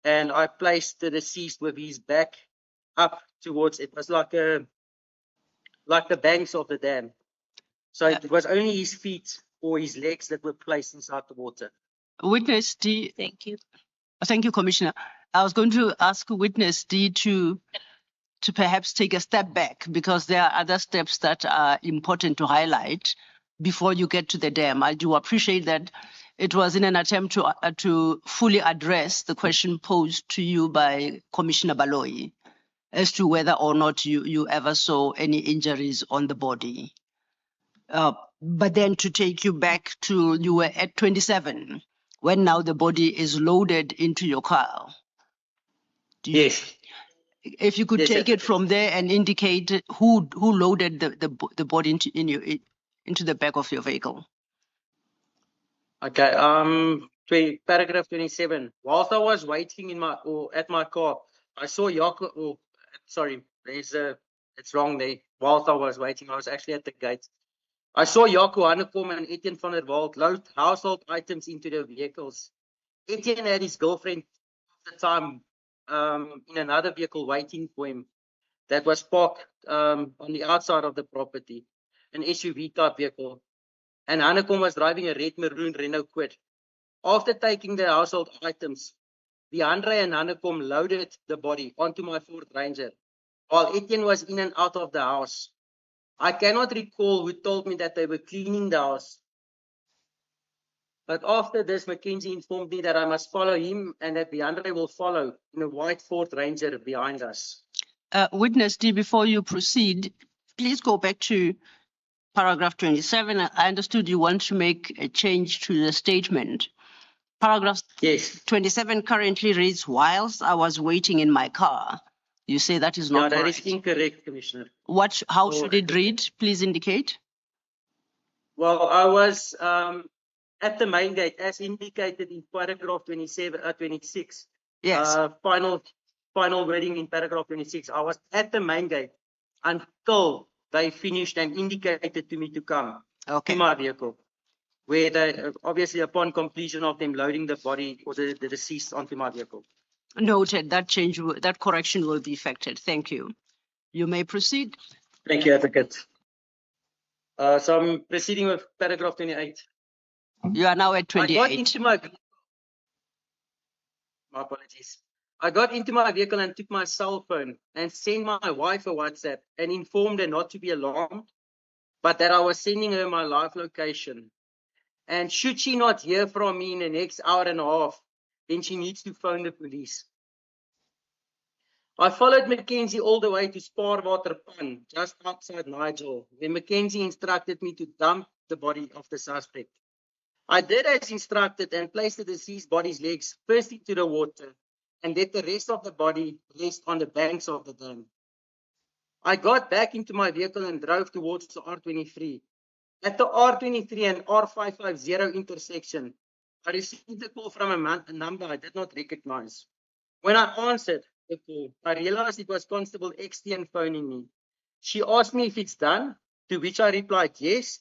And I placed the deceased with his back up towards, it was like the banks of the dam. So it was only his feet or his legs that were placed inside the water. Witness D. Thank you. Thank you, Commissioner. I was going to ask Witness D to perhaps take a step back, because there are other steps that are important to highlight before you get to the dam. I do appreciate that it was in an attempt to fully address the question posed to you by Commissioner Baloyi as to whether or not you ever saw any injuries on the body. But then to take you back to, you were at 27, when now the body is loaded into your car. Yes. If you could Yes, take it from there and indicate who loaded the body into the back of your vehicle. Okay. Paragraph 27. Whilst I was waiting at my car, I saw Jaco. Oh, sorry, it's wrong there. Whilst I was waiting, I was actually at the gate. I saw Jaco Hanekom and Etienne van der Walt load household items into their vehicles. Etienne had his girlfriend at the time in another vehicle waiting for him that was parked on the outside of the property, an SUV type vehicle. And Hanekom was driving a red maroon Renault Kwid. After taking the household items, Andre and Hanekom loaded the body onto my Ford Ranger while Etienne was in and out of the house. I cannot recall who told me that they were cleaning the house. But after this, Mackenzie informed me that I must follow him and that Andre will follow in a white Ford Ranger behind us. Witness D, before you proceed, please go back to paragraph 27. I understood you want to make a change to the statement. Paragraph 27 currently reads, whilst I was waiting in my car. You say that is not correct. That is incorrect, Commissioner. How should it read? Please indicate. Well, I was at the main gate, as indicated in paragraph 26. Yes. Final wording in paragraph 26. I was at the main gate until they finished and indicated to me to come to my vehicle, where they obviously upon completion of them loading the body or the deceased onto my vehicle. Noted. That correction will be effected. Thank you. You may proceed. Thank you, Advocate. So I'm proceeding with paragraph 28. You are now at 28. I got into my apologies. I got into my vehicle and took my cell phone and sent my wife a WhatsApp and informed her not to be alarmed, but that I was sending her my live location. And should she not hear from me in the next hour and a half, then she needs to phone the police. I followed Mackenzie all the way to Spaarwater Pan, just outside Nigel, where Mackenzie instructed me to dump the body of the suspect. I did as instructed and placed the deceased body's legs first into the water and let the rest of the body rest on the banks of the dam. I got back into my vehicle and drove towards the R23. At the R23 and R550 intersection, I received a call from a number I did not recognize. When I answered the call, I realized it was Constable XTN phoning me. She asked me if it's done, to which I replied yes.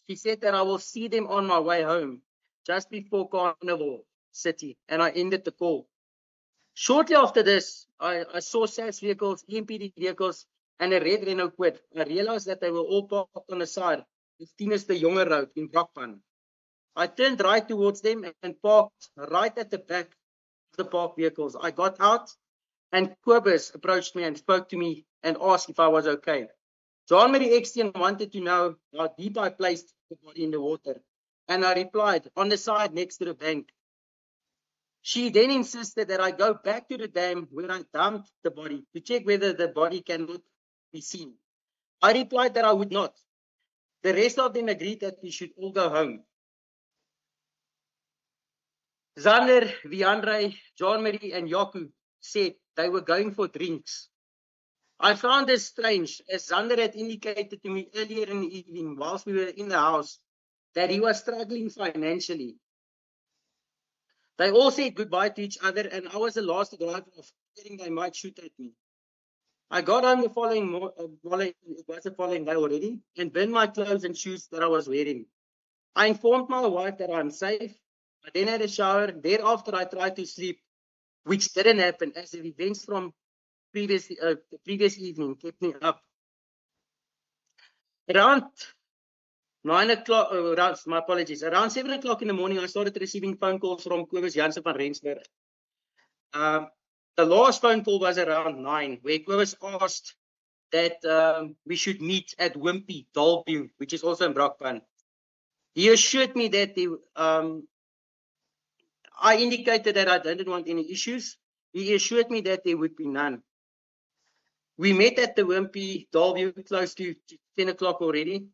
She said that I will see them on my way home, just before Carnival City, and I ended the call. Shortly after this, I saw SAS vehicles, EMPD vehicles, and a red Renault Kwid. I realized that they were all parked on the side of Tinus de Jonge Road in Brakpan. I turned right towards them and parked right at the back of the parked vehicles. I got out, and Kobus approached me and spoke to me and asked if I was okay. John Marie Extian wanted to know how deep I placed the body in the water, and I replied, on the side next to the bank. She then insisted that I go back to the dam where I dumped the body to check whether the body cannot be seen. I replied that I would not. The rest of them agreed that we should all go home. Zander, Viandre, John Marie, and Jaco said they were going for drinks. I found this strange, as Zander had indicated to me earlier in the evening whilst we were in the house that he was struggling financially. They all said goodbye to each other, and I was the last to drive off, fearing they might shoot at me. I got home the following day already, and burned my clothes and shoes that I was wearing. I informed my wife that I'm safe. I then had a shower. Thereafter, I tried to sleep, which didn't happen, as the events from the previous evening kept me up. Around 9 o'clock, around, my apologies, around 7 o'clock in the morning, I started receiving phone calls from Kobus Jansen van Rensburg. The last phone call was around 9, where Kobus asked that we should meet at Wimpy, Dalview, which is also in Brakpan. He assured me that I indicated that I didn't want any issues. He assured me that there would be none. We met at the Wimpy, Dalview, close to 10 o'clock already.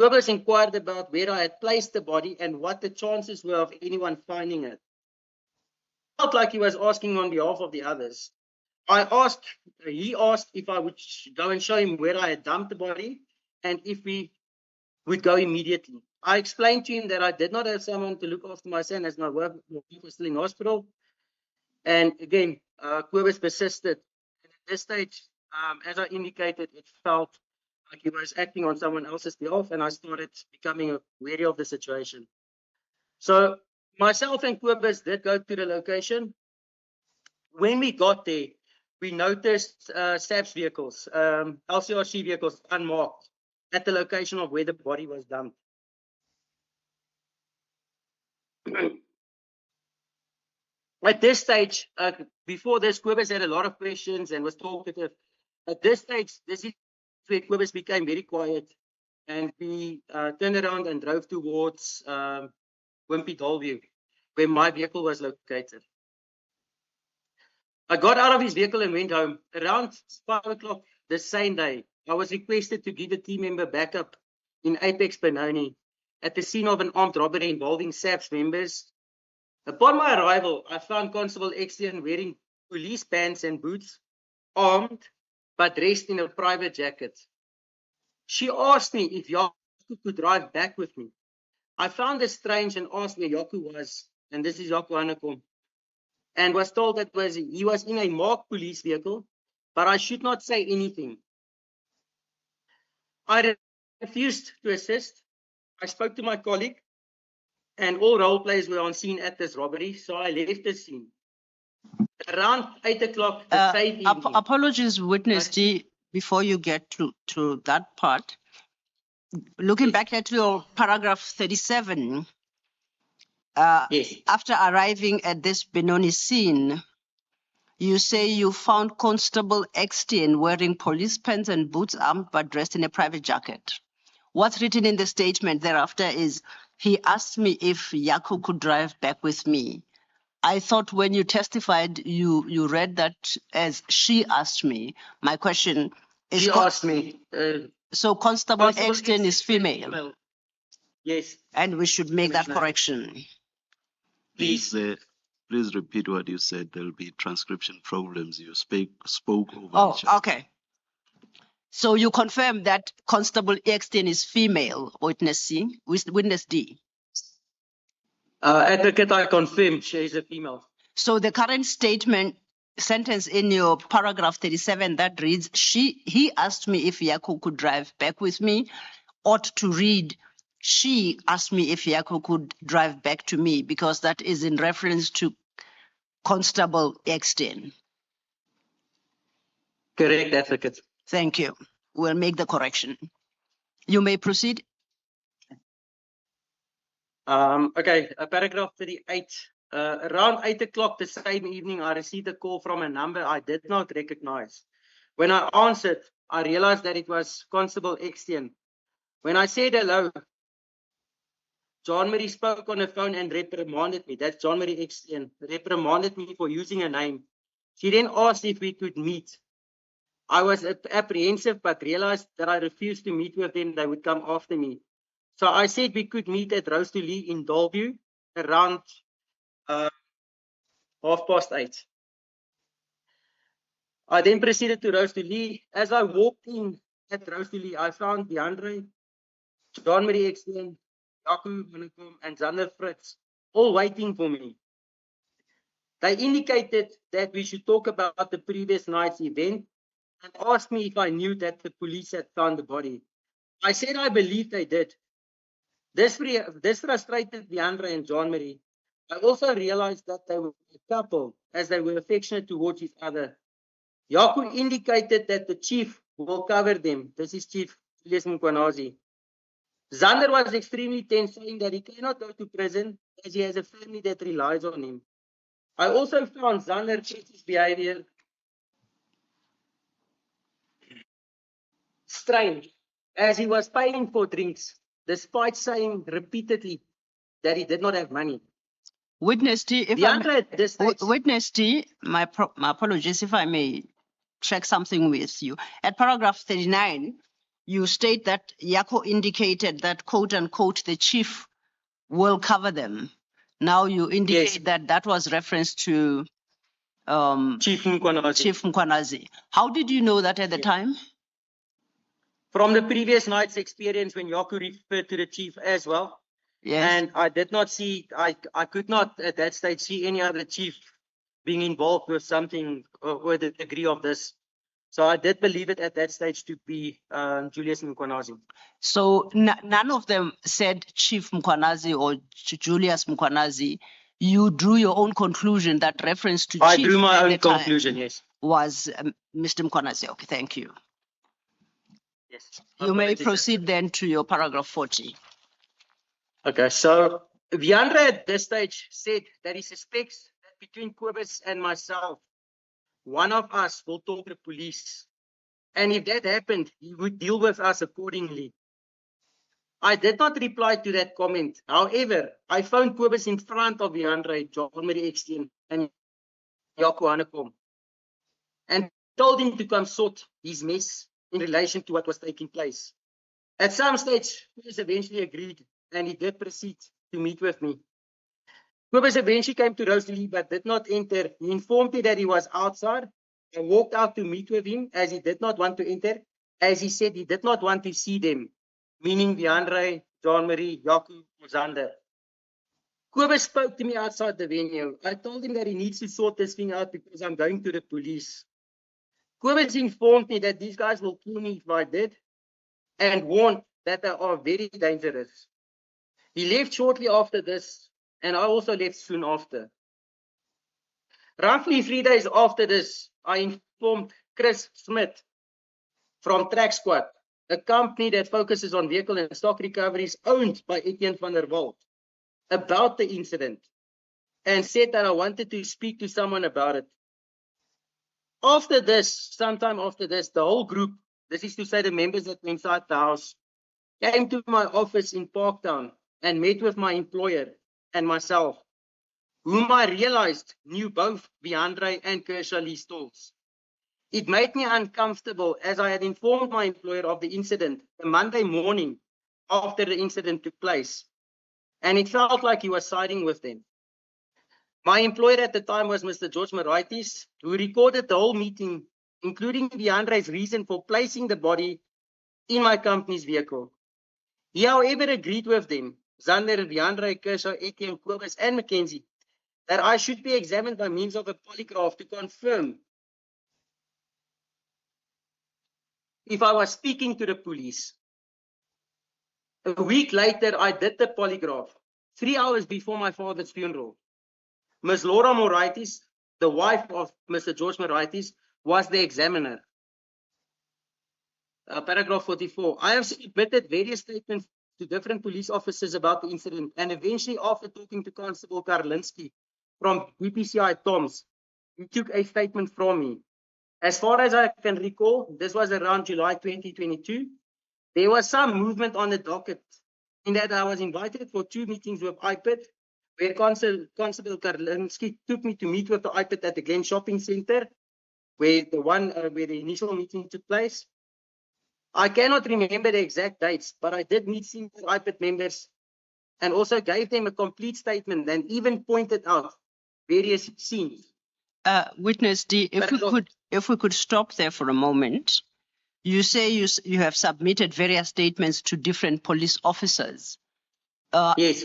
Kobus inquired about where I had placed the body and what the chances were of anyone finding it. I felt like he was asking on behalf of the others. He asked if I would go and show him where I had dumped the body and if we would go immediately. I explained to him that I did not have someone to look after my son as my wife was still in hospital. And again, Kobus persisted. And at this stage, as I indicated, it felt like he was acting on someone else's behalf, and I started becoming wary of the situation. So myself and Kobus did go to the location. When we got there, we noticed SAPS vehicles, LCRC vehicles unmarked at the location of where the body was dumped. At this stage, before this, Kobus had a lot of questions and was talkative. At this stage, this is where Kobus became very quiet, and we turned around and drove towards Wimpy Dalview, where my vehicle was located. I got out of his vehicle and went home. Around 5 o'clock the same day, I was requested to give a team member backup in Apex Benoni at the scene of an armed robbery involving SAPS members. Upon my arrival, I found Constable Extian wearing police pants and boots, armed, but dressed in a private jacket. She asked me if Yaku could drive back with me. I found this strange and asked where Yaku was, and this is Yaku Hanekom, and was told that he was in a marked police vehicle, but I should not say anything. I refused to assist. I spoke to my colleague, and all role players were on scene at this robbery, so I left the scene. Around 8 o'clock the same evening. Apologies, Witness D, before you get to that part. Looking back at your paragraph 37, yes. After arriving at this Benoni scene, you say you found Constable Extian wearing police pants and boots, armed but dressed in a private jacket. What's written in the statement thereafter is, he asked me if Yaku could drive back with me. I thought when you testified, you read that as she asked me. My question is... She asked me. So Constable Extian is female? Yes. And we should make that correction. Please. Please repeat what you said. There'll be transcription problems. You spoke over each other. Okay. So you confirm that Constable Extian is female, Witness C, Witness D? Advocate, I confirm she is a female. So the current sentence in your paragraph 37 that reads, he asked me if Yaku could drive back with me, ought to read, she asked me if Yaku could drive back to me, because that is in reference to Constable Extian. Correct, Advocate. Thank you. We'll make the correction. You may proceed. Okay, paragraph 38. Around 8 o'clock the same evening, I received a call from a number I did not recognize. When I answered, I realized that it was Constable Extian. When I said hello, John Marie spoke on the phone and reprimanded me. That's John Marie Extian. Reprimanded me for using a name. She then asked if we could meet. I was apprehensive, but realized that I refused to meet with them. They would come after me. So I said we could meet at Rose to Lee in Dalview around 8:30. I then proceeded to Rose to Lee. As I walked in at Rose to Lee, I found DeAndre, John Marie Extian, Yaku Hanekom, and Zander Fritz all waiting for me. They indicated that we should talk about the previous night's event and asked me if I knew that the police had found the body. I said I believed they did. This frustrated DeAndre and John Marie. I also realized that they were a couple, as they were affectionate towards each other. Yaku indicated that the chief will cover them. This is Chief Julius Mkwanazi. Zander was extremely tense, saying that he cannot go to prison as he has a family that relies on him. I also found Zander's behavior strange, as he was paying for drinks, despite saying repeatedly that he did not have money. Witness T, if Witness T, my apologies if I may check something with you. At paragraph 39, you state that Yako indicated that, quote unquote, the chief will cover them. Now you indicate that was reference to Chief Mkwanazi. Chief Mkwanazi. How did you know that at the time? From the previous night's experience when Yako referred to the chief as well. Yes. And I did not see, I could not at that stage see any other chief being involved with something or the degree of this. So I did believe it at that stage to be Julius Mkwanazi. So none of them said Chief Mkwanazi or Julius Mkwanazi. You drew your own conclusion that reference to I Chief drew my at own the time conclusion, yes. was Mr. Mkwanazi. Okay, thank you. Yes. You may proceed then to your paragraph 40. Okay, so Viandre at this stage said that he suspects that between Kobus and myself, one of us will talk to the police. And if that happened, he would deal with us accordingly. I did not reply to that comment. However, I found Kobus in front of Viandre, Jean-Marie Extien, and Jaco Hanekom, and told him to come sort his mess in relation to what was taking place. At some stage, Kobus eventually agreed, and he did proceed to meet with me. Kobus eventually came to Rosalie, but did not enter. He informed me that he was outside and walked out to meet with him, as he did not want to enter, as he said he did not want to see them, meaning Viandre, Jean-Marie, Jaco, Zander. Kobus spoke to me outside the venue. I told him that he needs to sort this thing out because I'm going to the police. Kobus informed me that these guys will kill me if I did, and warned that they are very dangerous. He left shortly after this, and I also left soon after. Roughly 3 days after this, I informed Chris Smith from Track Squad, a company that focuses on vehicle and stock recoveries owned by Etienne van der Walt, about the incident, and said that I wanted to speak to someone about it. After this, sometime after this, the whole group, this is to say the members that were inside the house, came to my office in Parktown and met with my employer and myself, whom I realized knew both Viandre and Kershaw Lee Stolz. It made me uncomfortable as I had informed my employer of the incident the Monday morning after the incident took place, and it felt like he was siding with them. My employer at the time was Mr. George Moraitis, who recorded the whole meeting, including Viandre's reason for placing the body in my company's vehicle. He, however, agreed with them, Zander, Viandre, Kershaw, Etienne, Kobus, and Mackenzie, that I should be examined by means of a polygraph to confirm if I was speaking to the police. A week later, I did the polygraph, 3 hours before my father's funeral. Ms. Laura Moraitis, the wife of Mr. George Moraitis, was the examiner. Paragraph 44. I have submitted various statements to different police officers about the incident, and eventually, after talking to Constable Karlinski from BPCI Toms, he took a statement from me. As far as I can recall, this was around July 2022. There was some movement on the docket in that I was invited for 2 meetings with IPID, where Constable Karlinski took me to meet with the IPID at the Glen Shopping Center, where the initial meeting took place. I cannot remember the exact dates, but I did meet senior IPID members and also gave them a complete statement and even pointed out various scenes. Witness D, if we could stop there for a moment. You say you have submitted various statements to different police officers. Yes.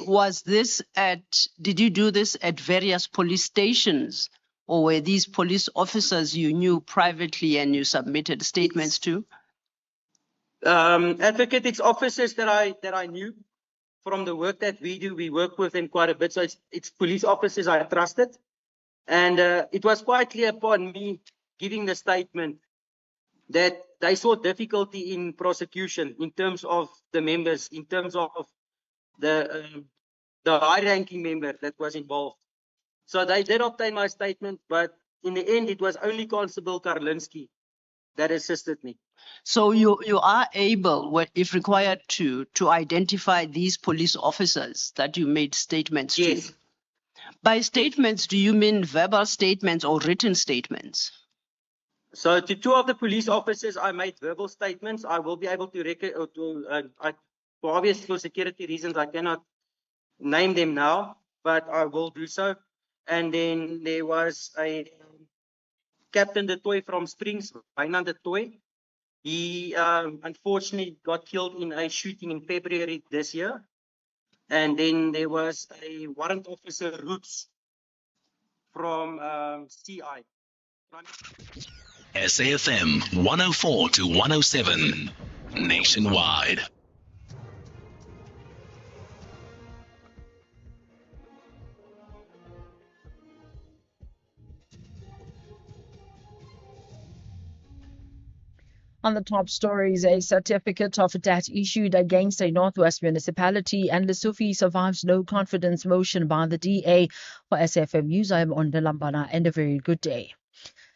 Did you do this at various police stations, or were these police officers you knew privately and you submitted statements to? Advocate, it's officers that I knew from the work that we do. We work with them quite a bit, so it's police officers I trusted. And it was quite clear upon me giving the statement that they saw difficulty in prosecution in terms of the members, in terms of the high-ranking member that was involved. So they did obtain my statement, but in the end, it was only Constable Karlinski that assisted me. So you are able, if required, to identify these police officers that you made statements to? Yes. By statements, do you mean verbal statements or written statements? So to two of the police officers, I made verbal statements. I will be able to record, for obvious security reasons, I cannot name them now, but I will do so. And then there was a Captain De Toy from Springs, Wynand De Toy. He unfortunately got killed in a shooting in February this year. And then there was a warrant officer, Roots, from CI. SAFM 104 to 107 nationwide. On the top stories, a certificate of debt issued against a Northwest municipality and Lesotho survives no confidence motion by the DA. For SFM News, I am Ondelambana and a very good day.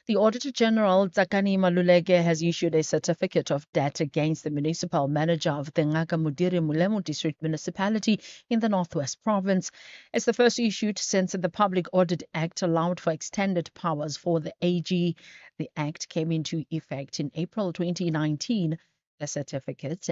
The Auditor General, Tsakani Maluleke, has issued a certificate of debt against the municipal manager of the Ngaka Mudiri Mulemu District Municipality in the Northwest Province. It's the first issued since the Public Audit Act allowed for extended powers for the AG. The Act came into effect in April 2019. The certificate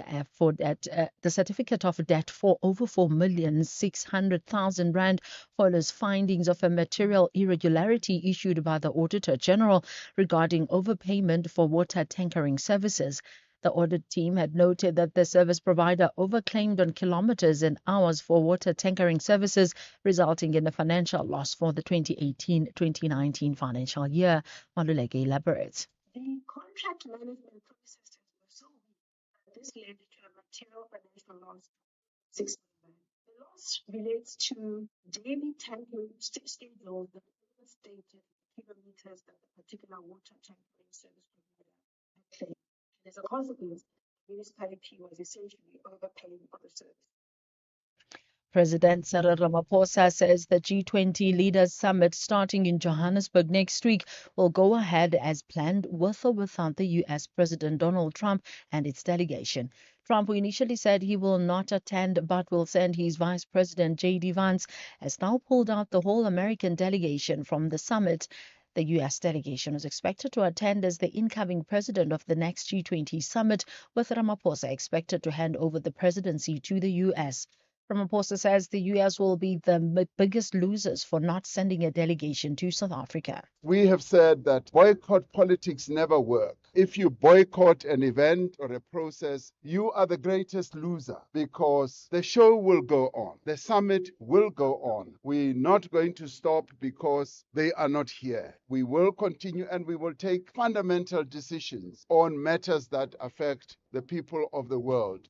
of debt for over 4,600,000 rand follows findings of a material irregularity issued by the Auditor General regarding overpayment for water tankering services. The audit team had noted that the service provider overclaimed on kilometers and hours for water tankering services, resulting in a financial loss for the 2018-2019 financial year. Maluleke elaborates. The contract management processes were so weak that this led to a material financial loss of 6 million. The loss relates to daily tanking schedules that overstated kilometers that the particular water tankering service provider had claimed. And as a consequence, the municipality was essentially overpaying for the service. President Cyril Ramaphosa says the G20 Leaders Summit starting in Johannesburg next week will go ahead as planned with or without the U.S. President Donald Trump and its delegation. Trump, who initially said he will not attend but will send his Vice President J.D. Vance, has now pulled out the whole American delegation from the summit. The U.S. delegation was expected to attend as the incoming president of the next G20 summit, with Ramaphosa expected to hand over the presidency to the U.S. Ramaphosa says the U.S. will be the biggest losers for not sending a delegation to South Africa. We have said that boycott politics never work. If you boycott an event or a process, you are the greatest loser because the show will go on. The summit will go on. We're not going to stop because they are not here. We will continue and we will take fundamental decisions on matters that affect the people of the world.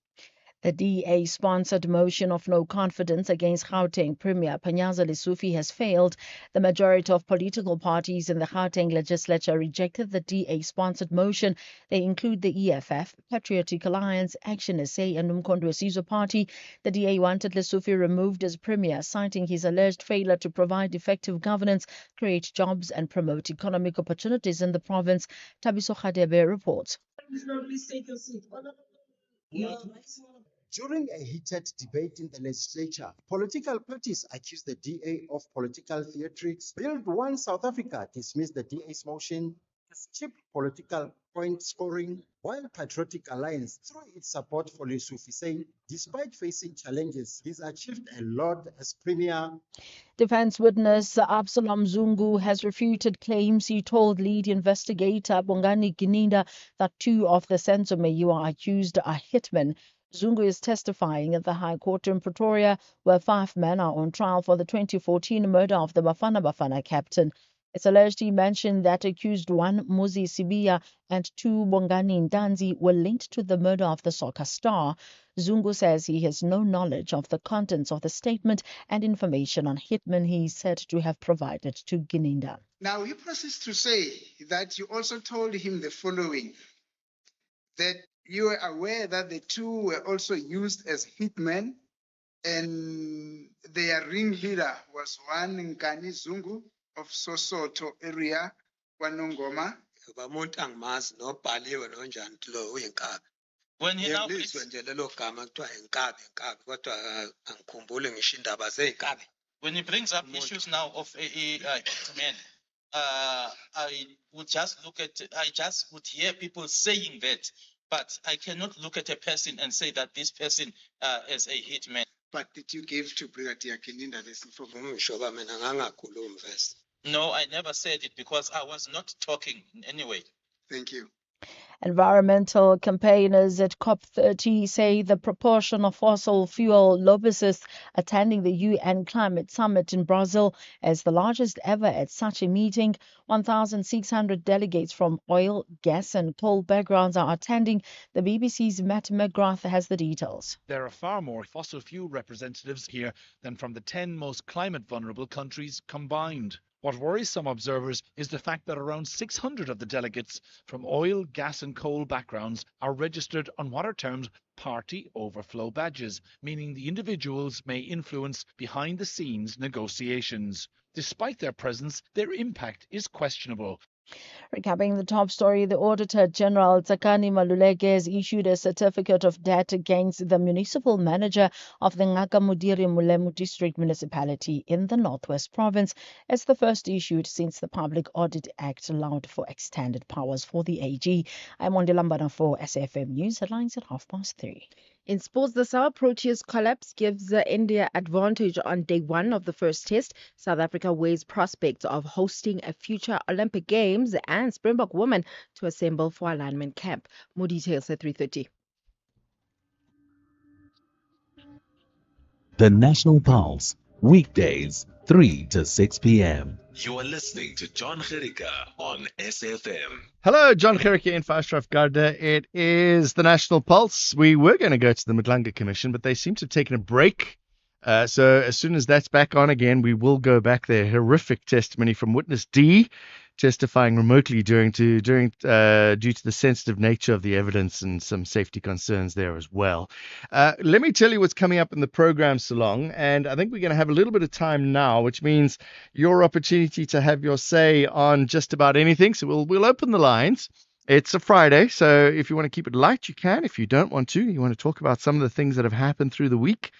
The DA-sponsored motion of no confidence against Gauteng Premier Panyaza Lesufi has failed. The majority of political parties in the Gauteng legislature rejected the DA-sponsored motion. They include the EFF, Patriotic Alliance, Action SA and Umkhonto weSizwe Party. The DA wanted Lesufi removed as Premier, citing his alleged failure to provide effective governance, create jobs and promote economic opportunities in the province. Tabiso Khadebe reports. During a heated debate in the legislature, political parties accused the DA of political theatrics. Build One South Africa dismissed the DA's motion as cheap political point scoring, while Patriotic Alliance threw its support for Lesufi, saying despite facing challenges, he's achieved a lot as Premier. Defense witness Absalom Zungu has refuted claims he told lead investigator Bongani Gininda that two of the Senzo accused are hitmen. Zungu is testifying at the High Court in Pretoria, where 5 men are on trial for the 2014 murder of the Bafana Bafana captain. It's alleged he mentioned that accused one, Muzi Sibiya, and 2, Bongani Ndanzi, were linked to the murder of the soccer star. Zungu says he has no knowledge of the contents of the statement and information on hitmen he is said to have provided to Gininda. Now, he proceeds to say that you also told him the following. that you are aware that the two were also used as hitmen, and their ringleader was one Nkani Zungu of Sosoto area, Wanongoma. When he now brings, when he brings up issues now of men, I would just look at, I just would hear people saying that, but I cannot look at a person and say that this person is a hitman. But did you give to Brigadier Kininda this information? No, I never said it because I was not talking in any way. Thank you. Environmental campaigners at COP30 say the proportion of fossil fuel lobbyists attending the UN Climate Summit in Brazil is the largest ever at such a meeting. 1,600 delegates from oil, gas and coal backgrounds are attending. The BBC's Matt McGrath has the details. There are far more fossil fuel representatives here than from the 10 most climate vulnerable countries combined. What worries some observers is the fact that around 600 of the delegates from oil, gas and coal backgrounds are registered on what are termed party overflow badges, meaning the individuals may influence behind-the-scenes negotiations. Despite their presence, their impact is questionable. Recapping the top story, the Auditor General Tsakani Maluleke has issued a certificate of debt against the municipal manager of the Ngaka Mudiri Mulemu District Municipality in the Northwest Province. It's the first issued since the Public Audit Act allowed for extended powers for the AG. I'm Wandile Mbana for SFM News. Headlines at 3:30. In sports, the Sao Proteas collapse gives India advantage on day one of the first test. South Africa weighs prospects of hosting a future Olympic Games and Springbok women to assemble for alignment camp. More details at 3:30. The National Pulse, weekdays, 3 to 6 p.m. You are listening to John Gericka on SFM. Hello, John Gericka in Fastraf Garda. It is the National Pulse. We were going to go to the Mdlanga Commission, but they seem to have taken a break. So as soon as that's back on again, we will go back there. Horrific testimony from Witness D, testifying remotely due to the sensitive nature of the evidence and some safety concerns there as well. Let me tell you what's coming up in the program, Salong, and I think we're going to have a little bit of time now, which means your opportunity to have your say on just about anything. So we'll open the lines. It's a Friday, so if you want to keep it light, you can. If you don't want to, you want to talk about some of the things that have happened through the week,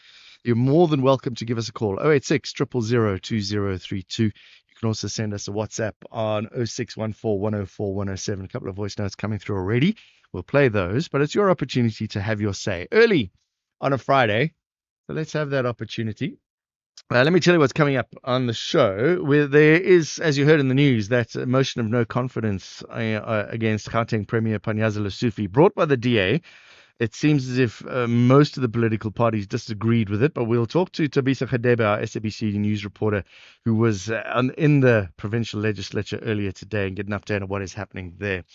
you're more than welcome to give us a call, 086 000 2032. You can also send us a WhatsApp on 0614 104 107. A couple of voice notes coming through already. We'll play those, but it's your opportunity to have your say early on a Friday. So let's have that opportunity. Let me tell you what's coming up on the show. Where there is, as you heard in the news, that motion of no confidence against Gauteng Premier Panyaza Lesufi brought by the DA. It seems as if most of the political parties disagreed with it, but we'll talk to Tabisa Khadebe, our SABC News reporter, who was in the provincial legislature earlier today, and get an update on what is happening there.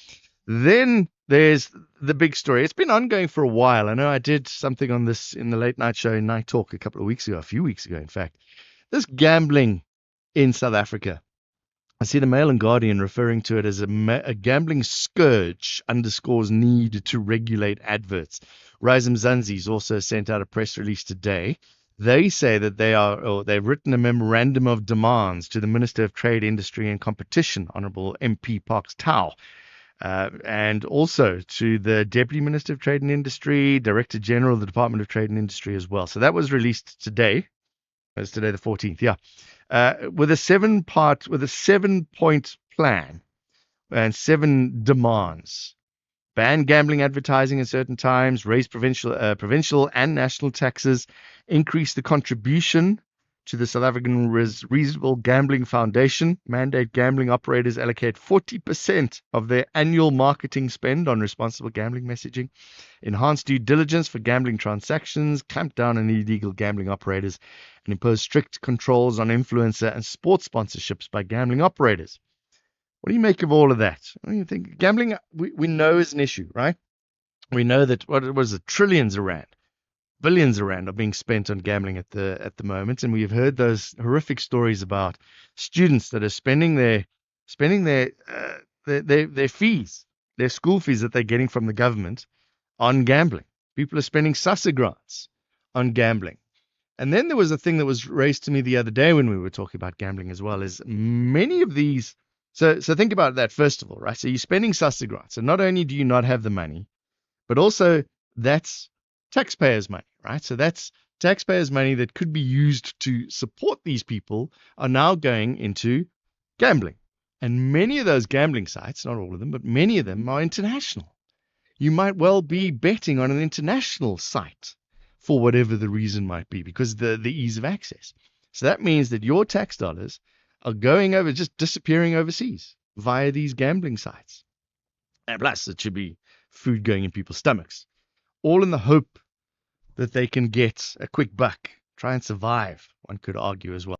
Then there's the big story. It's been ongoing for a while. I know I did something on this in the late night show, Night Talk, a few weeks ago, in fact. This gambling in South Africa. I see the Mail and Guardian referring to it as a gambling scourge underscores need to regulate adverts. Rise Mzansi's also sent out a press release today. They say that they've written a memorandum of demands to the Minister of Trade, Industry and Competition, Honourable MP Parks Tau, and also to the Deputy Minister of Trade and Industry, Director General of the Department of Trade and Industry as well. So that was released today. It's today the 14th, yeah. With a 7-point plan and 7 demands. Ban gambling advertising at certain times, raise provincial and national taxes, increase the contribution to the South African Reasonable Gambling Foundation, mandate gambling operators allocate 40% of their annual marketing spend on responsible gambling messaging, enhance due diligence for gambling transactions, clamp down on illegal gambling operators, and impose strict controls on influencer and sports sponsorships by gambling operators. What do you make of all of that? What do you think? Gambling, we know is an issue, right? We know that trillions of rand, billions of rand are being spent on gambling at the moment, and we've heard those horrific stories about students that are spending their fees their school fees that they're getting from the government on gambling. People are spending SASSA grants on gambling. And then there was a thing that was raised to me the other day when we were talking about gambling as well, is many of these. So think about that first of all, right? So you're spending SASSA grants. And not only do you not have the money, but also that's taxpayers' money, right? So that's taxpayers' money that could be used to support these people are now going into gambling. And many of those gambling sites, not all of them, but many of them are international. You might well be betting on an international site for whatever the reason might be, because the ease of access. So that means that your tax dollars are going over, just disappearing overseas via these gambling sites. And plus, it should be food going in people's stomachs, all in the hope that they can get a quick buck, try and survive, one could argue as well.